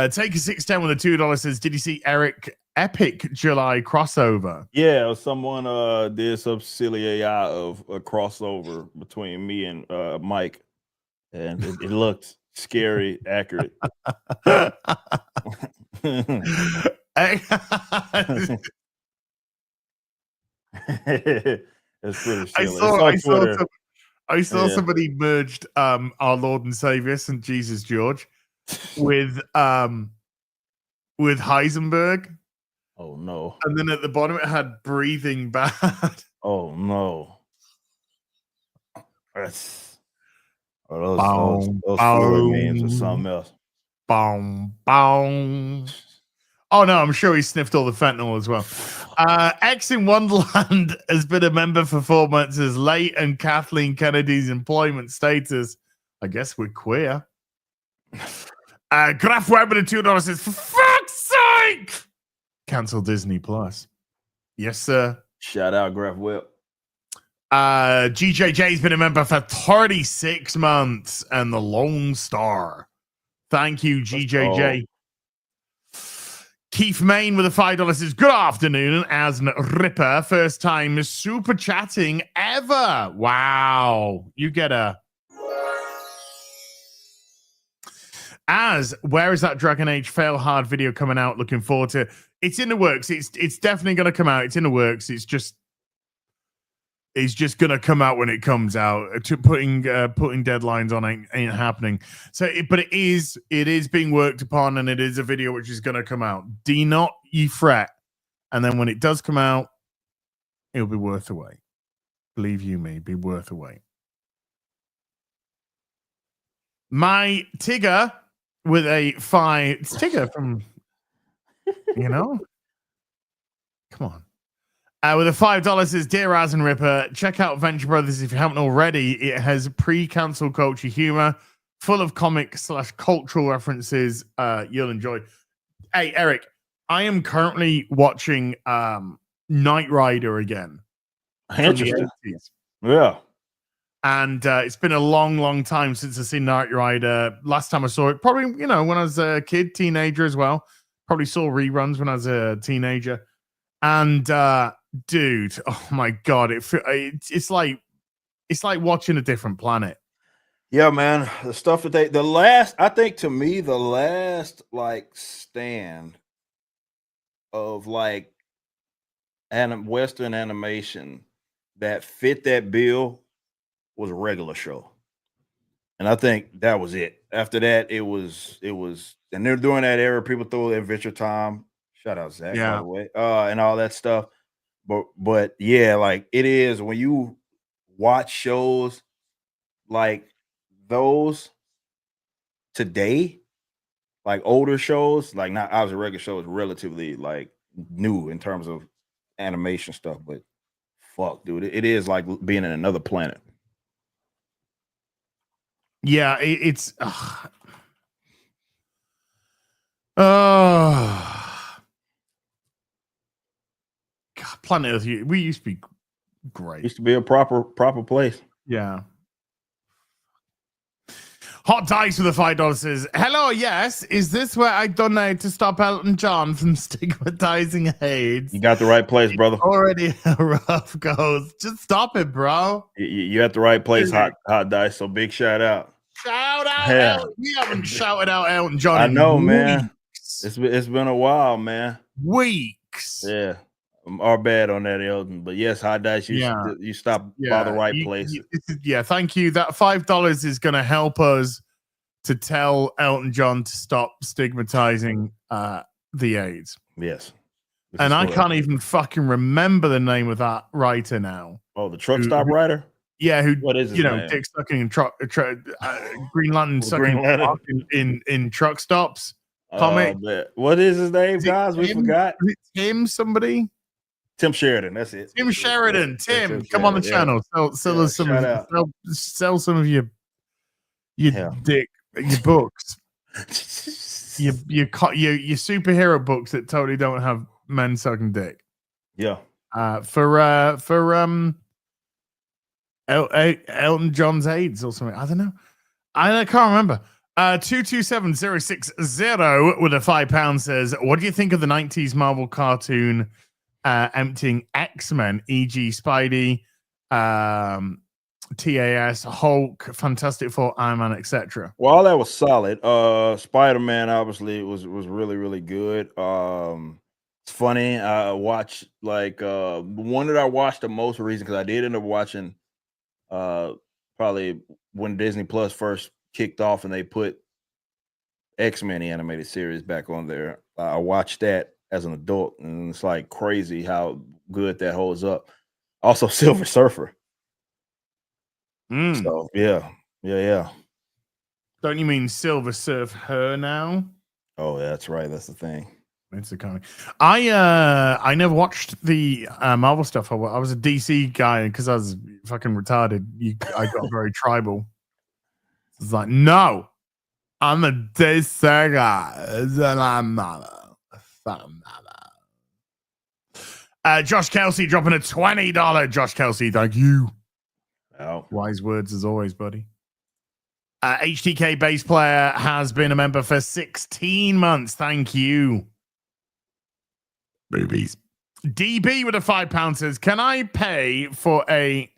Take a 610 with a $2 says, did you see Eric Epic July crossover? Yeah, someone did some silly AI of a crossover between me and Mike, and it looked scary accurate. It's pretty silly. I saw somebody merged our Lord and Savior St. Jesus George with Heisenberg. Oh no. And then at the bottom it had breathing bad. Oh no. That's those fluid memes or something else. Boom, boom. Oh no, I'm sure he sniffed all the fentanyl as well. X in Wonderland has been a member for 4 months as late and Kathleen Kennedy's employment status. I guess we're queer. Graf Weber at $2 says, for fuck's sake! Cancel Disney Plus. Yes, sir. Shout out Graf Web. GJJ's been a member for 36 months and the Lone Star. Thank you, GJJ. Keith Main with a $5 says, good afternoon, as Ripper. First time super chatting ever. Wow. You get a... where is that Dragon Age Fail Hard video coming out? Looking forward to it. It's in the works. It's definitely going to come out. It's in the works. It's just going to come out when it comes out. Putting deadlines on ain't happening. So, but it is being worked upon, and it is a video which is going to come out. Do not ye fret. And then when it does come out, it'll be worth the wait. Believe you me, be worth the wait. My Tigger with a 5. It's Tigger from, come on. With a $5 is Dear Raz and Ripper. Check out Venture Brothers if you haven't already. It has pre-cancel culture humor, full of comic/cultural references. You'll enjoy. Hey, Eric, I am currently watching Knight Rider again. Interesting. Yeah. And it's been a long, long time since I've seen Knight Rider. Last time I saw it, probably, when I was a kid, teenager as well. Probably saw reruns when I was a teenager. And dude, oh my god, it's like watching a different planet. Yeah, man. The stuff that the last like stand of like Western animation that fit that bill was a regular show. And I think that was it. After that, it was, and they're doing that era. People throw Adventure Time. Shout out Zach, by the way, and all that stuff. But yeah, like it is when you watch shows like those today, like older shows, like not obviously regular shows, relatively like new in terms of animation stuff. But fuck, dude, it is like being in another planet. Yeah, it's. God, Planet Earth. We used to be great. Used to be a proper place. Yeah. Hot Dice with a $5 says, hello, yes. Is this where I donate to stop Elton John from stigmatizing AIDS? You got the right place, brother. Already a rough goes. Just stop it, bro. You at the right place, Hot Dice. So big shout out. Shout out. Yeah. We haven't shouted out Elton John. I know, man. It's been a while, man. Weeks. Yeah. Our bad on that, Elton. But yes, Hot Dice, you stop by the right place. Thank you. That $5 is going to help us to tell Elton John to stop stigmatizing the AIDS. Yes. And I can't even fucking remember the name of that writer now. Oh, the truck stop writer? Yeah, what is his name? Dick sucking in Green Lantern sucking in truck stops. Comic. What is his name, guys? We forgot. Is it Tim somebody? Tim Sheridan, that's it. Tim Sheridan. Tim, come on the channel. Sell some of your books. your superhero books that totally don't have men sucking dick. Yeah. For Elton John's AIDS or something. I don't know. I can't remember. 227060 with a £5 says, what do you think of the 90s Marvel cartoon emptying X-Men, e.g. Spidey, TAS, Hulk, Fantastic Four, Iron Man, etc.? Well, all that was solid. Spider-Man obviously was really, really good. It's funny. I watched like the one that I watched the most recent, because I did end up watching probably when Disney Plus first kicked off and they put X-Men, the animated series, back on there. I watched that as an adult, and it's like crazy how good that holds up. Also, Silver Surfer. So yeah. Don't you mean Silver Surf her now? Oh, that's right. That's the thing. It's the comic. I never watched the Marvel stuff. I was a DC guy because I was fucking retarded. I got very tribal. It's like, no, I'm a DC guy, and I'm not a fan. Josh Kelsey dropping a $20. Josh Kelsey, thank you. Oh. Wise words as always, buddy. HTK bass player has been a member for 16 months. Thank you. Boobies. DB with a £5 says, can I pay for a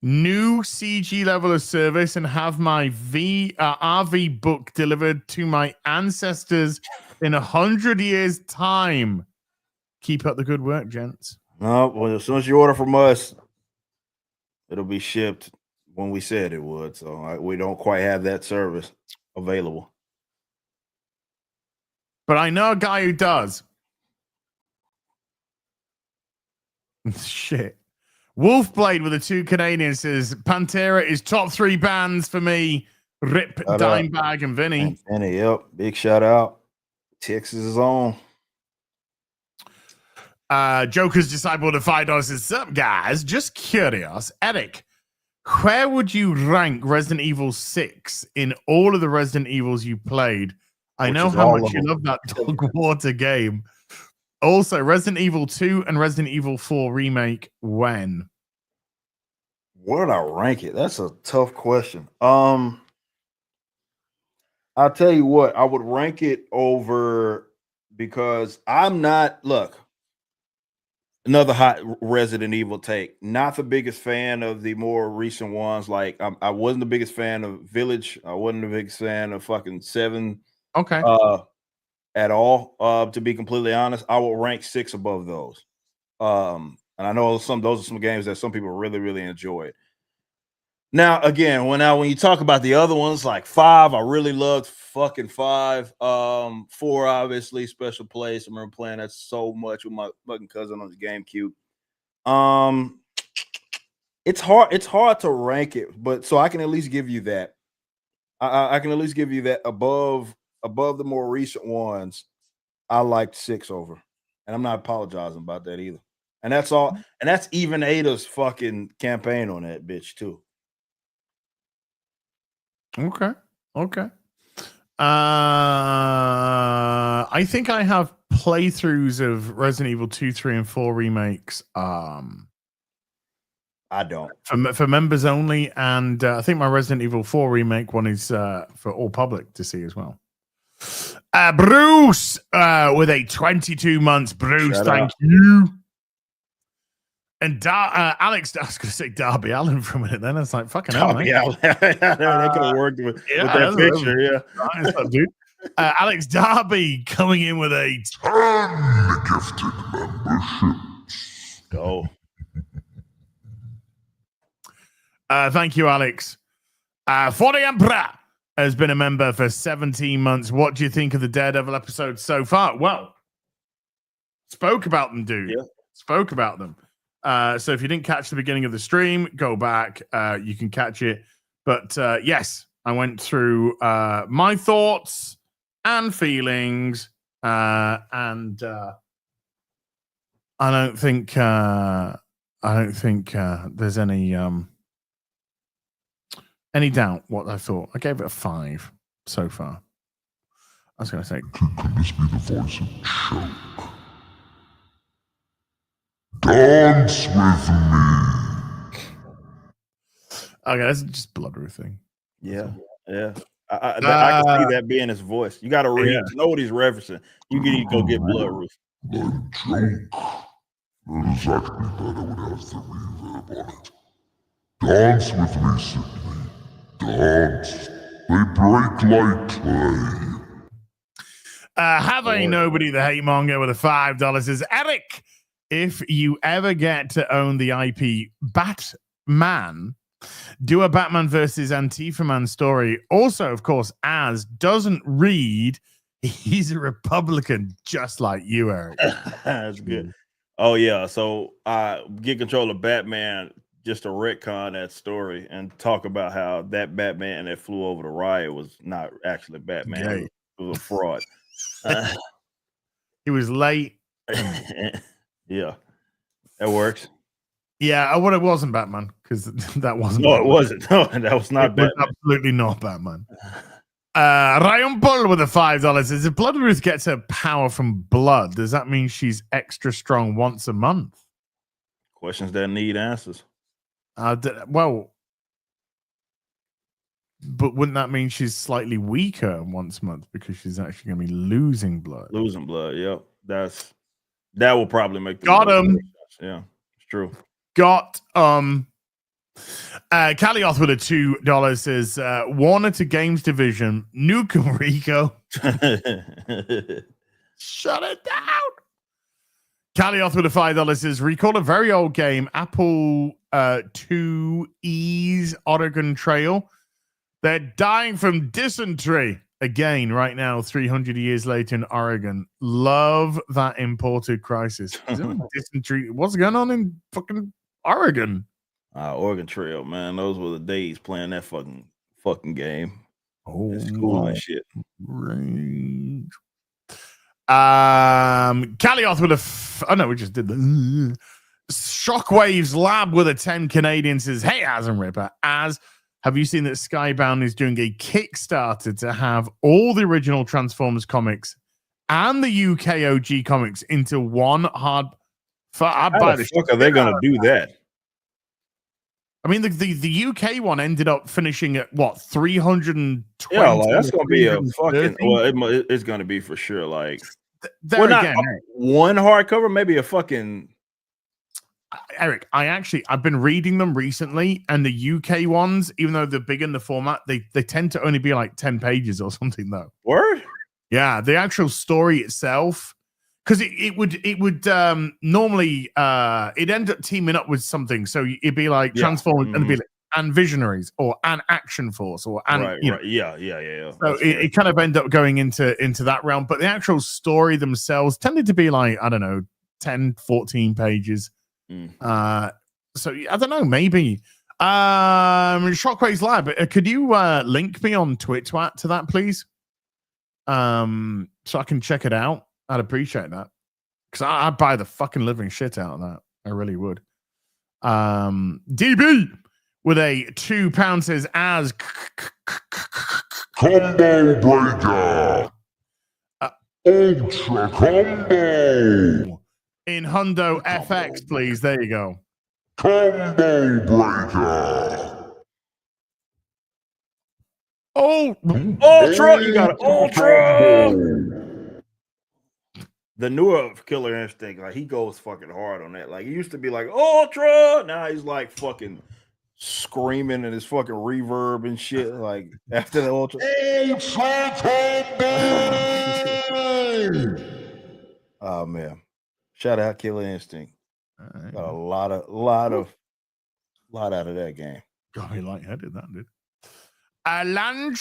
new CG level of service and have my RV book delivered to my ancestors in 100 years' time? Keep up the good work, gents. No, well, as soon as you order from us, it'll be shipped when we said it would. So we don't quite have that service available. But I know a guy who does. Shit. Wolfblade with the 2 Canadians says, Pantera is top 3 bands for me. Rip, Dimebag, and Vinny. Vinny, yep. Big shout out. Texas is on. Joker's Disciple to $5 says, sup, guys? Just curious. Eric, where would you rank Resident Evil 6 in all of the Resident Evils you played? I know how much you love that dog water game. Also, Resident Evil 2 and Resident Evil 4 remake, when? Where did I rank it? That's a tough question. I'll tell you what, I would rank it over, because I'm not, look, another hot Resident Evil take. Not the biggest fan of the more recent ones. Like, I wasn't the biggest fan of Village. I wasn't the biggest fan of fucking 7. Okay. At all. To be completely honest, I will rank 6 above those. And I know those are some games that some people really, really enjoyed. Now, again, when you talk about the other ones, like 5, I really loved fucking 5. 4, obviously, special place. I remember playing that so much with my fucking cousin on the GameCube. It's hard to rank it, but so I can at least give you that. I can at least give you that above the more recent ones. I liked 6 over, and I'm not apologizing about that either. And that's all. And that's even Ada's fucking campaign on that bitch too. Okay. I think I have playthroughs of Resident Evil 2, 3, and 4 remakes. I don't. For members only, and I think my Resident Evil 4 remake one is for all public to see as well. Bruce with a 22 months. Bruce, thank you. And Alex, I was going to say Darby Allen for a minute. Then it's like fucking hell, mate. Yeah, that could have worked with that picture. Yeah, nice, dude. Alex Darby coming in with a 10 gifted memberships. Go. Thank you, Alex. 40 Emperor has been a member for 17 months. What do you think of the Daredevil episodes so far? Well, spoke about them, dude. Yeah. Spoke about them. So if you didn't catch the beginning of the stream, go back. You can catch it. But yes, I went through my thoughts and feelings, and I don't think there's any doubt what I thought. I gave it a 5 so far. I was going to say, can this be the voice of Choke? Dance with me. Okay, that's just Blood Ruth thing. Yeah. I can see that being his voice. You got to read to know what he's referencing. You need to go get Blood Ruth. That joke. That is actually better without the reverb on it. Dance with me, Sydney. Dance. They break like clay. Have a nobody the hate manga with a $5 is Eric. If you ever get to own the IP Batman, do a Batman versus Antifa Man story. Also, of course, Az doesn't read. He's a Republican, just like you, Eric. That's good. Oh yeah, so get control of Batman just to retcon that story and talk about how that Batman that flew over the riot was not actually Batman. Gay. It was a fraud. He was late. Yeah, that works. Yeah, well, it wasn't Batman because that wasn't. No, Batman. it wasn't. No, that was not Batman. Was absolutely not Batman. Ryan Paul with a $5 says if Blood Ruth gets her power from blood, does that mean she's extra strong once a month? Questions that need answers. Well, but wouldn't that mean she's slightly weaker once a month because she's actually going to be losing blood? Losing blood, yep. That will probably make the got him. Yeah, it's true. Got Calioth with a $2 says Warner to Games Division, Nukem Rico. Shut it down. Calioth with a $5 says recall a very old game, Apple 2E's Oregon Trail. They're dying from dysentery again right now, 300 years later in Oregon. Love that imported crisis. Dysentery. What's going on in fucking Oregon? Oregon Trail, man. Those were the days playing that fucking game. Oh, cool and shit. Range. Calioth with oh no, we just did the Shockwaves Lab with a 10 Canadian says, hey, Az and Ripper, Az, have you seen that Skybound is doing a Kickstarter to have all the original Transformers comics and the UK OG comics into one hard? How the fuck are they gonna do that? I mean, the UK one ended up finishing at what 320. Yeah, like that's gonna be a fucking. Well, it's gonna be for sure. Like, again, one hardcover, maybe a fucking. Eric, I've been reading them recently, and the UK ones, even though they're big in the format, they tend to only be like 10 pages or something, though. Word? Yeah, the actual story itself, because it would normally it end up teaming up with something, so it'd be like Transformers and it'd be like and Visionaries or an Action Force or right. Yeah. So it kind of end up going into that realm, but the actual story themselves tended to be like, I don't know, 10, 14 pages. So I don't know, maybe Shockwaves Lab, could you link me on Twitch to that, please, so I can check it out? I'd appreciate that, because I'd buy the fucking living shit out of that. I really would. DB with a £2 says Az Combo Breaker. Ultra Combo. In Hundo FX, please. There you go. Combo Breaker. Oh, Ultra! You got an Ultra! The newer Killer Instinct, like, he goes fucking hard on that. Like, he used to be like, Ultra! Now he's like fucking screaming and his fucking reverb and shit. Like, after the Ultra. Ultra Combo! Oh, man. Shout out Killer Instinct. Right. Got a lot out of that game. Got me lightheaded, that did. Lange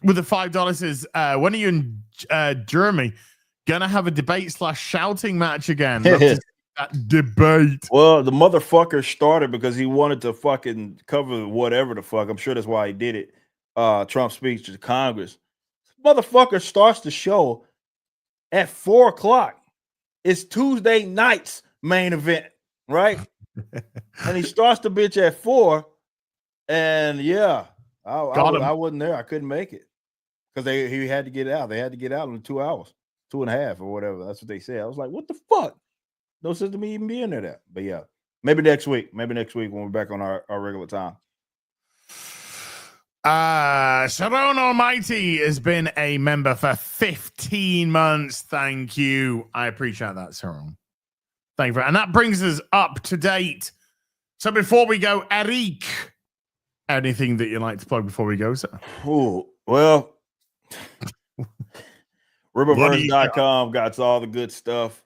with the $5 says, when are you in Germany? Gonna have a debate / shouting match again. Love to see that debate. Well, the motherfucker started because he wanted to fucking cover whatever the fuck. I'm sure that's why he did it. Trump's speech to Congress. Motherfucker starts the show at 4:00. It's Tuesday night's main event, right? And he starts the bitch at 4. And yeah, I wasn't there. I couldn't make it because he had to get out. They had to get out in 2 hours, 2.5 or whatever. That's what they said. I was like, what the fuck? No sense to me even being there. But yeah, Maybe next week. Maybe next week when we're back on our regular time. Sharon Almighty has been a member for 15 months. Thank you. I appreciate that, Sharon. Thank you. And that brings us up to date. So before we go, Eric, anything that you'd like to plug before we go, sir? Oh, well, Rippaverse.com got all the good stuff.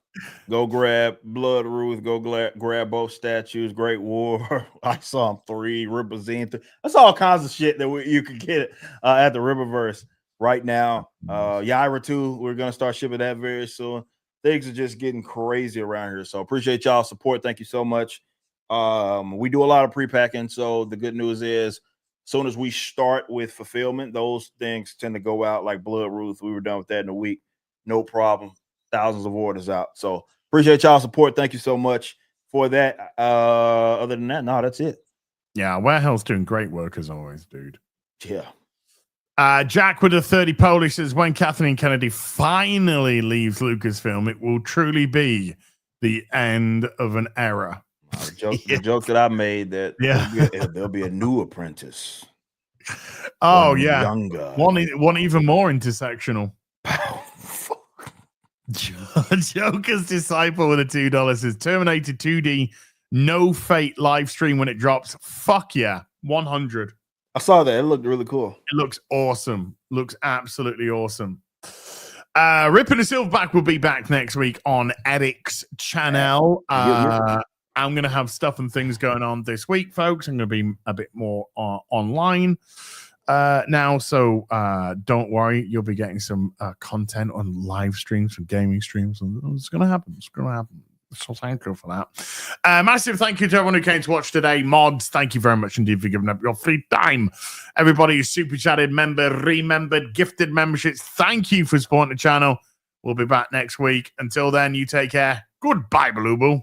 Go grab Blood Ruth. Go grab both statues. Great War. I saw 3. Represent. That's all kinds of shit that you can get at the Rippaverse right now. Yaira 2. We're gonna start shipping that very soon. Things are just getting crazy around here. So appreciate y'all support. Thank you so much. We do a lot of pre-packing. So the good news is, as soon as we start with fulfillment, those things tend to go out like Blood Ruth. We were done with that in a week. No problem. Thousands of orders out. So appreciate y'all support. Thank you so much for that. Other than that, no, that's it. Yeah, Warehell's doing great work as always, dude. Yeah. Jack with a 30 Polish says, when Kathleen Kennedy finally leaves Lucasfilm, it will truly be the end of an era. The joke that I made that there'll be a new apprentice. Oh, yeah. Younger. One even more intersectional. Joker's Disciple with a $2 says, Terminator 2D, no fate live stream when it drops. Fuck yeah. 100. I saw that. It looked really cool. It looks awesome. Looks absolutely awesome. Rip and the Silverback will be back next week on Eric's channel. I'm going to have stuff and things going on this week, folks. I'm going to be a bit more online now, so don't worry. You'll be getting some content on live streams and gaming streams. And it's going to happen. It's going to happen. So thank you for that. Massive thank you to everyone who came to watch today. Mods, thank you very much indeed for giving up your free time. Everybody who's super chatted, remembered, gifted memberships, thank you for supporting the channel. We'll be back next week. Until then, you take care. Goodbye, Baloo.